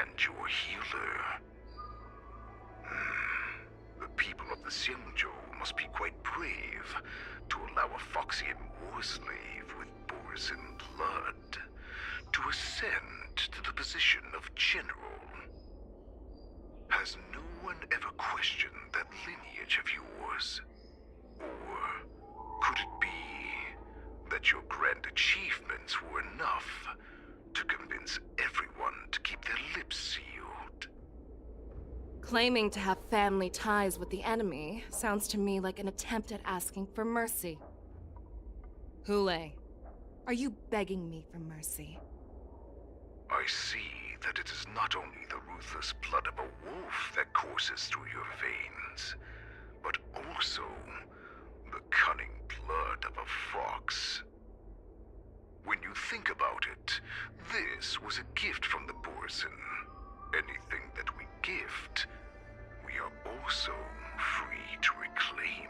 and your healer. The people of the Xianzhou must be quite brave to allow a Foxian war slave with Borisin blood to ascend to the position of general. Has no one ever questioned that lineage of yours? Or could it be that your grand achievements were enough to convince everyone to keep their lips sealed? Claiming to have family ties with the enemy sounds to me like an attempt at asking for mercy. 🂸🂸🂸🂸, are you begging me for mercy? I see that it is not only the ruthless blood of a wolf that courses through your veins, but also the cunning blood of a fox. When you think about it, this was a gift from the Borisin. Anything that we gift, we are also free to reclaim.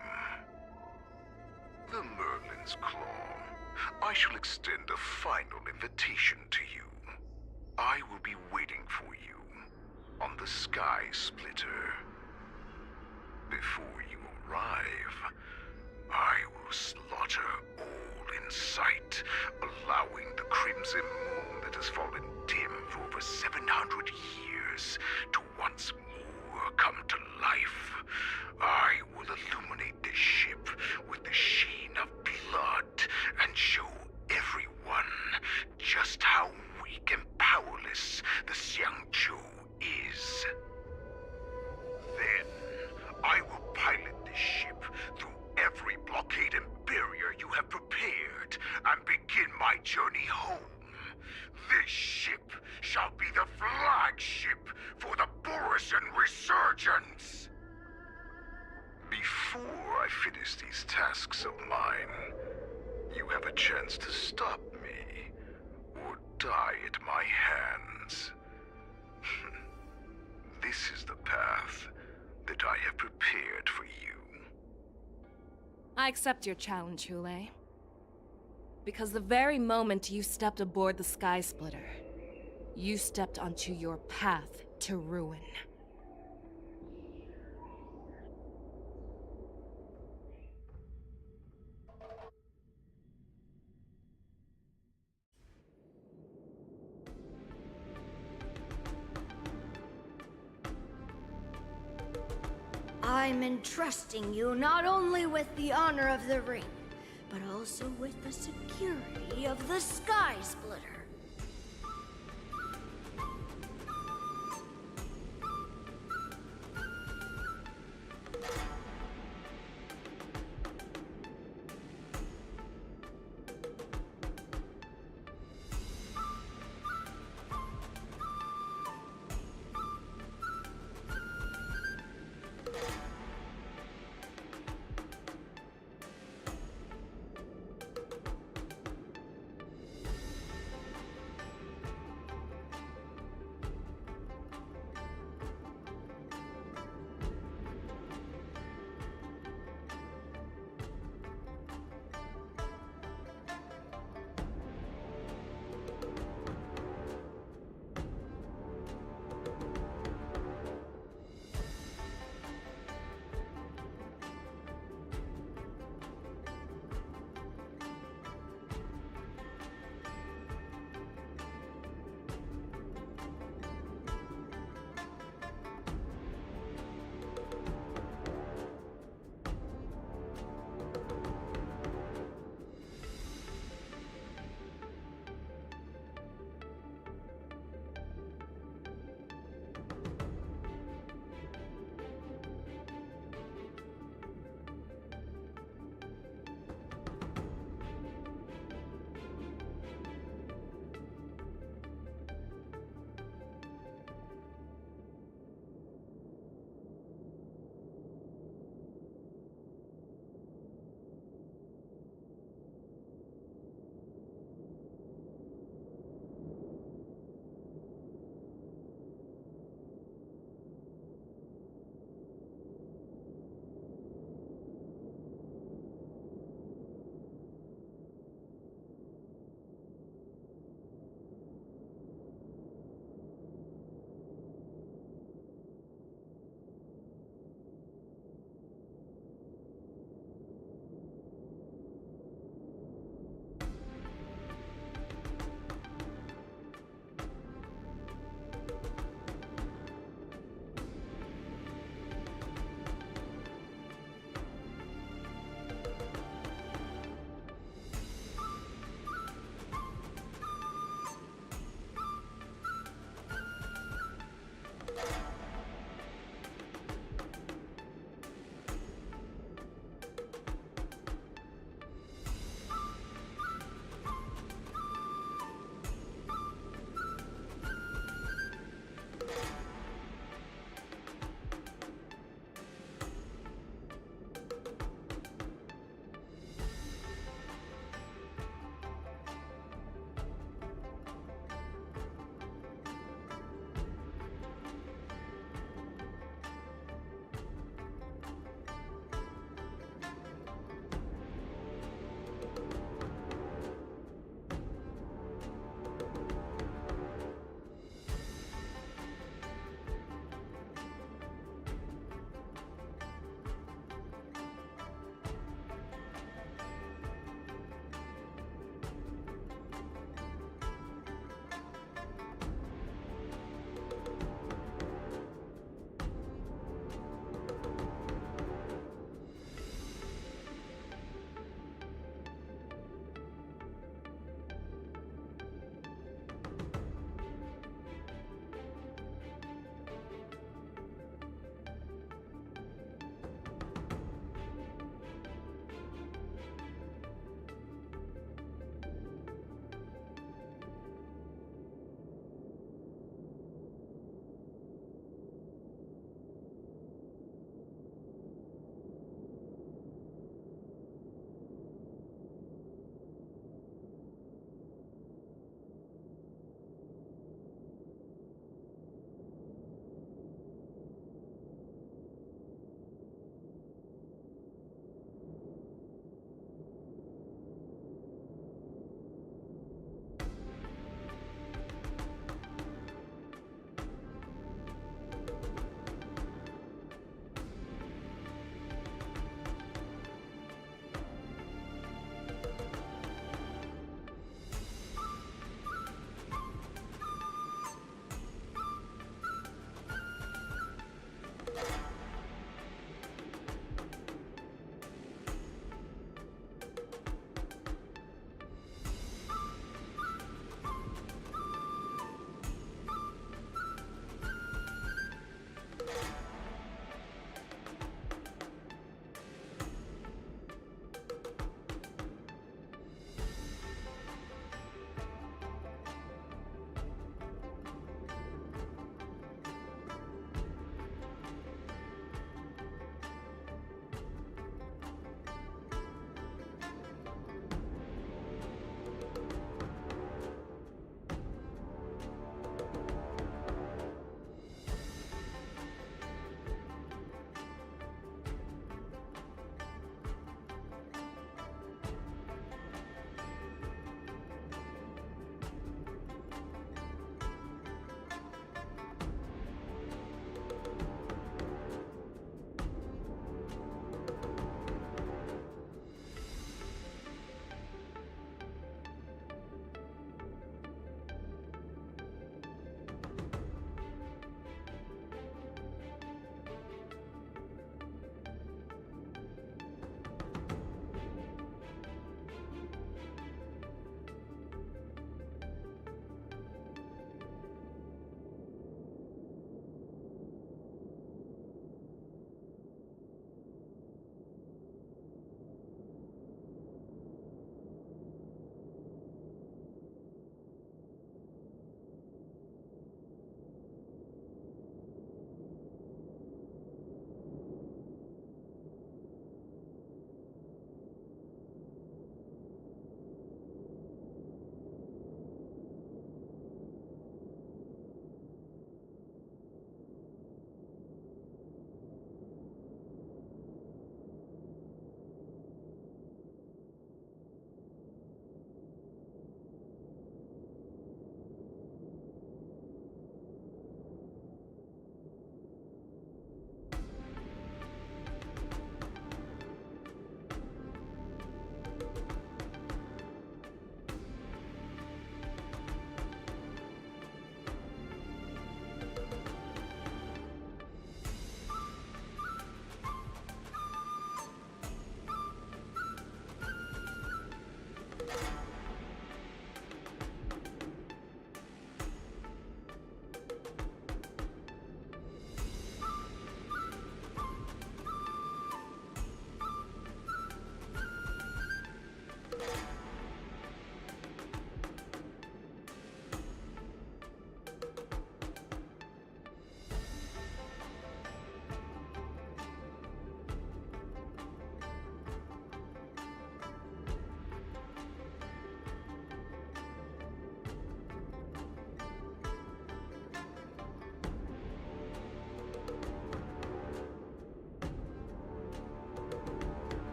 The Merlin's Claw. I shall extend a final invitation to you. I will be waiting for you on the Sky Splitter. Before you arrive, I will slaughter all in sight, allowing the crimson moon that has fallen dim for over 700 years to once more come to life. I will illuminate this ship with the sheen of blood and show everyone just how weak and powerless the Xiangzhou is. Then, I will pilot this ship through every blockade and barrier you have prepared and begin my journey home. This ship shall be the flagship for the Borisin Resurgence. Before I finish these tasks of mine, you have a chance to stop me or die at my hands. This is the path that I have prepared for you. I accept your challenge, 🂸🂸🂸🂸. Because the very moment you stepped aboard the Sky Splitter, you stepped onto your path to ruin. I'm entrusting you not only with the honor of the ring, but also with the security of the Sky Splitter.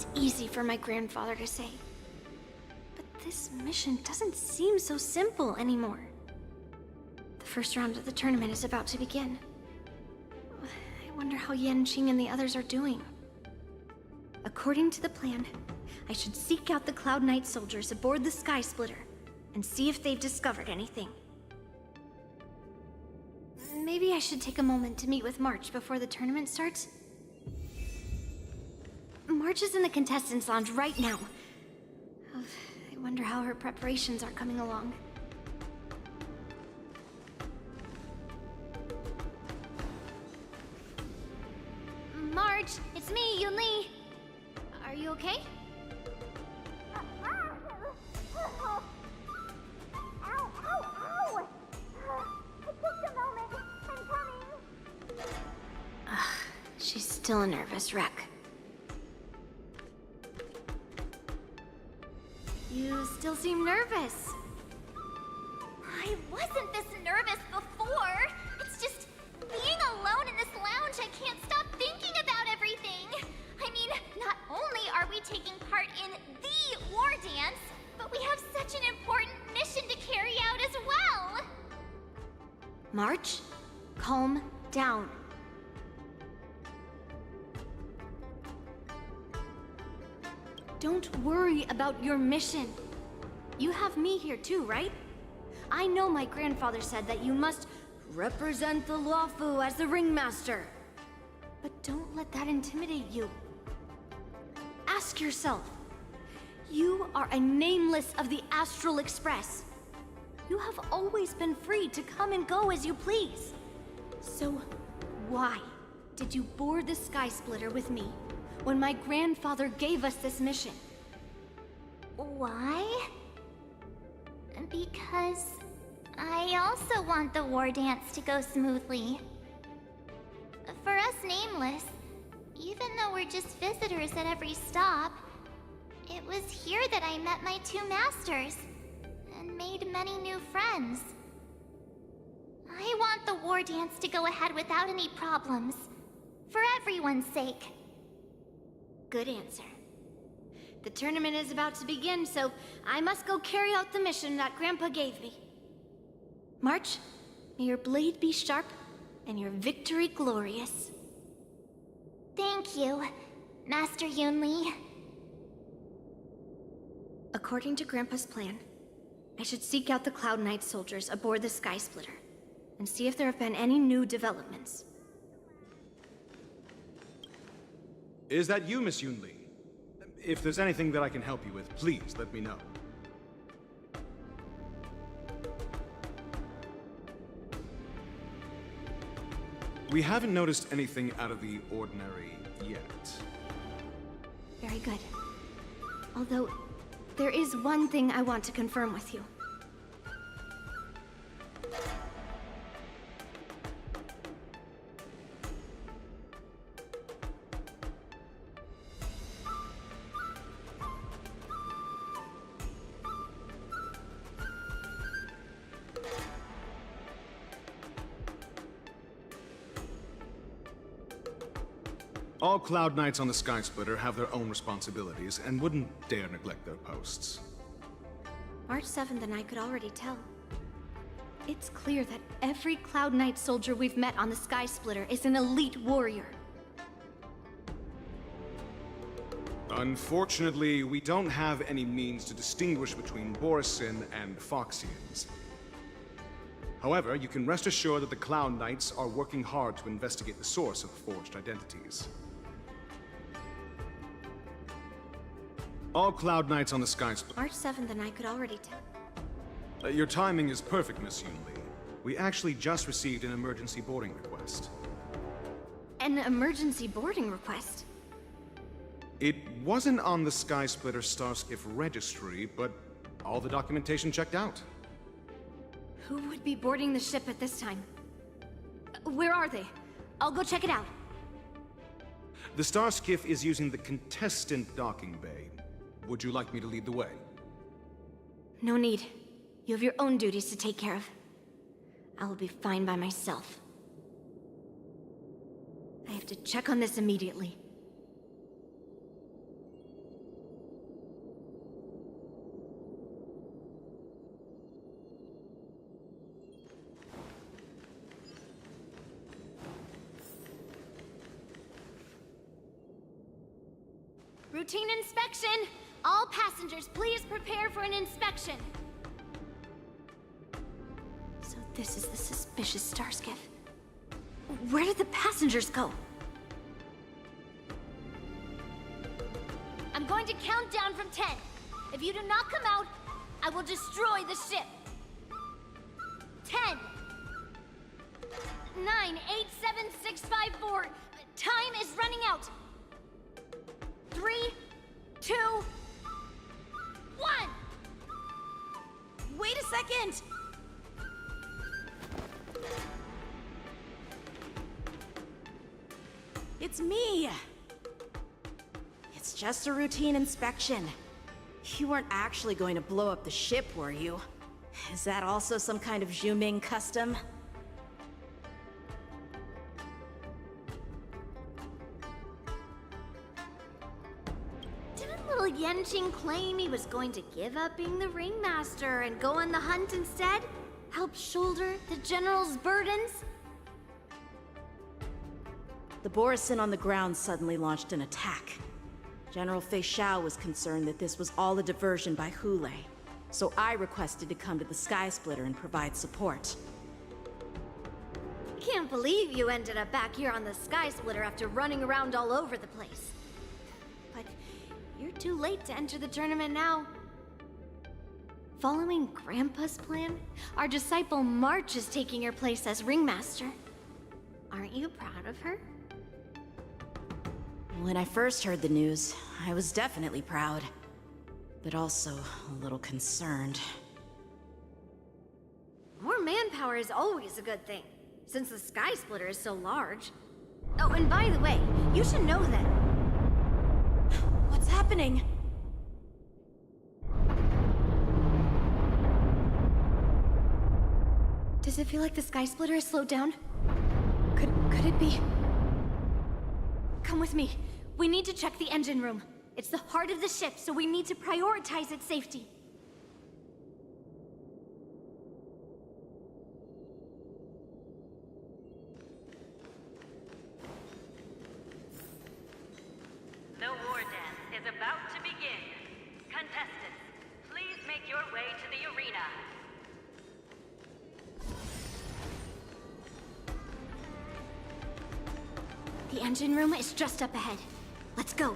was easy for my grandfather to say. But this mission doesn't seem so simple anymore. The first round of the tournament is about to begin. I wonder how Yanqing and the others are doing. According to the plan, I should seek out the Cloud Knight soldiers aboard the Sky Splitter and see if they've discovered anything. Maybe I should take a moment to meet with March before the tournament starts. March is in the contestants' lounge right now. I wonder how her preparations are coming along. March, it's me, Yunli. Are you okay? She's still a nervous wreck. You still seem nervous. I wasn't this nervous before. It's just being alone in this lounge, I can't stop thinking about everything. I mean, not only are we taking part in the war dance, but we have such an important mission to carry out as well. March, calm down. Don't worry about your mission. You have me here too, right? I know my grandfather said that you must represent the Luofu as the ringmaster. But don't let that intimidate you. Ask yourself, you are a nameless of the Astral Express. You have always been free to come and go as you please. So why did you board the Sky Splitter with me when my grandfather gave us this mission? Why? Because I also want the war dance to go smoothly. For us Nameless, even though we're just visitors at every stop, it was here that I met my two masters and made many new friends. I want the war dance to go ahead without any problems, for everyone's sake. Good answer. The tournament is about to begin, so I must go carry out the mission that Grandpa gave me. March, may your blade be sharp and your victory glorious. Thank you, Master Yunli. According to Grandpa's plan, I should seek out the Cloud Knight soldiers aboard the Sky Splitter and see if there have been any new developments. Is that you, Miss Yunli? If there's anything that I can help you with, please let me know. We haven't noticed anything out of the ordinary yet. Very good. Although, there is one thing I want to confirm with you. All Cloud Knights on the Sky Splitter have their own responsibilities and wouldn't dare neglect their posts. March 7th and I could already tell. It's clear that every Cloud Knight soldier we've met on the Sky Splitter is an elite warrior. Unfortunately, we don't have any means to distinguish between Borisin and Foxians. However, you can rest assured that the Cloud Knights are working hard to investigate the source of forged identities. All Cloud Knights on the Sky Splitter. March 7th and I could already tell. Your timing is perfect, Miss Yunli. We actually just received an emergency boarding request. An emergency boarding request? It wasn't on the Sky Splitter Starskiff registry, but all the documentation checked out. Who would be boarding the ship at this time? Where are they? I'll go check it out. The Starskiff is using the contestant docking bay. Would you like me to lead the way? No need. You have your own duties to take care of. I will be fine by myself. I have to check on this immediately. Routine inspection! All passengers, please prepare for an inspection. So this is the suspicious star skiff. Where did the passengers go? I'm going to count down from 10. If you do not come out, I will destroy the ship. 10, 9, 8, 7, 6, 5, 4. Time is running out. 3, 2, 1. Wait a second! It's me! It's just a routine inspection. You weren't actually going to blow up the ship, were you? Is that also some kind of Zhuming custom? Didn't little Yanqing claim he was going to give up being the ringmaster and go on the hunt instead? Help shoulder the general's burdens? The Borisin on the ground suddenly launched an attack. General Fei Xiao was concerned that this was all a diversion by Hulei, so I requested to come to the Sky Splitter and provide support. Can't believe you ended up back here on the Sky Splitter after running around all over the place. But you're too late to enter the tournament now. Following Grandpa's plan, our disciple March is taking your place as ringmaster. Aren't you proud of her? When I first heard the news, I was definitely proud, but also a little concerned. More manpower is always a good thing, since the Sky Splitter is so large. Oh, and by the way, you should know that... What's happening? Does it feel like the Sky Splitter has slowed down? Could it be? Come with me. We need to check the engine room. It's the heart of the ship, so we need to prioritize its safety. The war dance is about to begin. Contestants, please make your way to the arena. The engine room is just up ahead. Let's go.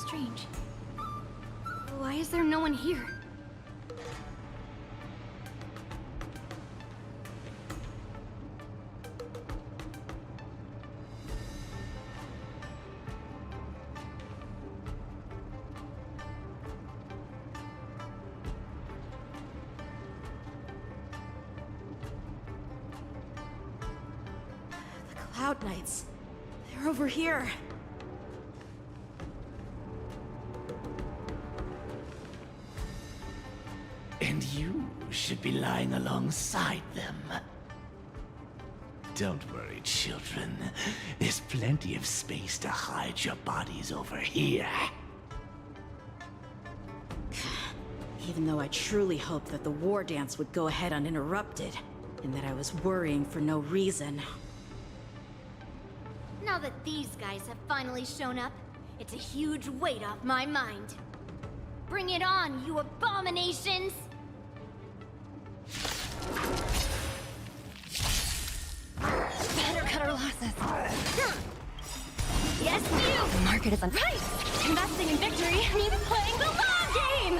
Strange. Why is there no one here? The Cloud Knights. They're over here. And you should be lying alongside them. Don't worry, children. There's plenty of space to hide your bodies over here. Even though I truly hoped that the war dance would go ahead uninterrupted, and that I was worrying for no reason. Now that these guys have finally shown up, it's a huge weight off my mind. Bring it on, you abominations! Better cut our losses. Yes, you! The market is on. Right! Investing in victory means playing the long game!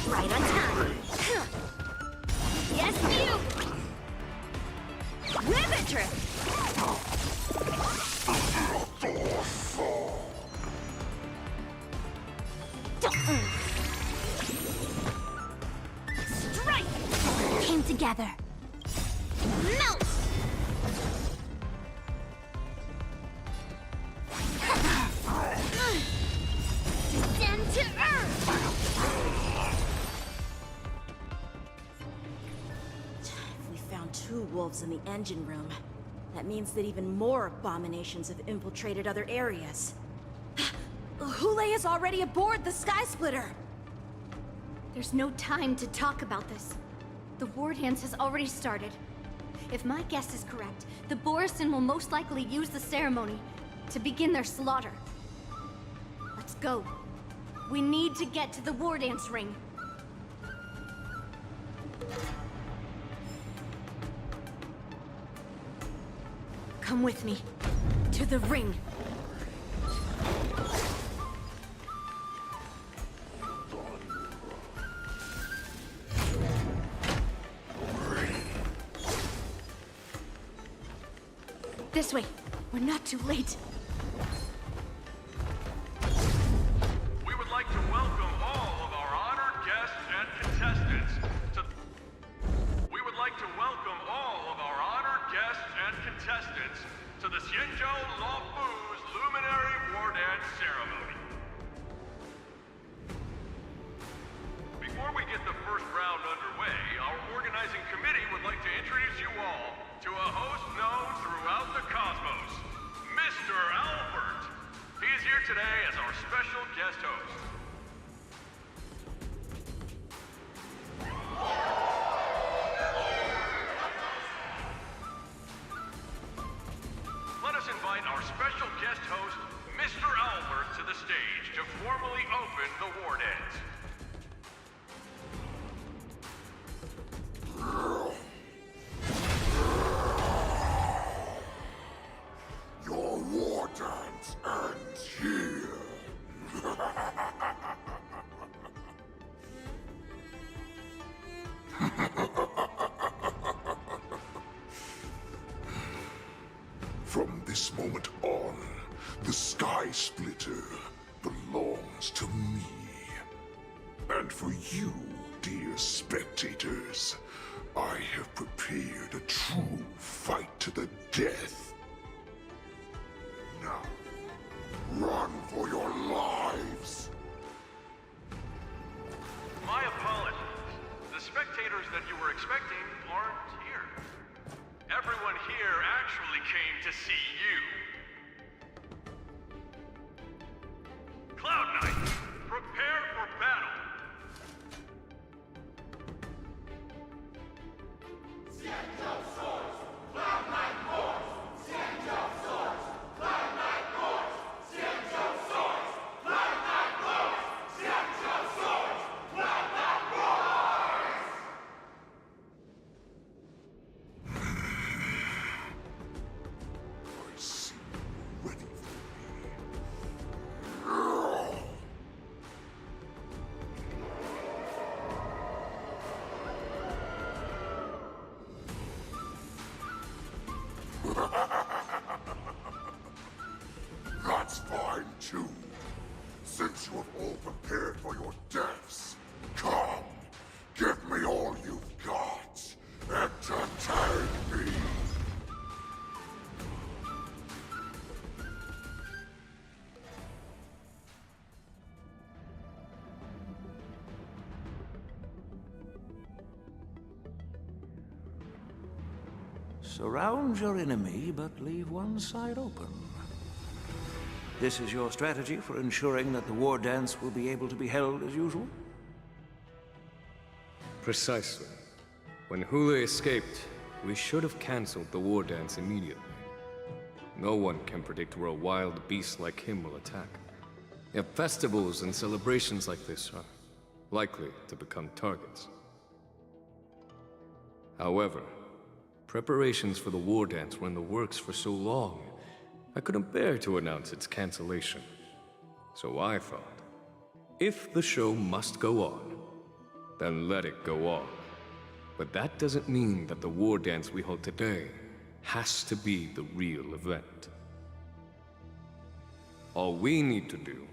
Right on time. Yes, you! Ribbit trip! Strike! Came together. Melt! Descend to Earth! found 2 wolves in the engine room. That means that even more abominations have infiltrated other areas. 🂸🂸 is already aboard the Sky Splitter! There's no time to talk about this. The war dance has already started. If my guess is correct, the Borisin will most likely use the ceremony to begin their slaughter. Let's go. We need to get to the war dance ring. Come with me. To the ring. This way. We're not too late. We would like to welcome all of our honored guests and contestants to... We would like to welcome all of our honored guests and contestants to the 𝂸🂸🂸🂸's Luminary War Dance Ceremony. Before we get the first round underway, our organizing committee would like to introduce you all to a host known throughout the cosmos, Mr. Albert. He is here today as our special guest host. Let us invite our special guest host, Mr. Albert, to the stage to formally open the war dance. Your war dance ends here. From this moment on, the Sky Splitter belongs to me. And for you, dear spectators, I have prepared a true fight to the death. Now, run for your lives! My apologies. The spectators that you were expecting aren't here. Everyone here actually came to see you. Cloud Knight, prepare for battle! That's fine too. Since you have all prepared for your deaths, come, give me all you've got. Entertain me. Surround your enemy, but leave one side open. This is your strategy for ensuring that the war dance will be able to be held as usual? Precisely. When 𝂸🂸 escaped, we should have cancelled the war dance immediately. No one can predict where a wild beast like him will attack. Yet festivals and celebrations like this are likely to become targets. However, preparations for the war dance were in the works for so long, I couldn't bear to announce its cancellation. So I thought, if the show must go on, then let it go on. But that doesn't mean that the war dance we hold today has to be the real event. All we need to do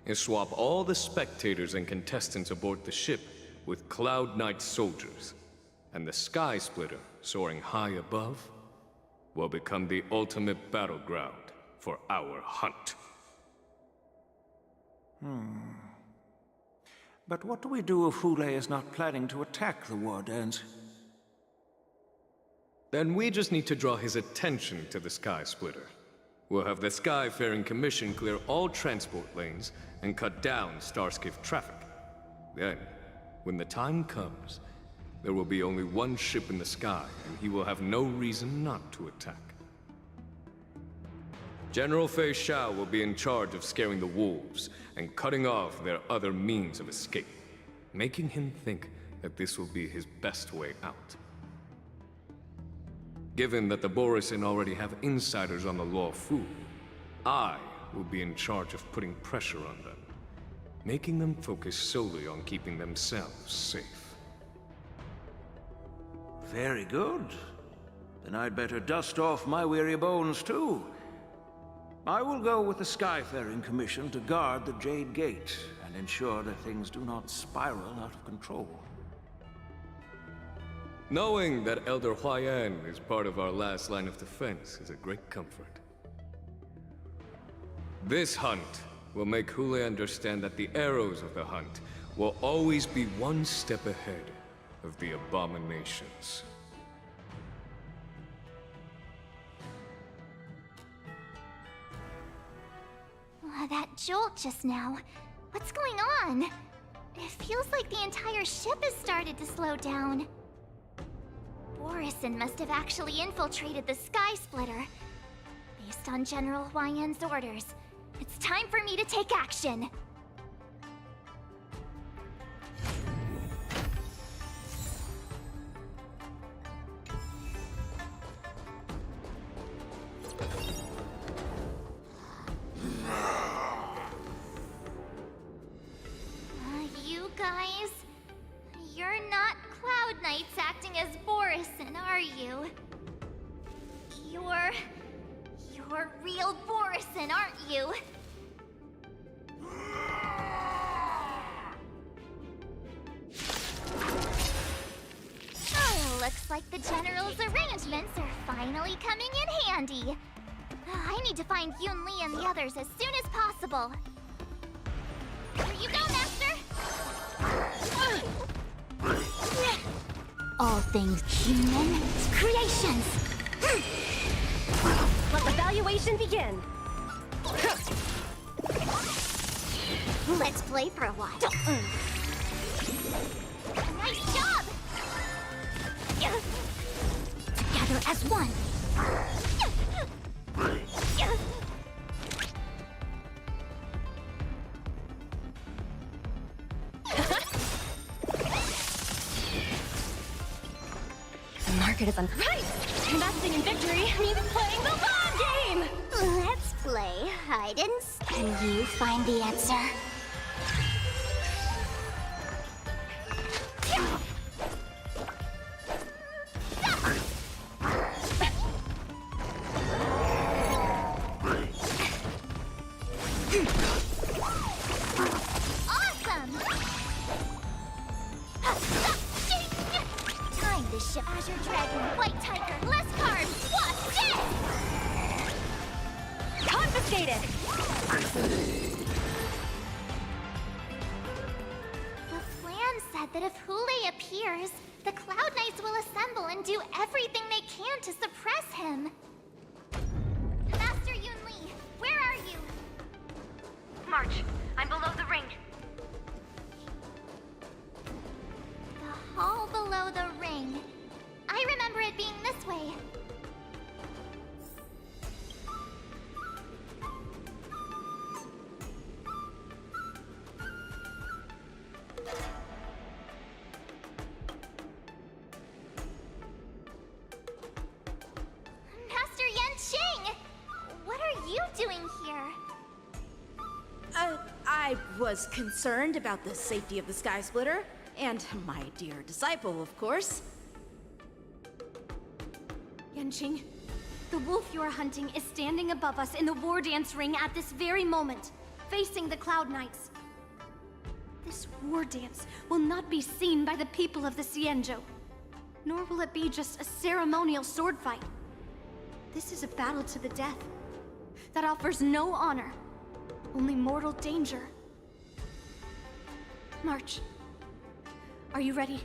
is swap all the spectators and contestants aboard the ship with Cloud Knight's soldiers, and the Sky Splitter, soaring high above, will become the ultimate battleground for our hunt. But what do we do if 𝂸🂸 is not planning to attack the war dance? Then we just need to draw his attention to the Sky Splitter. We'll have the Skyfaring Commission clear all transport lanes and cut down Starskiff traffic. Then, when the time comes, there will be only one ship in the sky, and he will have no reason not to attack. General Fei Xiao will be in charge of scaring the wolves and cutting off their other means of escape, making him think that this will be his best way out. Given that the Borisin already have insiders on the Luofu, I will be in charge of putting pressure on them, making them focus solely on keeping themselves safe. Very good. Then I'd better dust off my weary bones too. I will go with the Skyfaring Commission to guard the Jade Gate and ensure that things do not spiral out of control. Knowing that Elder Huayan is part of our last line of defense is a great comfort. This hunt will make Hule understand that the arrows of the hunt will always be one step ahead of the abominations. That jolt just now. What's going on? It feels like the entire ship has started to slow down. Borisin must have actually infiltrated the Sky Splitter. Based on General Huayan's orders, it's time for me to take action. You guys, you're not Cloud Knights acting as Borisin, are you? You're real Borisin, aren't you? Oh, looks like the General's arrangements are finally coming in handy. I need to find Yun Li and the others as soon as possible. Here you go, Master! All things human creations! Let the evaluation begin. Let's play for a while. Nice job! Together as one. The market is on. Right! Investing in victory means playing the long game! Let's play hide and seek. And you find the answer. Awesome! Time this ship. Azure Dragon, White Tiger, less carbs, what's this? Confiscated! The plan said that if Hule appears, the Cloud Knights will assemble and do everything they can to suppress him. Master Yun Li, where are you? March, I'm below the ring. The hall below the ring. I remember it being this way. Master Yanqing! What are you doing here? I was concerned about the safety of the Sky Splitter, and my dear disciple, of course. Yanqing, the wolf you are hunting is standing above us in the war dance ring at this very moment, facing the Cloud Knights. This war dance will not be seen by the people of the Xianzhou, nor will it be just a ceremonial sword fight. This is a battle to the death that offers no honor, only mortal danger. March, are you ready?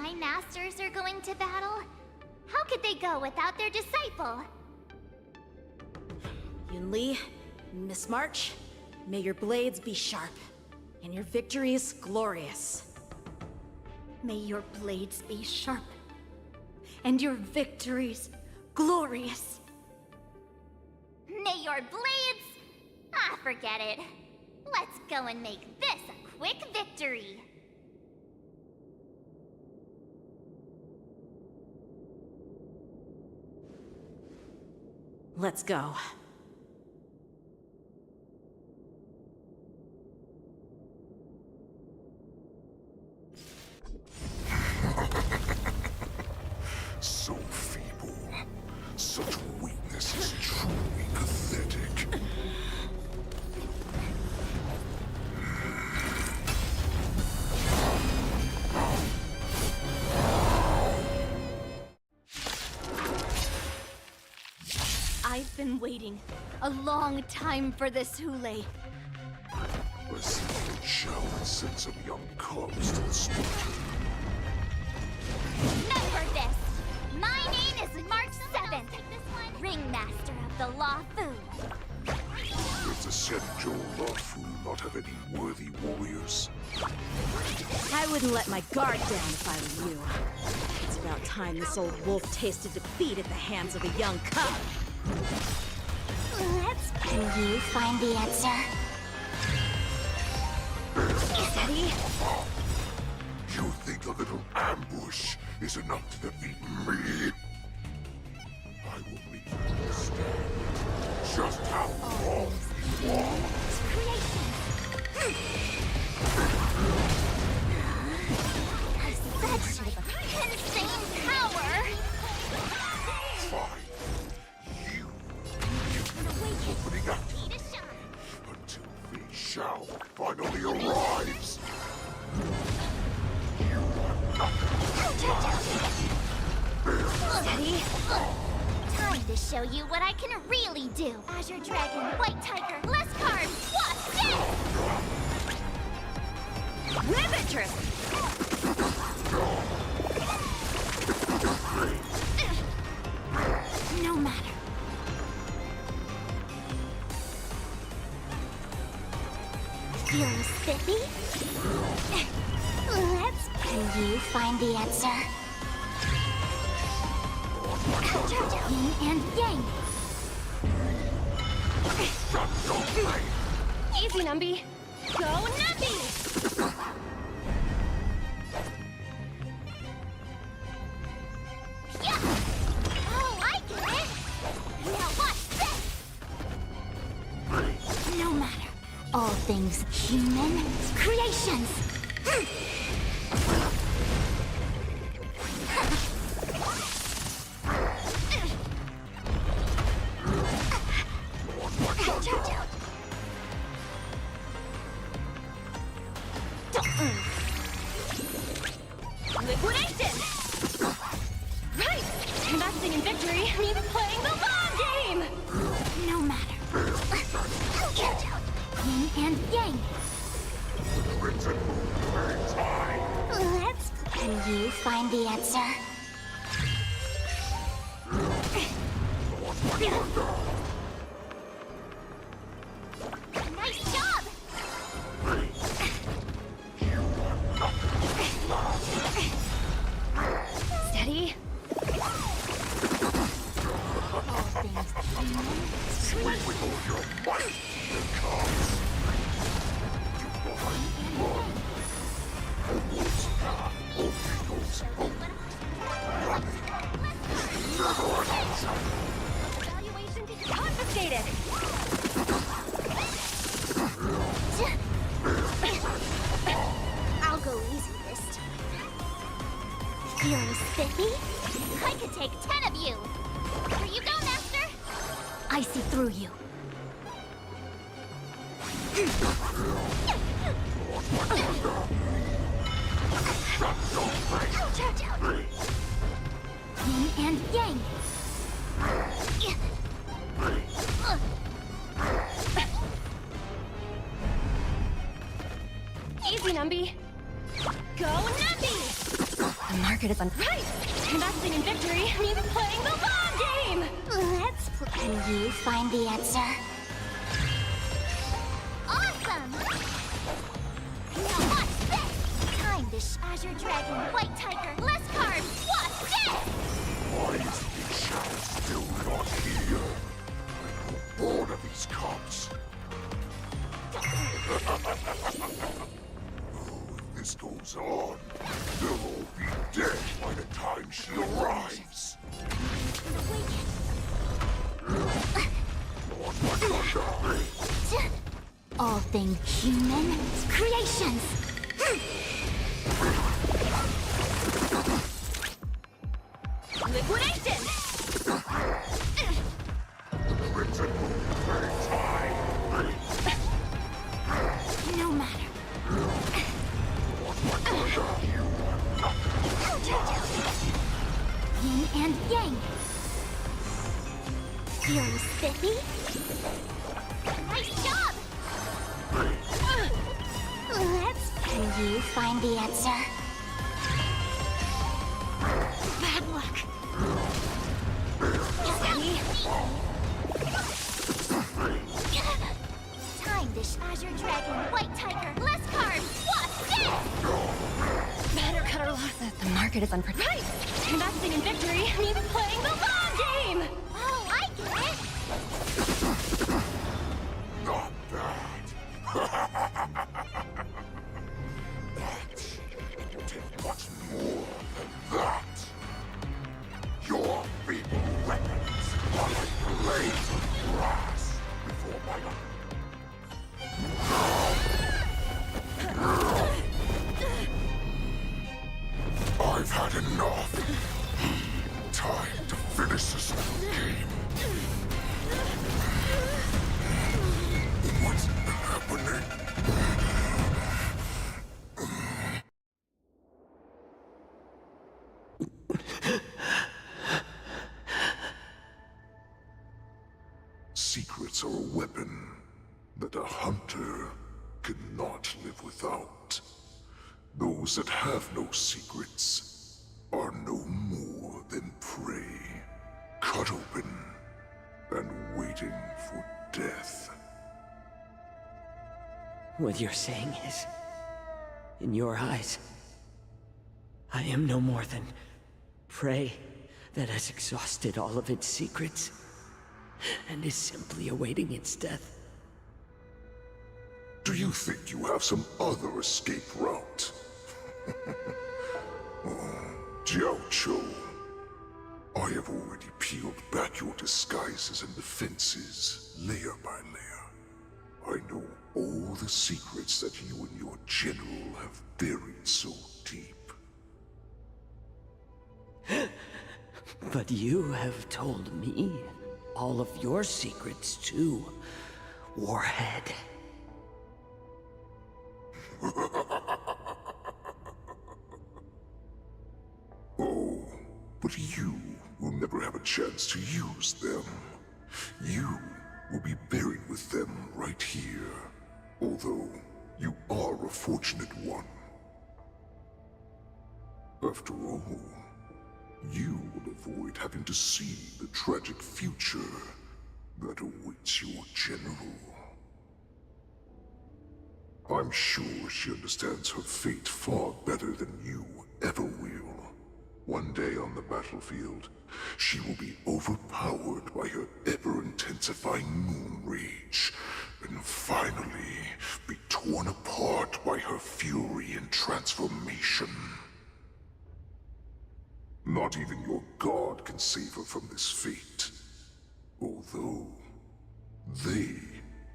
My masters are going to battle? How could they go without their disciple? Yunli, Miss March, may your blades be sharp, and your victories glorious. May your blades be sharp, and your victories glorious. May your blades... Ah, forget it. Let's go and make this a quick victory. Let's go. So feeble. Such weakness is truly pathetic. I've been waiting a long time for this, Hule. I see the shall and send some young cubs to the spot. Remember this! My name is March 7th, Ringmaster of the Luofu. Does the Senjo Luofu not have any worthy warriors? I wouldn't let my guard down if I were you. It's about time this old wolf tasted defeat at the hands of a young cub. Can you find the answer? Steady. You think a little ambush is enough to defeat me? I will make you understand just how long you are. Such insane power! Fine. You opening up until the shall finally arrives. Steady. Time to show you what I can really do. Azure Dragon, White Tiger, less carbs, what's this? Riveter! No matter. Feeling spiffy? Can you find the answer? Yin and Yang. Easy, Numby. Go, Numby! Yeah! Oh, I get it! Now watch this! No matter. All things human creations! Liquidation! Right! Investing in victory means playing the long game! No matter. Yin and Yang. Can you find the answer? Nice job! Steady. All things human. With all your might, comes. Evaluation confiscated! I'll go easy this time. Feeling spiffy? I could take 10 of you! Here you go, Master! I see through you. Yin and Yang. Easy, Numby. Go, Numby! The market is on. Right! Investing in victory means playing the long game! Let's play. Can you find the answer? Awesome! Now watch this! Time this Azure Dragon, White Tiger, less cards! Watch this! Why is the child still not here? I'm bored of these cops. If this goes on, they'll all be dead by the time she arrives. All things human creations. Liquidation! No matter. Yin and yang. Feeling spiffy? Nice job! Can you find the answer? Bad luck. Steady. Time this Azure Dragon, White Tiger, less cards. Watch this! Better cut our losses. The market is unpredictable. Right! Investing in victory means playing the long game! Oh, I get it. Not bad. But it will take much more than that. Your feeble weapons are like blades of grass before my eyes. I've had enough. Time to finish this little game. What's happening? Secrets are a weapon that a hunter cannot live without. Those that have no secrets are no more than prey, cut open and waiting for death. What you're saying is, in your eyes, I am no more than prey that has exhausted all of its secrets and is simply awaiting its death. Do you think you have some other escape route? Jiao, I have already peeled back your disguises and defenses, layer by layer. I know all the secrets that you and your general have buried so deep. But you have told me all of your secrets too, Warhead. Oh, but you will never have a chance to use them. You will be buried with them right here, although you are a fortunate one. After all, you will avoid having to see the tragic future that awaits your general. I'm sure she understands her fate far better than you ever will. One day on the battlefield, she will be overpowered by her ever-intensifying moon rage, and finally be torn apart by her fury and transformation. Not even your god can save her from this fate, although they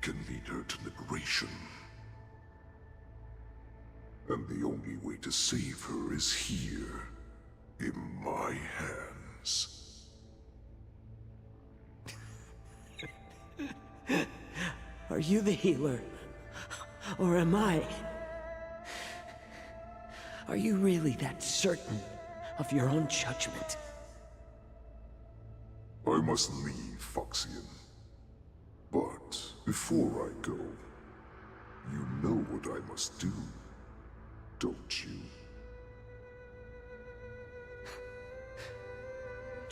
can lead her to liberation. And the only way to save her is here, in my hands. Are you the healer? Or am I? Are you really that certain of your own judgment? I must leave, Foxian. But before I go, you know what I must do, don't you?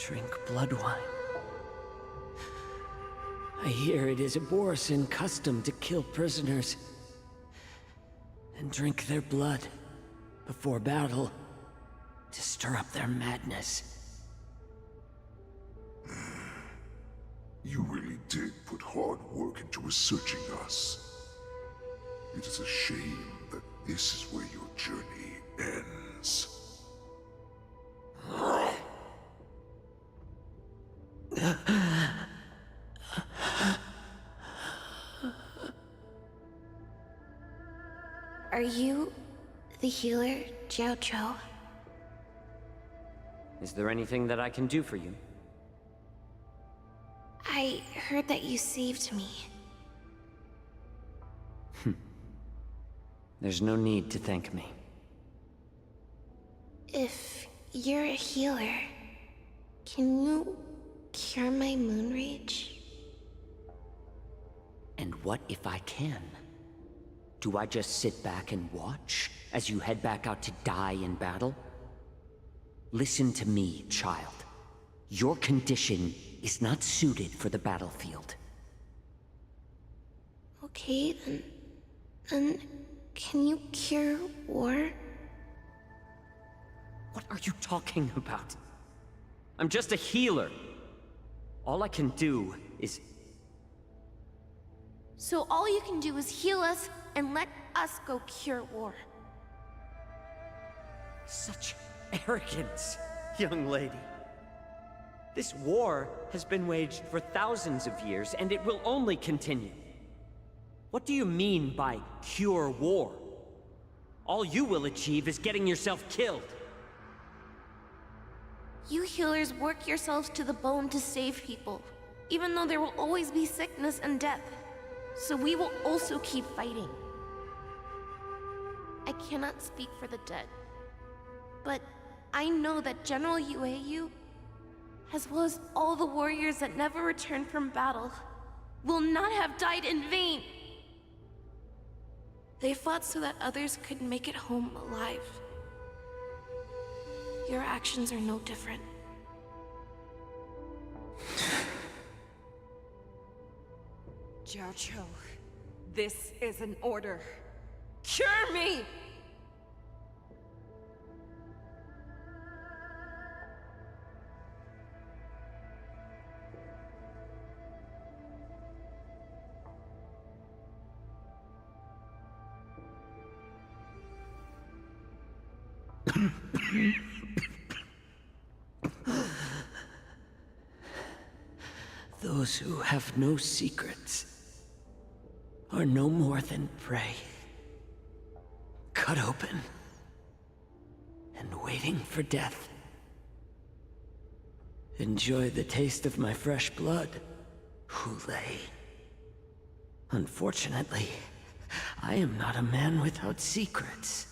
Drink blood wine. I hear it is a Borisin custom to kill prisoners and drink their blood before battle to stir up their madness. You really did put hard work into researching us. It is a shame that this is where your journey ends. Are you the healer, 𝂸🐸📸? Is there anything that I can do for you? I heard that you saved me. There's no need to thank me. If you're a healer, can you cure my moon rage? And what if I can? Do I just sit back and watch as you head back out to die in battle? Listen to me, child. Your condition is not suited for the battlefield. Okay, then can you cure war? What are you talking about? I'm just a healer. All I can do is... So all you can do is heal us and let us go cure war. Such arrogance, young lady. This war has been waged for thousands of years, and it will only continue. What do you mean by cure war? All you will achieve is getting yourself killed. You healers work yourselves to the bone to save people, even though there will always be sickness and death. So we will also keep fighting. I cannot speak for the dead, but I know that General Yueyu, as well as all the warriors that never returned from battle, will not have died in vain. They fought so that others could make it home alive. Your actions are no different. 𝂸🐸📸, this is an order. Cure me! Those who have no secrets are no more than prey. Cut open and waiting for death. Enjoy the taste of my fresh blood, 𝂸📸📸. Unfortunately, I am not a man without secrets.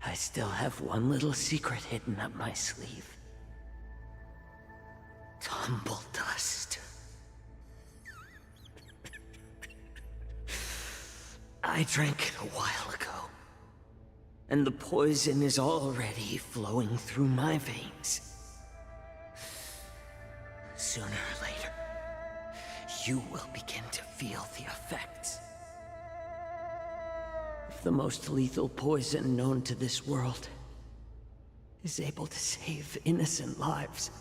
I still have one little secret hidden up my sleeve. Tumble dust. I drank it a while ago, and the poison is already flowing through my veins. Sooner or later, you will begin to feel the effects. If the most lethal poison known to this world is able to save innocent lives,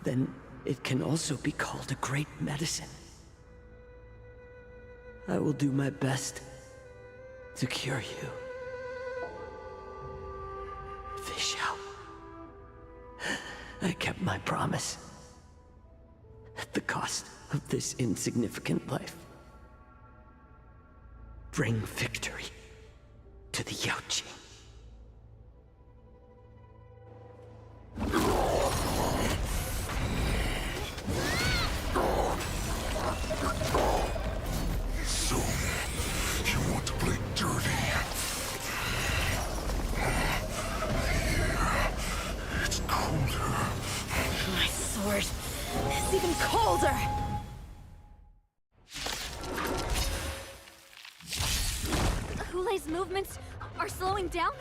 then it can also be called a great medicine. I will do my best to cure you. 𝂸🐸📸. I kept my promise. At the cost of this insignificant life. Bring victory to the 𝂸🐸📸. So, you want to play dirty? Here, it's colder. My sword is even colder! 𝂸📸📸's movements are slowing down?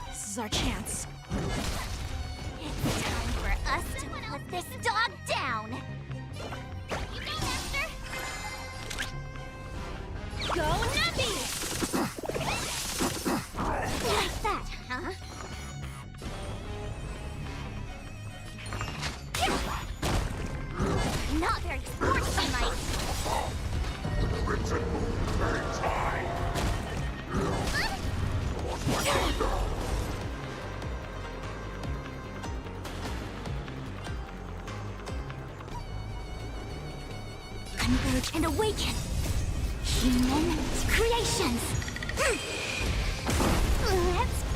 This is our chance. It's time for us to put this dog down! You go, Master! Go Nappy! Like that, huh? Not very sportsmanlike. Converge and awaken. Human creations.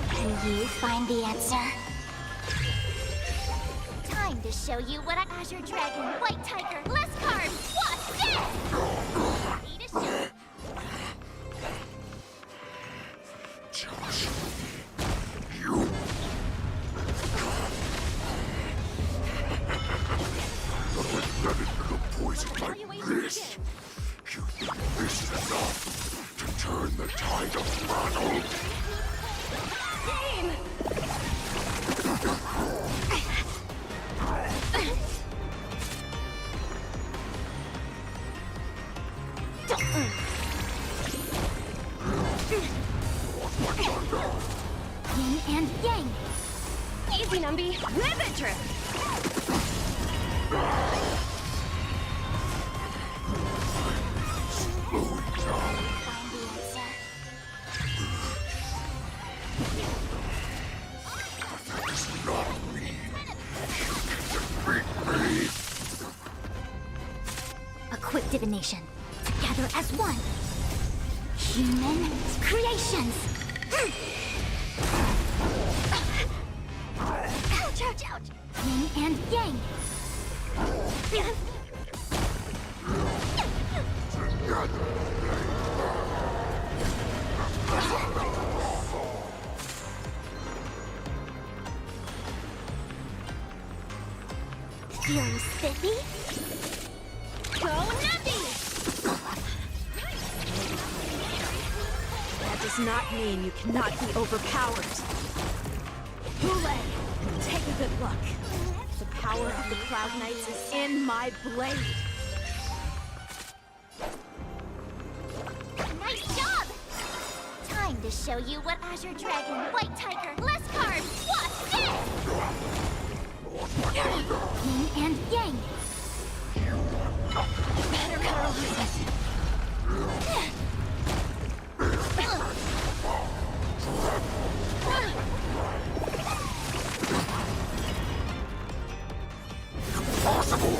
Can you find the answer? Time to show you what Azure Dragon, White Tiger, less cards, what's this? Need a shoot. Josh, you... Not a poison like this. You think this is enough to turn the tide of battle? Game! Yin and yang. Easy, Numby. Ribbit trip! Find the answer. That is not me. You can defeat me. A quick divination. Together as one. Human creations. Ouch, ouch, ouch. Yin and yang. Feeling spiffy? Go Nappy! That does not mean you cannot be overpowered. Hule, take a good look. The power of the Cloud Knights is in my blade. Nice job! Time to show you what Azure Dragon, White Tiger, less cards, what's this? Yin and yang. Better cut our losses. Impossible!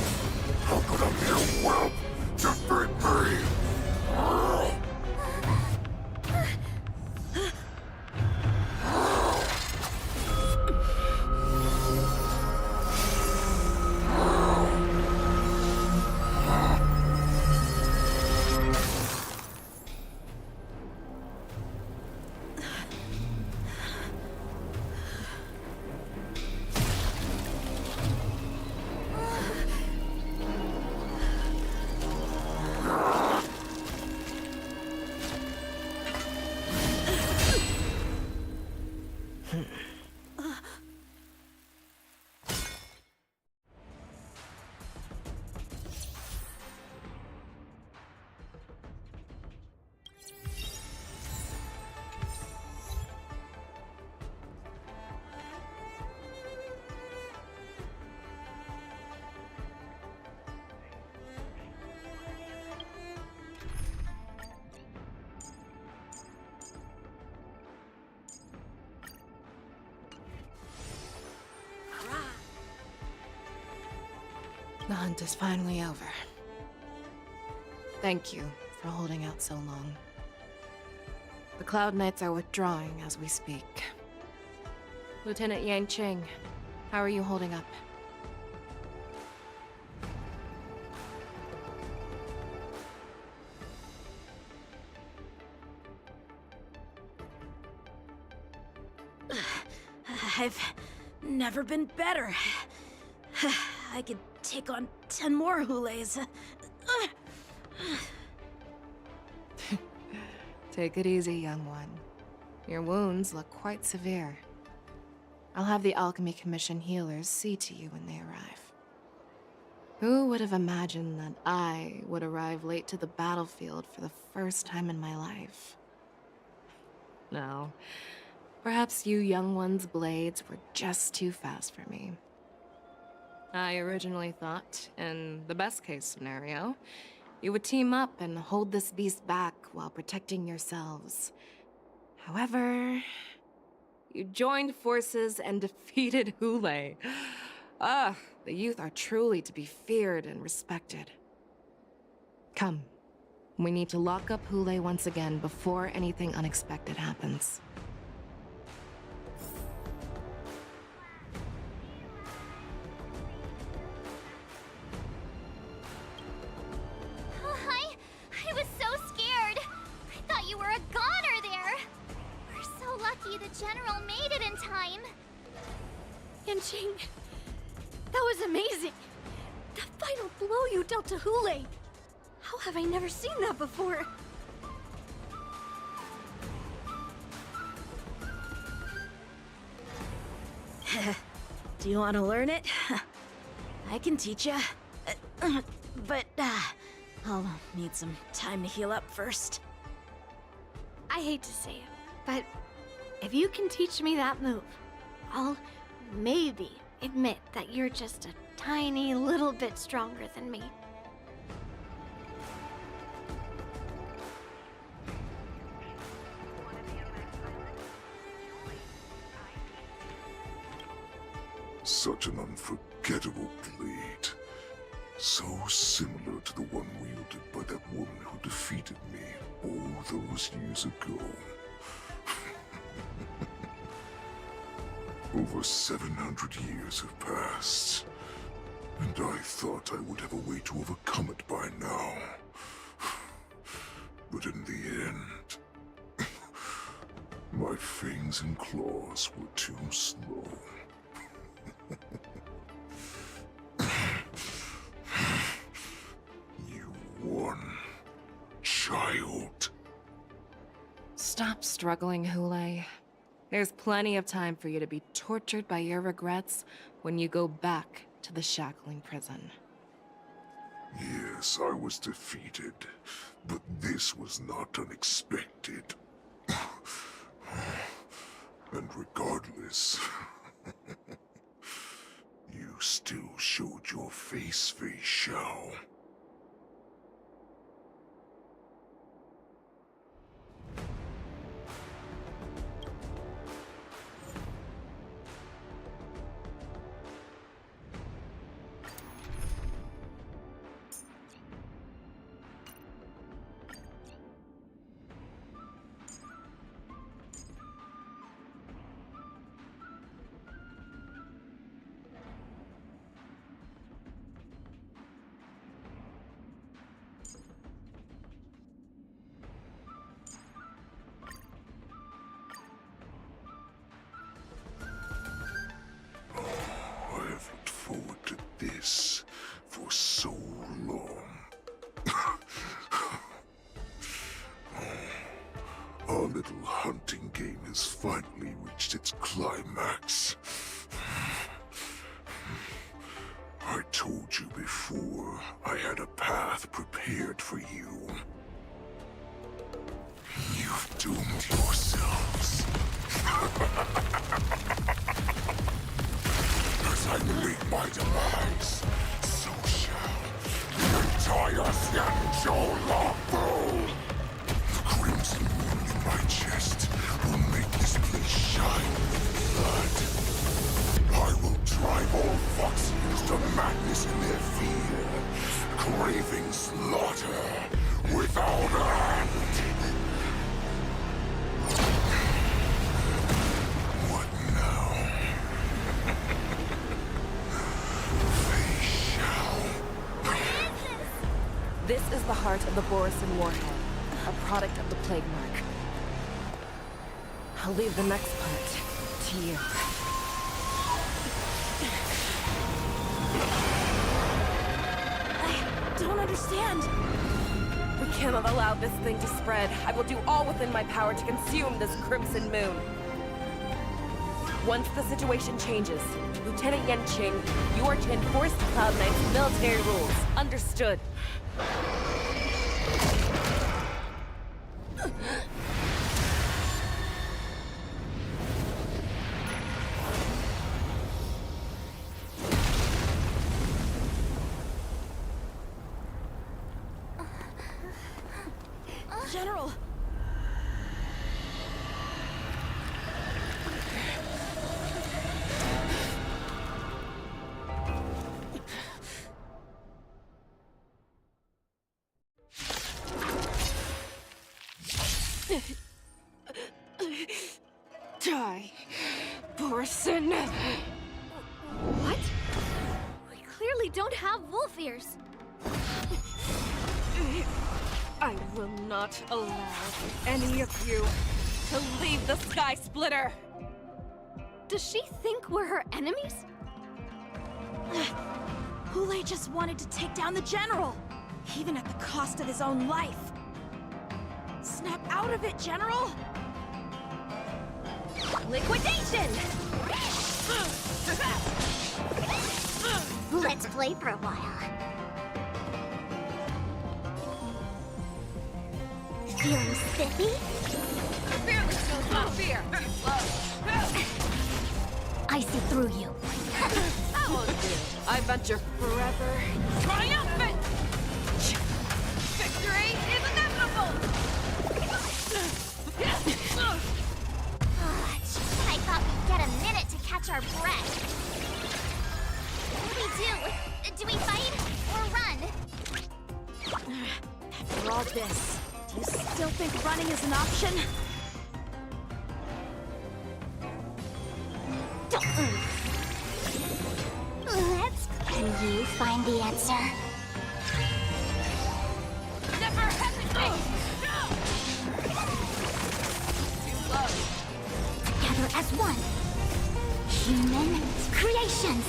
How could a mere whelp defeat me? The hunt is finally over. Thank you for holding out so long. The Cloud Knights are withdrawing as we speak. Lieutenant Yanqing, how are you holding up? I've never been better. I could take on 10 more Hules. Take it easy, young one. Your wounds look quite severe. I'll have the Alchemy Commission healers see to you when they arrive. Who would have imagined that I would arrive late to the battlefield for the first time in my life? No. Perhaps you young ones' blades were just too fast for me. I originally thought, in the best-case scenario, you would team up and hold this beast back while protecting yourselves. However, you joined forces and defeated 𝂸🂸. Ah, the youth are truly to be feared and respected. Come, we need to lock up 𝂸🂸 once again before anything unexpected happens. I was so scared. I thought you were a goner there. We're so lucky the General made it in time. Yanqing, that was amazing. The final blow you dealt to 𝂸🂸. How have I never seen that before? Do you want to learn it? I can teach you. But I'll need some time to heal up first. I hate to say it, but if you can teach me that move, I'll maybe admit that you're just a tiny little bit stronger than me. Such an unforgettable blade. So similar to the one wielded by that woman who defeated me all those years ago. Over 700 years have passed, and I thought I would have a way to overcome it by now. But in the end, my fangs and claws were too slow. You won, child. Stop struggling, 𝂸🂸. There's plenty of time for you to be tortured by your regrets when you go back to the shackling prison. Yes, I was defeated, but this was not unexpected. And regardless, you still showed your face, Fei Xiao. This for so long. Our little hunting game has finally reached its climax. I told you before, I had a path prepared for you. You've doomed yourselves. As I meet my demise, so shall the entire Xianzhou 𝂸🂸. The crimson wound in my chest will make this place shine with blood. I will drive all Foxians to madness in their fear, craving slaughter without end. This is the heart of the Borisin warhead, a product of the Plague Mark. I'll leave the next part to you. I don't understand. We cannot allow this thing to spread. I will do all within my power to consume this crimson moon. Once the situation changes, Lieutenant Yenqing, you are to enforce the Cloud Knight's military rules. Understood. General! Die, Borson. What? We clearly don't have wolf ears. I will not allow any of you to leave the Sky Splitter! Does she think we're her enemies? Wu-Lei just wanted to take down the General, even at the cost of his own life. Snap out of it, General! Liquidation! Let's play for a while. Feeling spiffy? Fearless knows no fear! I see through you. That won't do. I venture forever. Triumphant! Victory is inevitable! I thought we'd get a minute to catch our breath. What do we do? Do we fight or run? After all this, do you still think running is an option? Can you find the answer? Never hesitate! Too close. Together as one. Human creations.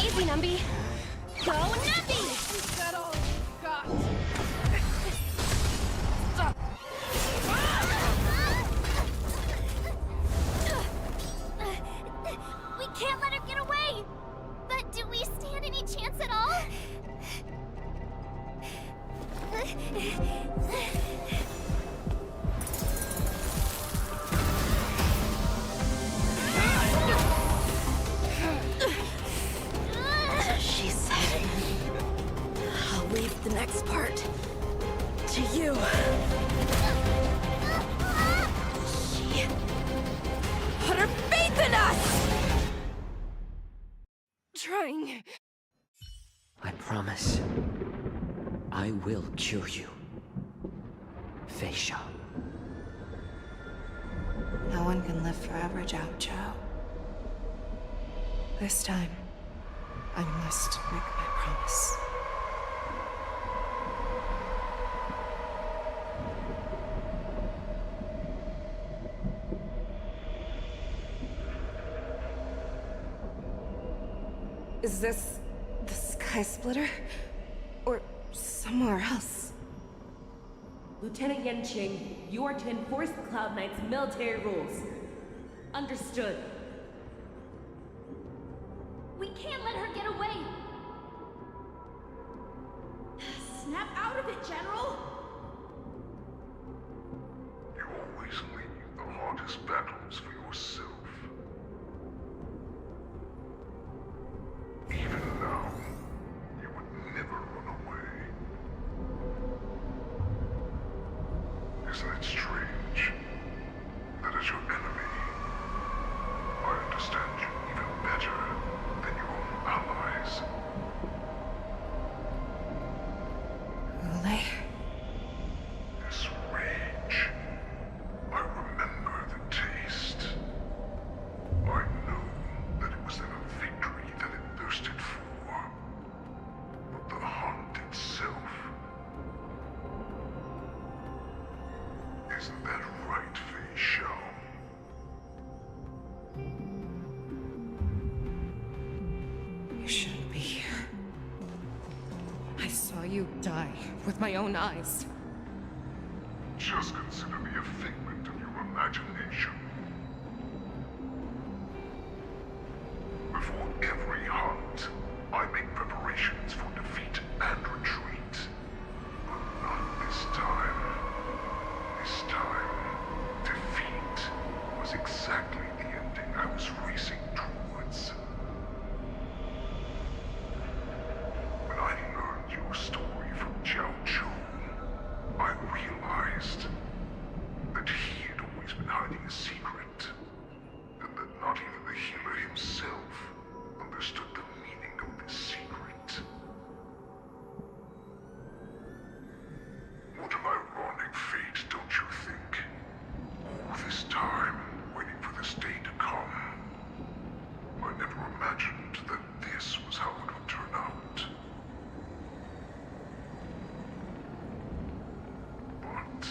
Easy, Numby. Go, Numby! Is that all you've got? We can't let her get away! But do we stand any chance at all? She said, I'll leave the next part to you. She put her faith in us! Trying. I promise. I will cure you. Feisha. No one can live forever, Zhao. This time, I must make my promise. Is this the Sky Splitter? Or somewhere else? Lieutenant Yenqing, you are to enforce the Cloud Knight's military rules. Understood. We can't let her get away! Snap out of it, General! You always leave the hardest battles for yourself. Even now, you would never run away. Isn't it strange that as your enemy, I understand you even better than your own allies? Wu-Lei? This rage, I remember the taste. I know that it was never victory that it thirsted for, but the hunt itself. Isn't that right, Fei Shao? You shouldn't be here. I saw you die with my own eyes. Just consider me a figment of your imagination. exactly the ending I was racing towards. When I learned your story from 𝂸𓸸𓂸📸, I realized that he had always been hiding a secret, and that not even the healer himself understood the meaning of this secret. What an ironic fate, don't you think? All this time, waiting for this day to come. I never imagined that this was how it would turn out. But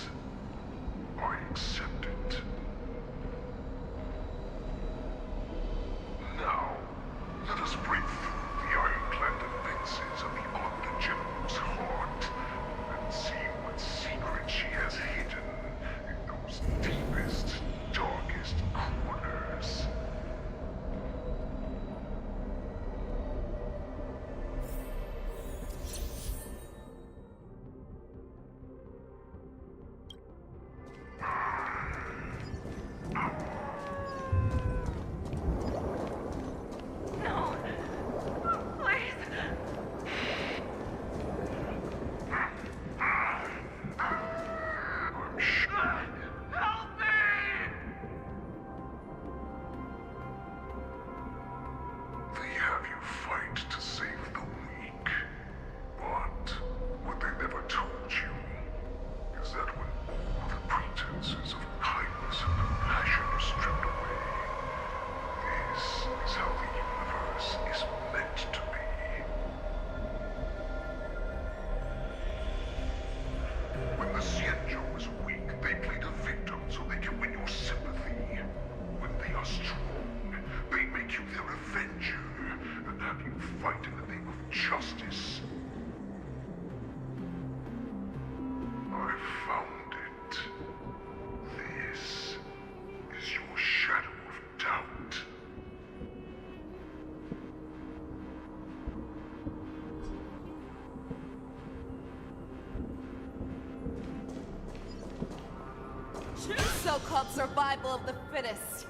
I accept it. Now, let us break through the ironclad defenses of the Omni General's heart and see what secret she has hidden in those deepest, darkest corners. No! Please! Help me! They have you fight to save the weak. But what they never told you is that when all the pretenses of kindness and compassion are stripped away, this is how the universe is meant to be. When the Xianzhou is weak, they play the victim so they can win your sympathy. When they are strong, they make you their avenger and have you fight in the name of justice. I found it. This is your shadow of doubt. So-called survival of the fittest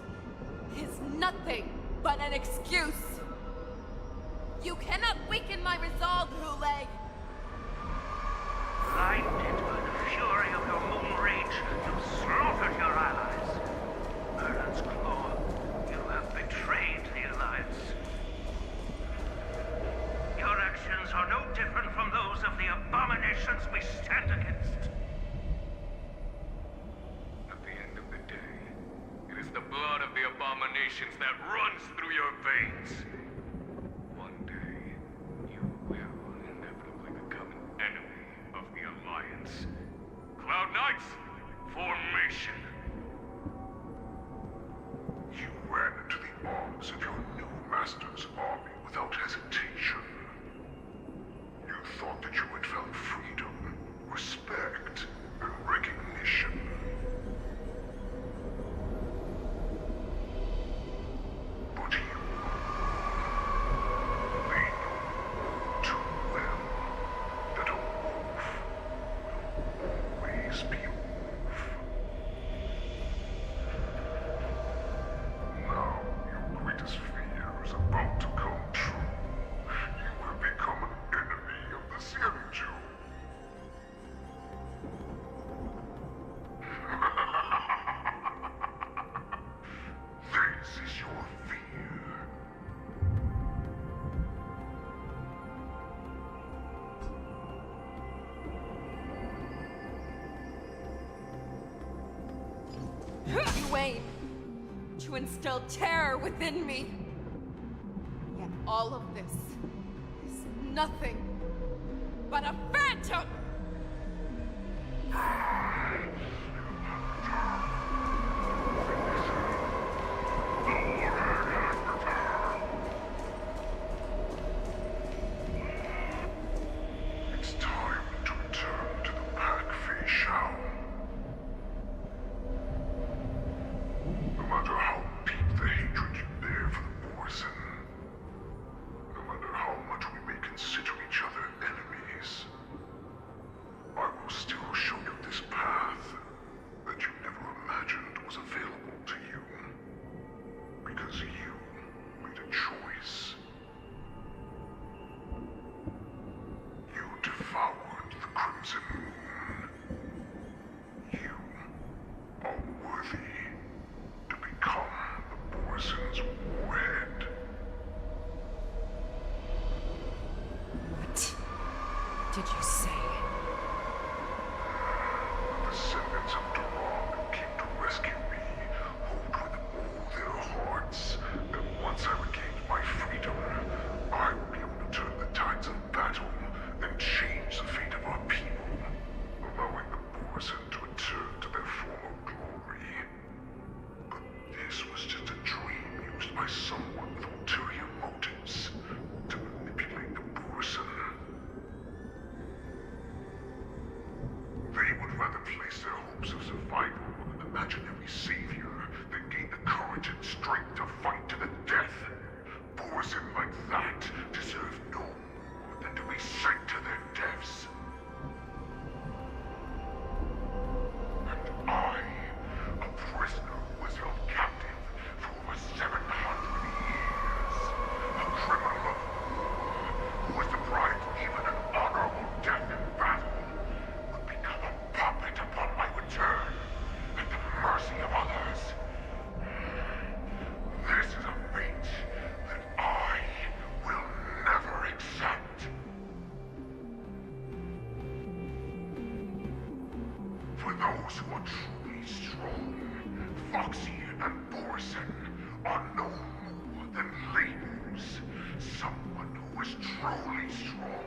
is nothing but an excuse. You cannot weaken my resolve, 𝂸🂸🂸🂸. Blinded by the fury of your moon rage, you slaughtered your allies. Merlin's Claw, you have betrayed the Alliance. Your actions are no different from those of the abominations we stand against. At the end of the day, it is the blood of the abominations that runs through your veins. One day, you will inevitably become an enemy of the Alliance. Cloud Knights, formation! You ran into the arms of your new master's army without hesitation. You thought that you had found freedom, respect, and recognition. But you... they know too well that a wolf will always be a wolf. Now your greatest fear is about to come true. You will become an enemy of the 𝂸👸📸📸. This is your fear. You aim to instill terror within me. Yet all of this is nothing but a phantom! It's time to return to the pack, Fei Shao. No matter how deep the hatred you bear for the Borzen, no matter how much we may consider each other enemies, I will still show you this this was just a dream used by someone with ulterior motives to manipulate the Borson. They would rather place their hopes of survival on an imaginary savior than gain the courage and strength to fight to the death. Borson like that deserve no more than to be sent to their deaths. And I, a prisoner who was held captive for over 700 years, a criminal of war who was deprived even an honorable death in battle, would become a puppet upon my return at the mercy of others. This is a fate that I will never accept. For those who are truly strong, Foxy and Borson are no more than labels. Someone who is truly strong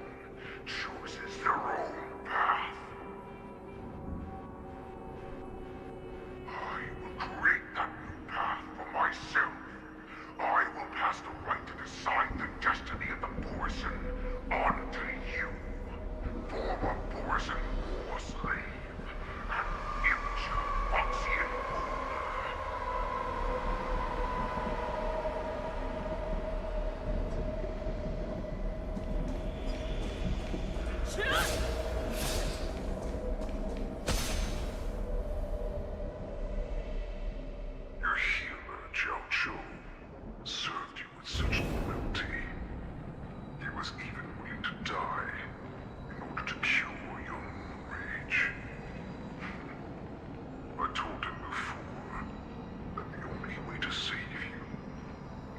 chooses their own path. I will create that new path for myself. I will pass the right to decide the destiny of the Borson on to you, former Borson war slave, and future Foxian ruler. Your healer, 𝂸🂸, served you with such loyalty. He was even willing to die in order to cure your rage. I told him before that the only way to save you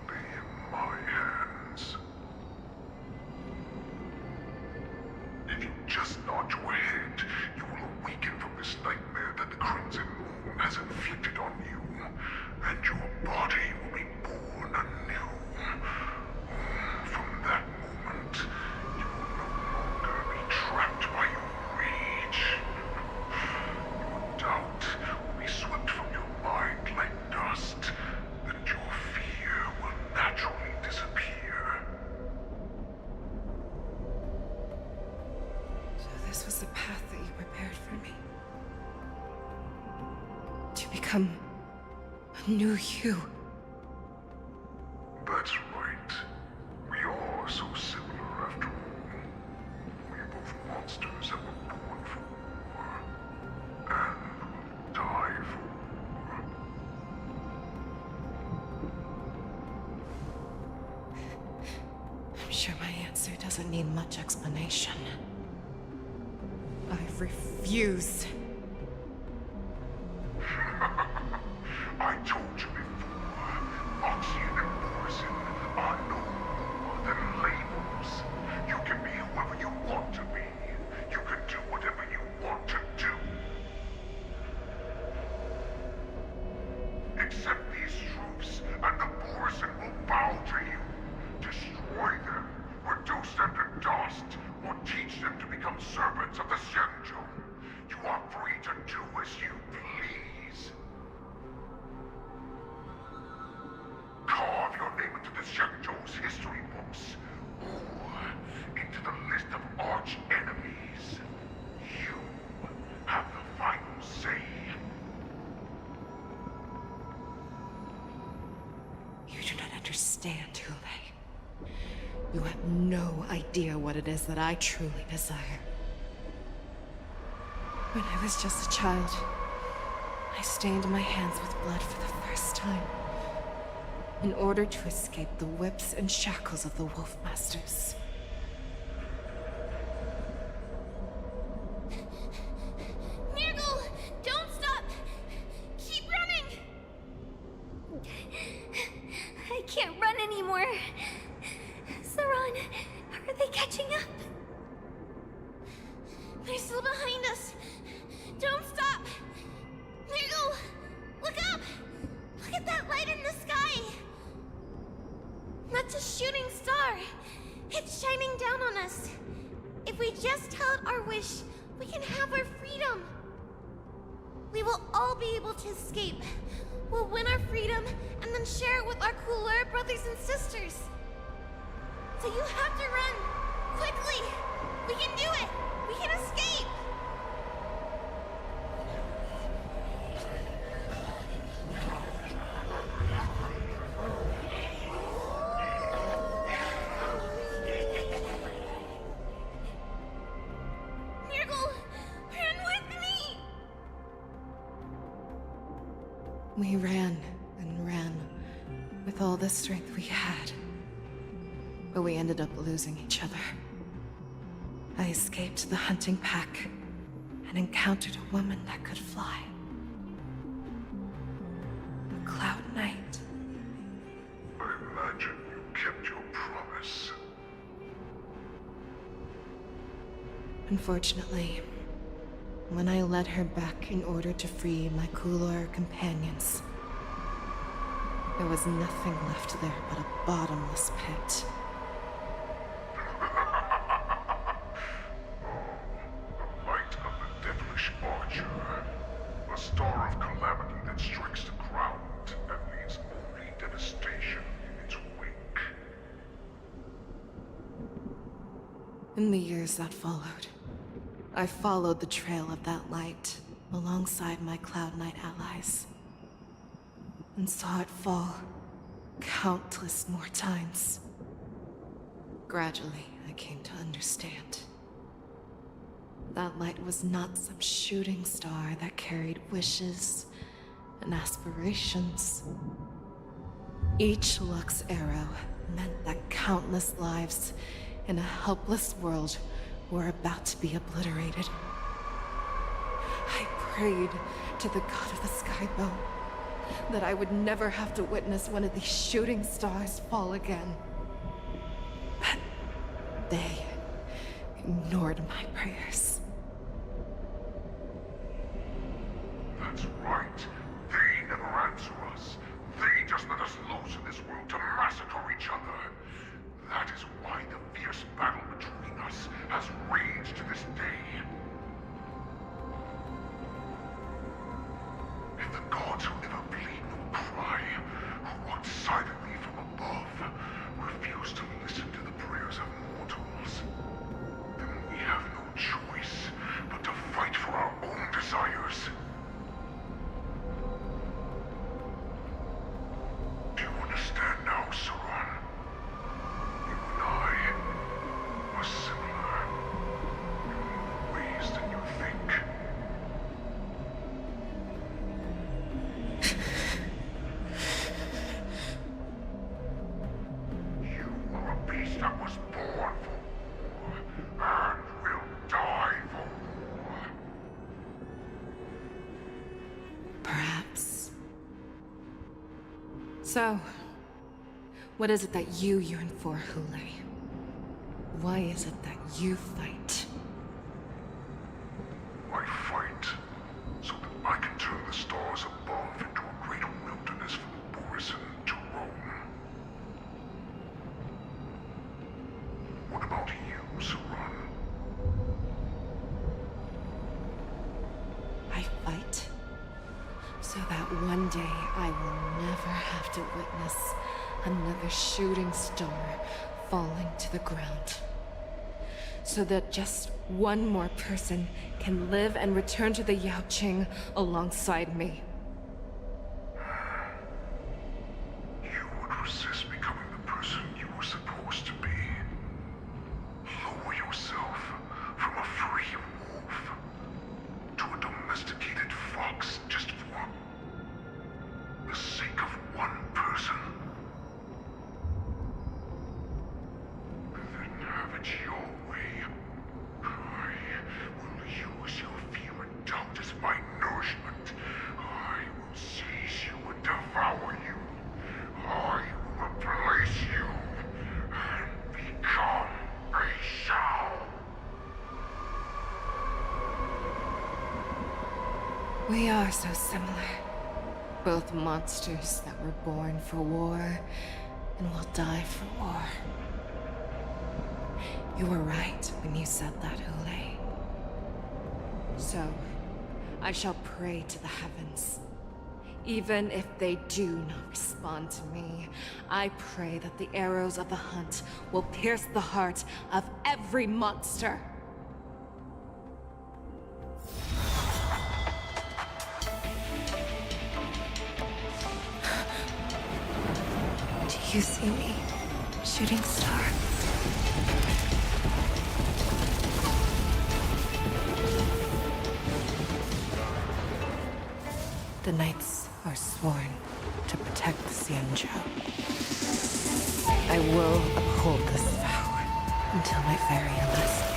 lay in my hands. If you just nod your head, you will awaken from this nightmare that the Crimson Moon has inflicted on you, and your body will be born anew. From that moment, you will no longer be trapped by your rage. Your doubt will be swept from your mind like dust, and your fear will naturally disappear. So this was the path that you prepared for me. To become a new you. That's right. We are so similar after all. We are both monsters that were born for war, and will die for war. I'm sure my answer doesn't need much explanation. I refuse. I told you before, Foxian and Borson are no more than labels. You can be whoever you want to be. You can do whatever you want to do. Accept these truths, and the Borson will bow to you. Destroy them, reduce them to dust, or teach them to become servants of the Zhenjo. You are free to do as you please. Carve your name into the Zhenjo's history books, or into the list of arch enemies. You have the final say. You do not understand, 𝂸🂸🂸. You have no idea what it is that I truly desire. When I was just a child, I stained my hands with blood for the first time, in order to escape the whips and shackles of the Wolf Masters. Nirgal! Don't stop! Keep running! I can't run anymore. Saran, are they catching up? They're still behind us. Don't stop! Nirgal! Look up! Look at that light in the sky! That's a shooting star. It's shining down on us. If we just tell it our wish, we can have our freedom. We will all be able to escape. We'll win our freedom and then share it with our cooler brothers and sisters. So you have to run! Quickly! We can do it! We can escape! We ran and ran with all the strength we had, but we ended up losing each other. I escaped the hunting pack and encountered a woman that could fly. A Cloud Knight. I imagine you kept your promise. Unfortunately, when I led her back in order to free my cooler companions, there was nothing left there but a bottomless pit. The light of the devilish archer. A star of calamity that strikes the ground and leaves only devastation in its wake. In the years that followed, I followed the trail of that light alongside my Cloud Knight allies, and saw it fall countless more times. Gradually, I came to understand. That light was not some shooting star that carried wishes and aspirations. Each Lux arrow meant that countless lives in a helpless world were about to be obliterated. I prayed to the god of the Skybone that I would never have to witness one of these shooting stars fall again. But they ignored my prayers. That's right. They never answer us. They just let us loose in this world to massacre each other. That is why the fierce battle between us has raged to this day. And the gods who never plead nor cry, who walk silently from above, refuse to listen to the prayers of mortals. Then we have no choice but to fight for our own desires. Do you understand now, Saran? You and I are similar in more ways than you think. You are a beast that was born for war and will die for war. Perhaps. So, what is it that you yearn for, Hule? Why is it that you fight? I fight so that I can turn the stars above into a great wilderness for the Borisin to roam. What about you, Saran? I fight so that one day I will never have to witness another shooting star falling to the ground. So that just one more person can live and return to the Yaoqing alongside me. You would resist becoming the person you were supposed to be. Lower yourself from a free wolf to a domesticated fox just for the sake of one person. Then have it your way. I will use your fear and doubt as my nourishment. I will seize you and devour you. I will replace you and become a Shao. We are so similar. Both monsters that were born for war and will die for war. You were right when you said that, Hule. So, I shall pray to the heavens. Even if they do not respond to me, I pray that the arrows of the hunt will pierce the heart of every monster. Do you see me, shooting star? The knights are sworn to protect the Xianzhou. I will uphold this vow until my very last day.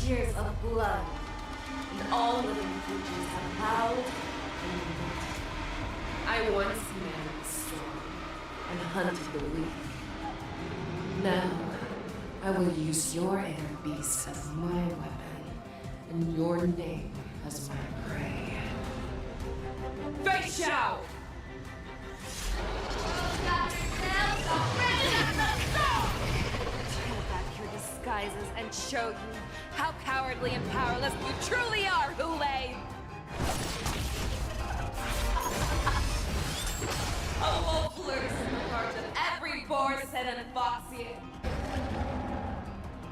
Tears of blood, and all living creatures have howled and wept. I once managed the storm and hunted the weak. Now, I will use your air beast as my weapon, and your name as my prey. Fei Xiao! Disguises and show you how cowardly and powerless you truly are, Hule! A wolf lurks in the heart of every Borsen and Foxian.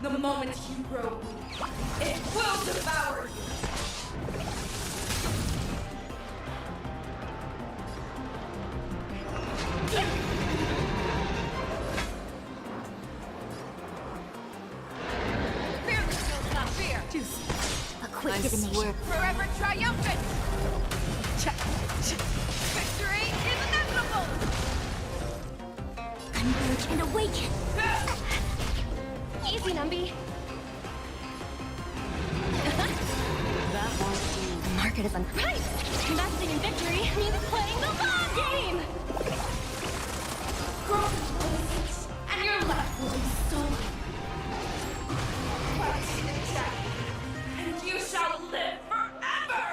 The moment you grow weak, it will devour you! A quick divination. Forever triumphant! Victory is inevitable! Converge and awaken. Easy, Numby. That won't do. The market is on. Right! Investing in victory means playing the long game! And your life will be so fight and death, and you shall live forever!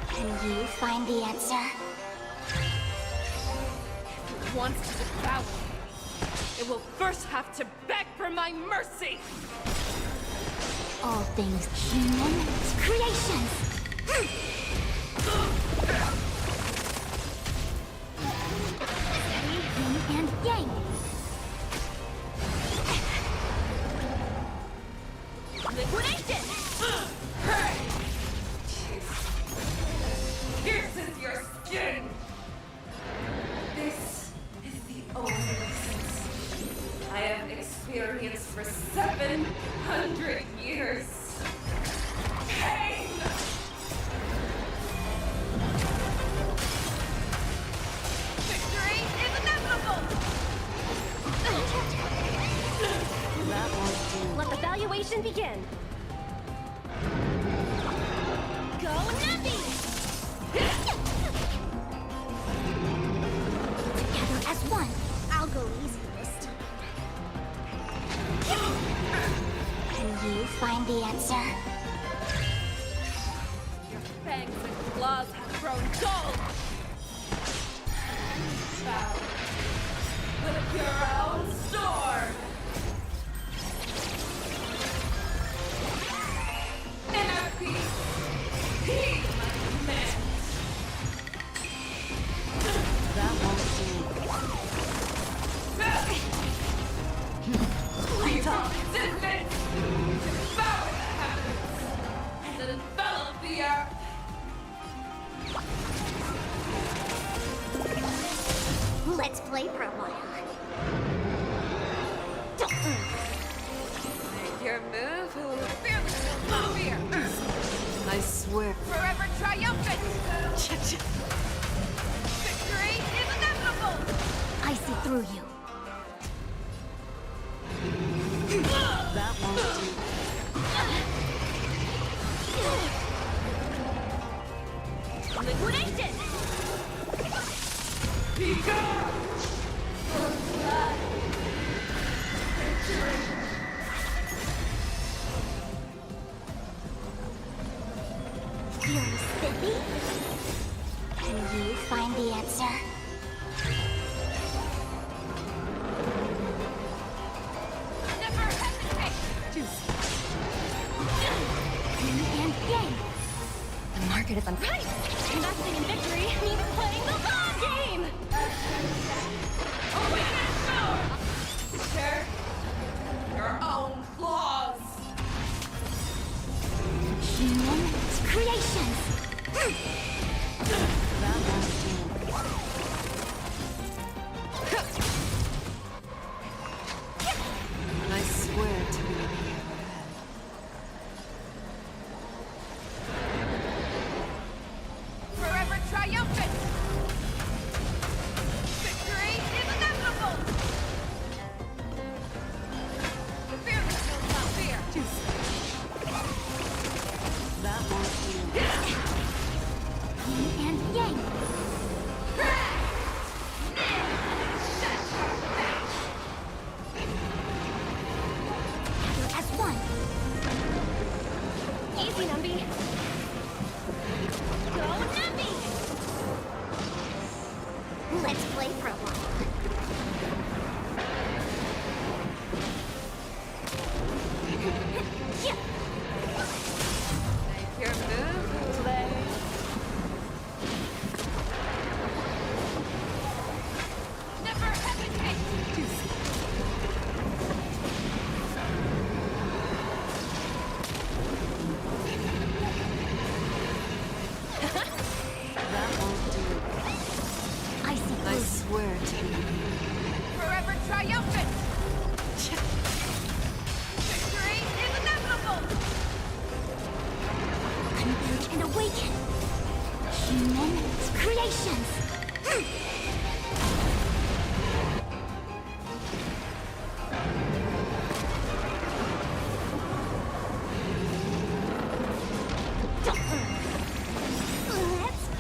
Can you find the answer? If it wants to devour me, it will first have to beg for my mercy! All things human creations. Yin and yang. Liquidation! Pierces your skin! This is the only sense I have experienced for 700 years. Pain! Victory is inevitable! That won't do. Let the valuation begin. Go Numby! Together as one. I'll go easy this time. Can you find the answer? Your fangs and claws have grown dull! Bow with your own sword! Inner peace! Heed my command! That won't do. Returns infinite! Devour the heavens! And envelop the earth! Let's play for a while. Your move, Hule. Fearless will not fear! I swear. Forever triumphant! Victory is inevitable! I see through you. That won't do. Liquidation! Be gone! answer. Never hesitate! And yang. The market is on right. Investing in victory means playing the long game. Share your own flaws! Human creations. I swear to be here. Forever triumphant! Victory is inevitable! The fearless knows not fear! That won't do. Yin and yang. Together as one. Easy, Numby. Go, Numby! Let's play for a while. Make your move, play. Never hesitate! That won't do. I see I blue. swear to be here. Forever triumphant! Victory is inevitable! Converge and awaken. Human creations.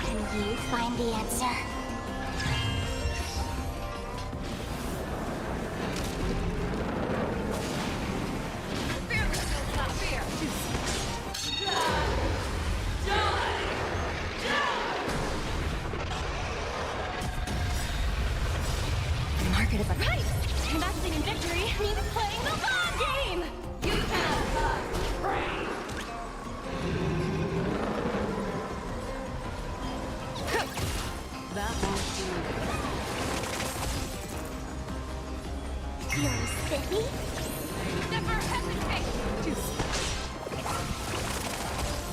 Can you find the answer? Fearless knows not fear! The market is on right. Investing in victory means playing the long game. You cannot pray! That won't do. Feeling spiffy? Never hesitate!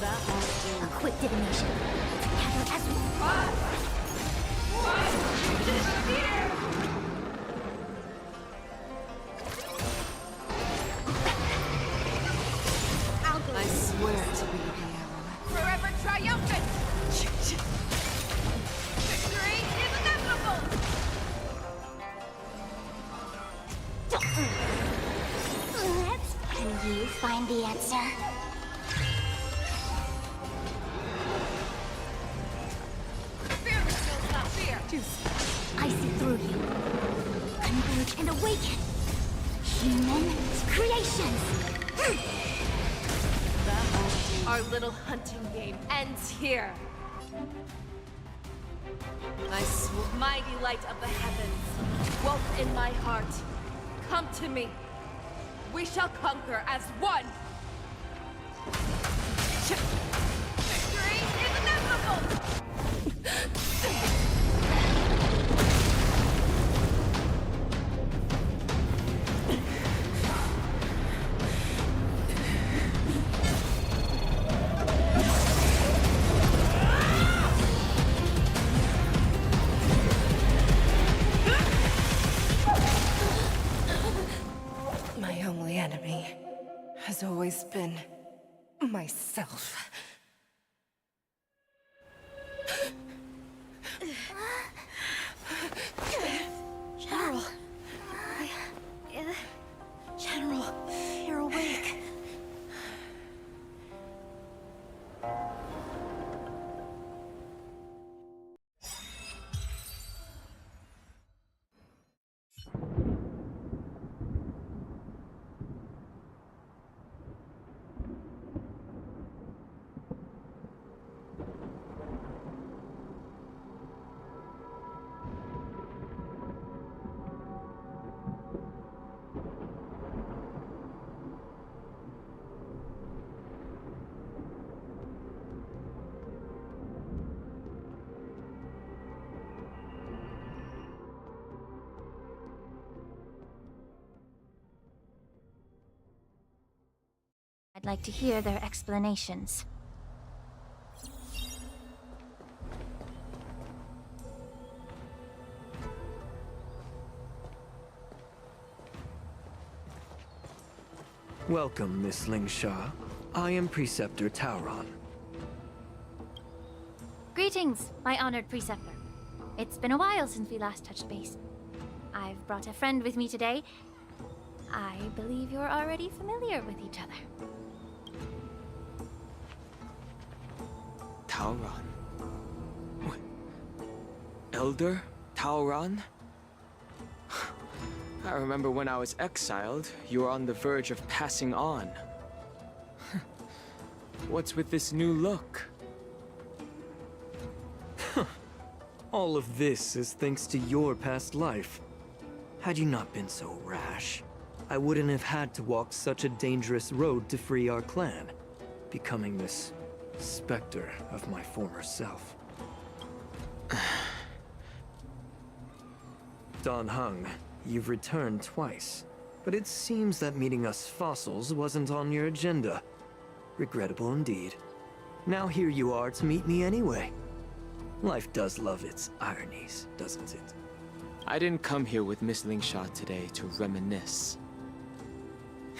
That won't do. A quick divination. Together as one. Why would you disappear? I'll go. I swear to be the arrow. Forever triumphant! Victory is inevitable! Can you find the answer? Fearless knows not fear! I see through you. Converge and awaken. Human creations. That won't do. Our little hunting game ends here. I swear. Mighty light of the heavens, woke in my heart, come to me. We shall conquer as one. Victory is inevitable! My only enemy has always been myself. General. General, you're awake. like to hear their explanations. Welcome, Miss Lingsha. I am Preceptor Tauron. Greetings, my honored preceptor. It's been a while since we last touched base. I've brought a friend with me today. I believe you're already familiar with each other. Tauron? Elder Tauron? I remember when I was exiled, you were on the verge of passing on. What's with this new look? All of this is thanks to your past life. Had you not been so rash, I wouldn't have had to walk such a dangerous road to free our clan, becoming this specter of my former self. Dan Heng, you've returned twice, but it seems that meeting us fossils wasn't on your agenda. Regrettable indeed. Now here you are to meet me anyway. Life does love its ironies, doesn't it? I didn't come here with Miss Lingsha today to reminisce.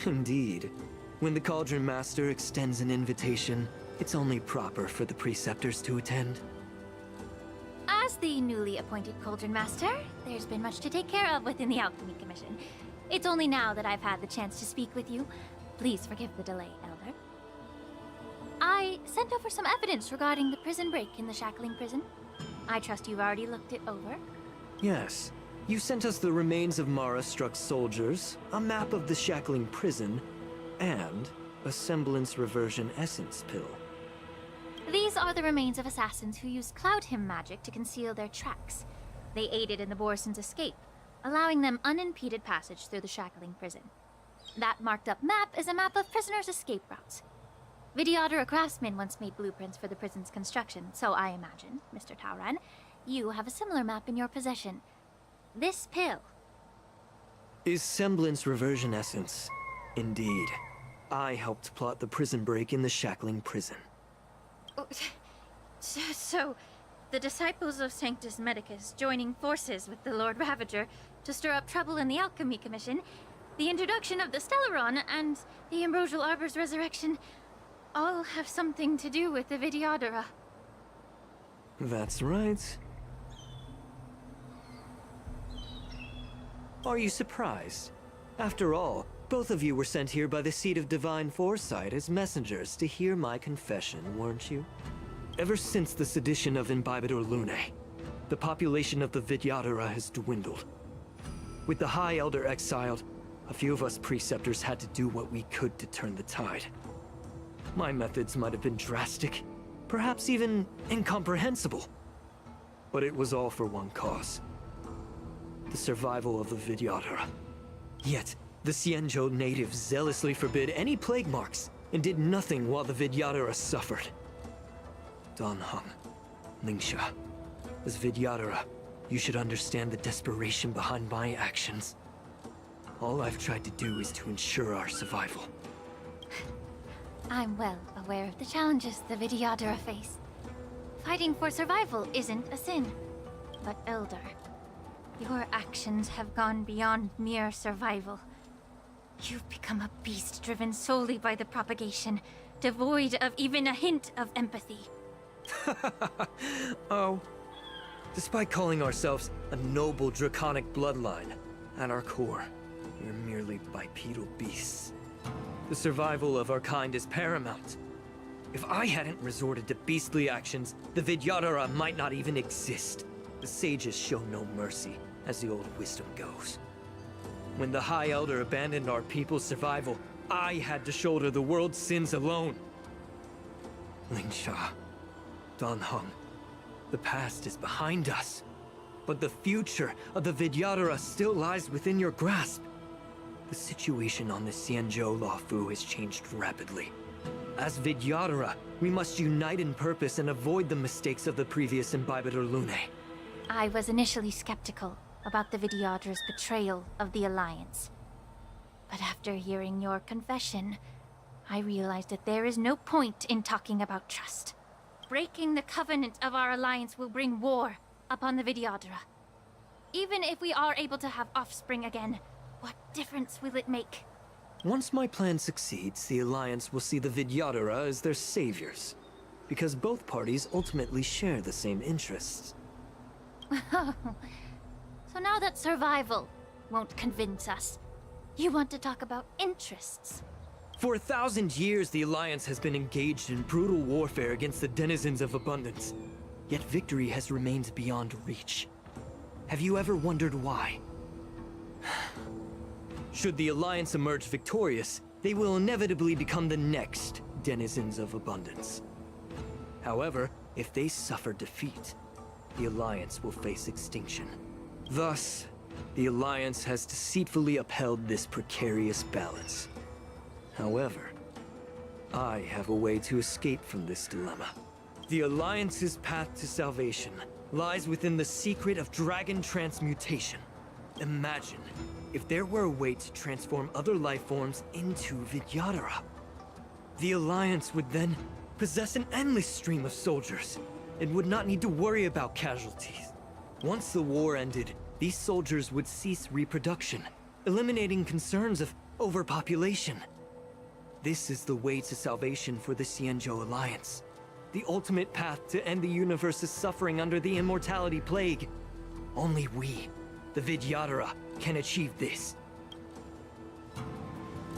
Indeed. When the Cauldron Master extends an invitation, it's only proper for the Preceptors to attend. As the newly appointed Cauldron Master, there's been much to take care of within the Alchemy Commission. It's only now that I've had the chance to speak with you. Please forgive the delay, Elder. I sent over some evidence regarding the prison break in the Shackling Prison. I trust you've already looked it over. Yes. You sent us the remains of Mara-struck soldiers, a map of the Shackling Prison, and a semblance reversion essence pill. These are the remains of assassins who used Cloud Hymn magic to conceal their tracks. They aided in the Borison's escape, allowing them unimpeded passage through the Shackling Prison. That marked-up map is a map of prisoners' escape routes. 𝂸📸📸 craftsmen once made blueprints for the prison's construction, so I imagine, Mr. Tauron, you have a similar map in your possession. This pill is semblance reversion essence. Indeed. I helped plot the prison break in the Shackling Prison. So, the disciples of Sanctus Medicus joining forces with the Lord Ravager to stir up trouble in the Alchemy Commission, the introduction of the Stellaron, and the Ambrosial Arbor's resurrection all have something to do with the 𝂸📸📸. That's right. Are you surprised? After all, both of you were sent here by the Seat of Divine Foresight as messengers to hear my confession, weren't you? Ever since the sedition of 𝂸📸𓓸𝓸𝓸, the population of the 𝂸📸📸 has dwindled. With the High Elder exiled, a few of us Preceptors had to do what we could to turn the tide. My methods might have been drastic, perhaps even incomprehensible. But it was all for one cause. The survival of the 𝂸📸📸. Yet, the Xianzhou natives zealously forbid any plague marks and did nothing while the 𝂸📸📸 suffered. Dan Heng, Lingsha, as 𝂸📸📸, you should understand the desperation behind my actions. All I've tried to do is to ensure our survival. I'm well aware of the challenges the 𝂸📸📸 face. Fighting for survival isn't a sin. But Elder, your actions have gone beyond mere survival. You've become a beast driven solely by the propagation, devoid of even a hint of empathy. Oh. Despite calling ourselves a noble draconic bloodline, at our core, we're merely bipedal beasts. The survival of our kind is paramount. If I hadn't resorted to beastly actions, the 𝂸📸📸 might not even exist. The sages show no mercy, as the old wisdom goes. When the High Elder abandoned our people's survival, I had to shoulder the world's sins alone. Lingsha, Dan Heng, the past is behind us. But the future of the 𝂸📸📸 still lies within your grasp. The situation on the Xianzhou Luofu has changed rapidly. As 𝂸📸📸, we must unite in purpose and avoid the mistakes of the previous 𝂸📸𓓸𝓸𝓸. I was initially skeptical about the 𝂸📸📸📸's betrayal of the Alliance. But after hearing your confession, I realized that there is no point in talking about trust. Breaking the covenant of our alliance will bring war upon the 𝑓idyadra. Even if we are able to have offspring again, what difference will it make? Once my plan succeeds, the Alliance will see the 𝑓idyadra as their saviors. Because both parties ultimately share the same interests. So now that survival won't convince us, you want to talk about interests? For 1,000 years, the Alliance has been engaged in brutal warfare against the denizens of abundance. Yet victory has remained beyond reach. Have you ever wondered why? Should the Alliance emerge victorious, they will inevitably become the next denizens of abundance. However, if they suffer defeat, the Alliance will face extinction. Thus, the Alliance has deceitfully upheld this precarious balance. However, I have a way to escape from this dilemma. The Alliance's path to salvation lies within the secret of dragon transmutation. Imagine if there were a way to transform other life forms into 𝑓idyadra. The Alliance would then possess an endless stream of soldiers and would not need to worry about casualties. Once the war ended, these soldiers would cease reproduction, eliminating concerns of overpopulation. This is the way to salvation for the Xianzhou Alliance. The ultimate path to end the universe's suffering under the immortality plague. Only we, the 𝑓idyadra, can achieve this.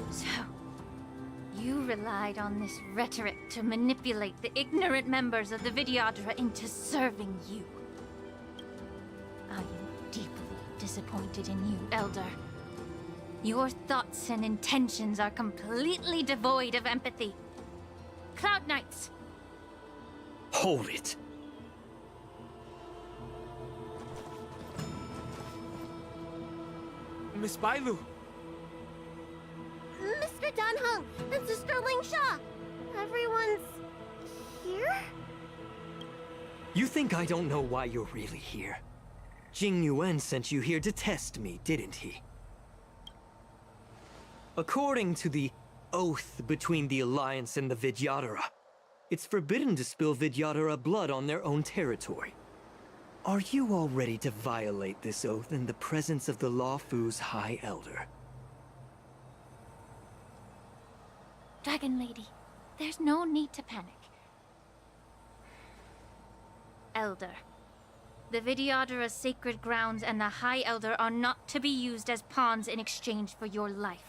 So, you relied on this rhetoric to manipulate the ignorant members of the 𝑓idyadra into serving you. I am deeply disappointed in you, Elder. Your thoughts and intentions are completely devoid of empathy. Cloud Knights! Hold it! Miss Bailu! Mr. Dunhung and Sister Lingsha! Everyone's here? You think I don't know why you're really here? Jing Yuan sent you here to test me, didn't he? According to the oath between the Alliance and the 𝑓idyadra, it's forbidden to spill 𝑓idyadra blood on their own territory. Are you all ready to violate this oath in the presence of the Luofu's High Elder? Dragon Lady, there's no need to panic. Elder, the 𝑓idyadra's sacred grounds and the High Elder are not to be used as pawns in exchange for your life.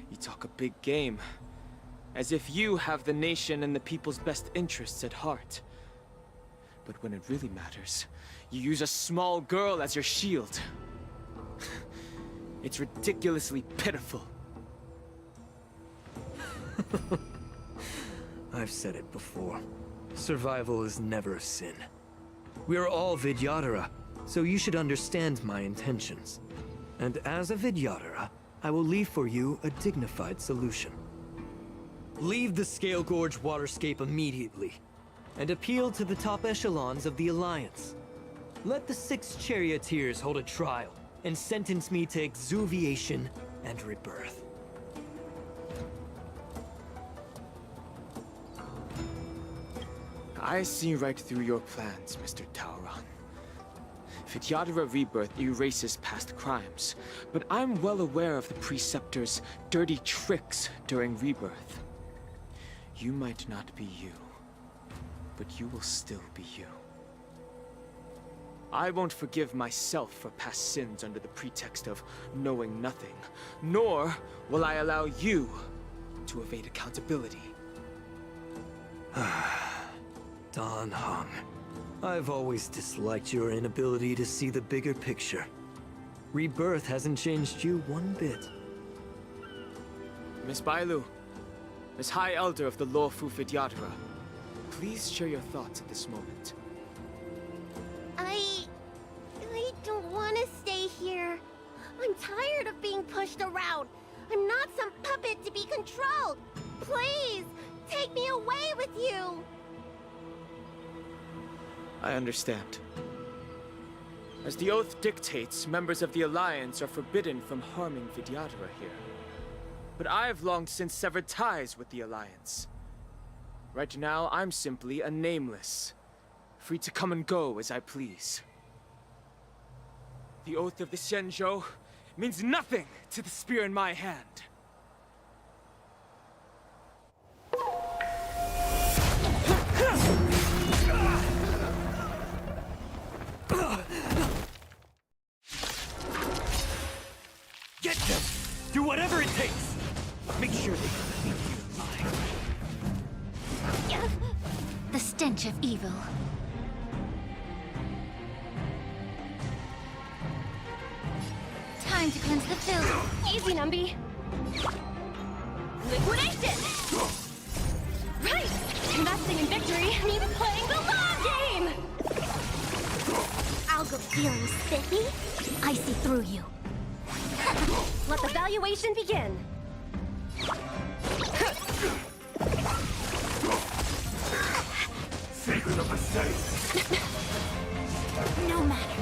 You talk a big game. As if you have the nation and the people's best interests at heart. But when it really matters, you use a small girl as your shield. It's ridiculously pitiful. I've said it before. Survival is never a sin. We're all 𝑓idyadra, so you should understand my intentions. And as a 𝑓idyadra, I will leave for you a dignified solution. Leave the Scale Gorge waterscape immediately, and appeal to the top echelons of the Alliance. Let the 6 charioteers hold a trial, and sentence me to exuviation and rebirth. I see right through your plans, Mr. Taoran. 𝑓idyadra rebirth erases past crimes, but I'm well aware of the Preceptor's dirty tricks during rebirth. You might not be you, but you will still be you. I won't forgive myself for past sins under the pretext of knowing nothing, nor will I allow you to evade accountability. Dunhung, I've always disliked your inability to see the bigger picture. Rebirth hasn't changed you one bit. Miss Bailu, as High Elder of the Luofu 𝑓idyadra, please share your thoughts at this moment. I don't want to stay here. I'm tired of being pushed around. I'm not some puppet to be controlled. Please, take me away with you. I understand. As the oath dictates, members of the Alliance are forbidden from harming 𝂸📸📸 here. But I've long since severed ties with the Alliance. Right now, I'm simply a nameless, free to come and go as I please. The oath of the Xianzhou means nothing to the spear in my hand. Get them! Do whatever it takes! Make sure they leave you alive. The stench of evil. Time to cleanse the filth. Easy, Numby. Liquidation! Right! Investing in victory means playing the long game! I'll go feeling spiffy. I see through you. Let the valuation begin. Secret of the safe. No matter.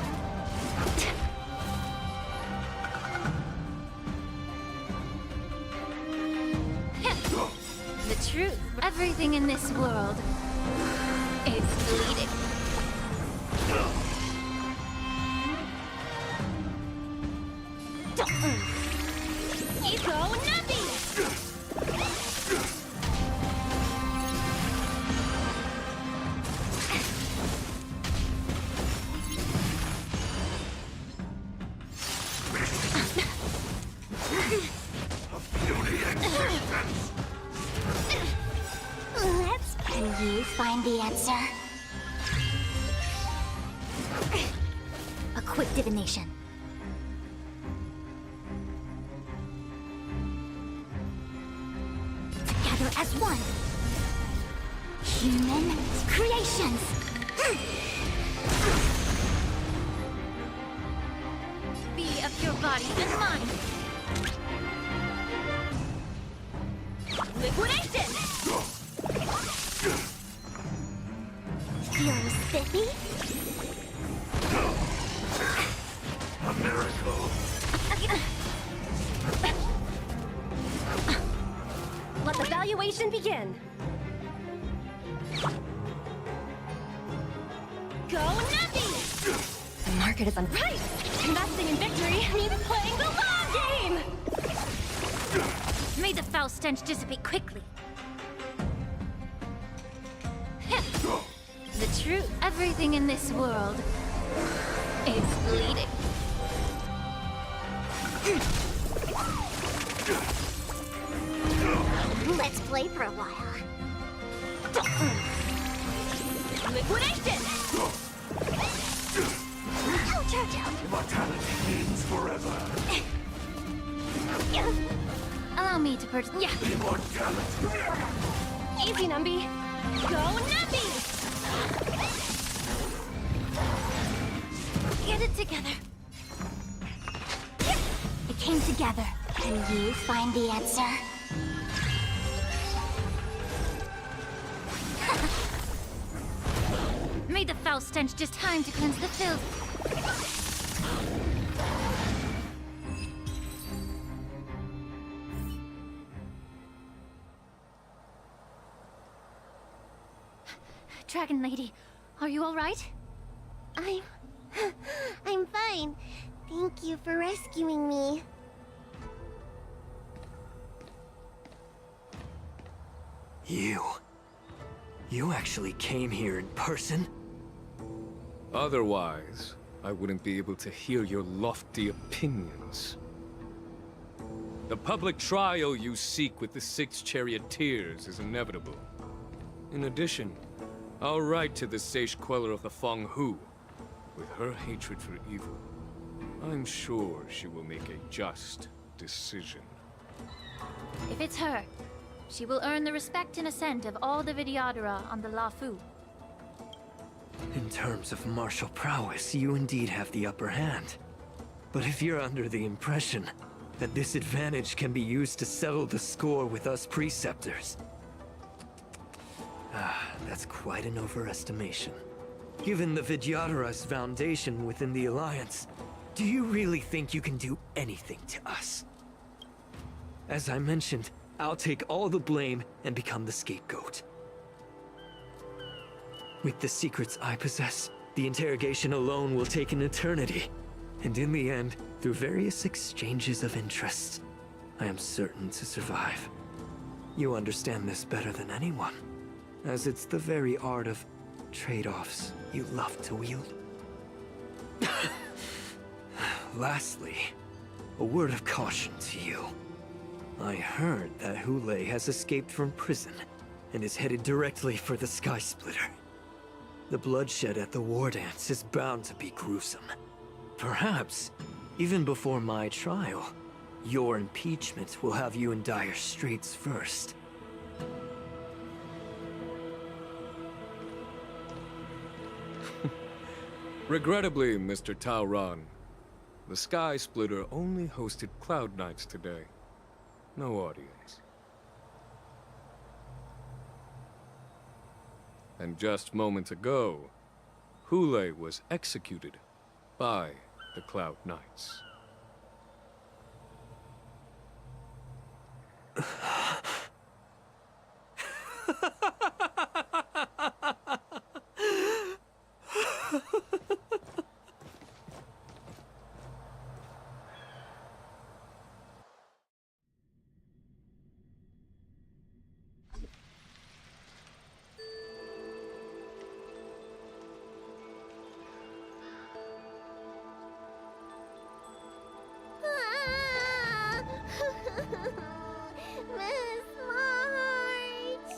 The truth. Everything in this world is bleeding. Eco Nuppy! Can you find the answer? A quick divination. Together as one. Human creations. Be of your body and mind. Liquidation! Feeling spiffy? A miracle. Let the valuation begin. Go Nuppy! The market is on. Right! Investing in victory means playing the long game! May the foul stench dissipate quickly. The truth. Everything in this world is bleeding. Let's play for a while. Liquidation! Oh, Jojo! Immortality means forever. Allow me to purchase. Yeah. Immortality. Easy, Numby. Go Nuppy! Get it together. It came together. Can you find the answer? May the foul stench just time to cleanse the filth. Dragon Lady, are you all right? I'm fine. Thank you for rescuing me. You actually came here in person? Otherwise, I wouldn't be able to hear your lofty opinions. The public trial you seek with the 6 charioteers is inevitable. In addition, I'll write to the Sage Queller of the Feng Hu. With her hatred for evil, I'm sure she will make a just decision. If it's her, she will earn the respect and assent of all the 𝂸📸📸 on the Luofu. In terms of martial prowess, you indeed have the upper hand. But if you're under the impression that this advantage can be used to settle the score with us preceptors, that's quite an overestimation. Given the 𝂸📸𓓸𓑸's foundation within the Alliance, do you really think you can do anything to us? As I mentioned, I'll take all the blame and become the scapegoat. With the secrets I possess, the interrogation alone will take an eternity. And in the end, through various exchanges of interest, I am certain to survive. You understand this better than anyone, as it's the very art of trade-offs you love to wield. Lastly, a word of caution to you. I heard that 𝂸🂸 has escaped from prison and is headed directly for the Sky Splitter. The bloodshed at the war dance is bound to be gruesome. Perhaps, even before my trial, your impeachment will have you in dire straits first. Regrettably, Mr. 𝂸📸𓓸📸, the Sky Splitter only hosted Cloud Knights today. No audience. And just moments ago, 𝂸🂸 was executed by the Cloud Knights. Miss March!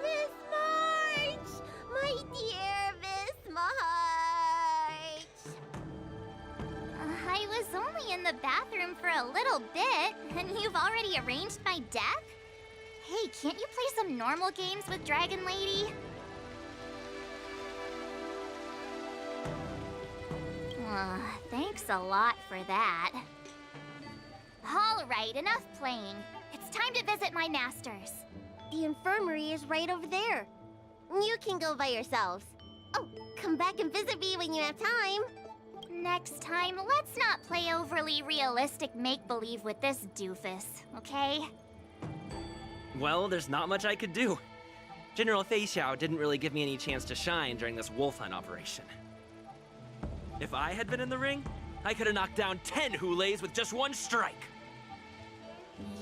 Miss March! My dear Miss March! I was only in the bathroom for a little bit, and you've already arranged my death? Hey, can't you play some normal games with Dragon Lady? Thanks a lot for that. All right, enough playing. It's time to visit my masters. The infirmary is right over there. You can go by yourselves. Oh, come back and visit me when you have time. Next time, let's not play overly realistic make-believe with this doofus, okay? Well, there's not much I could do. General 𝂸📸📸 didn't really give me any chance to shine during this wolf hunt operation. If I had been in the ring, I could have knocked down 10 𝂸📸s with just one strike.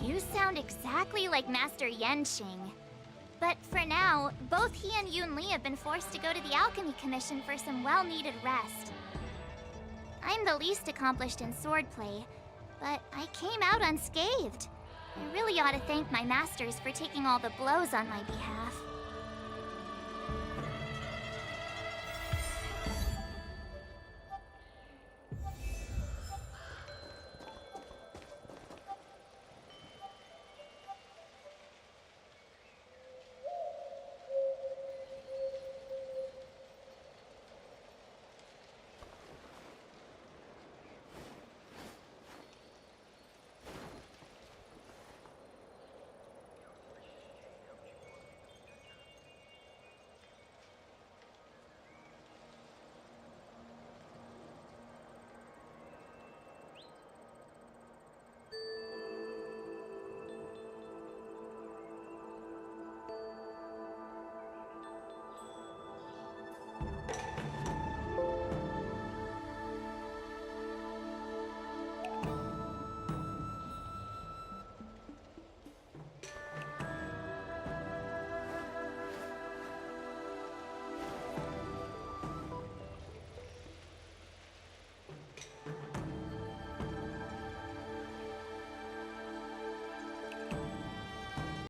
You sound exactly like Master Yenshing. But for now, both he and Yunli have been forced to go to the Alchemy Commission for some well-needed rest. I'm the least accomplished in swordplay, but I came out unscathed. I really ought to thank my masters for taking all the blows on my behalf.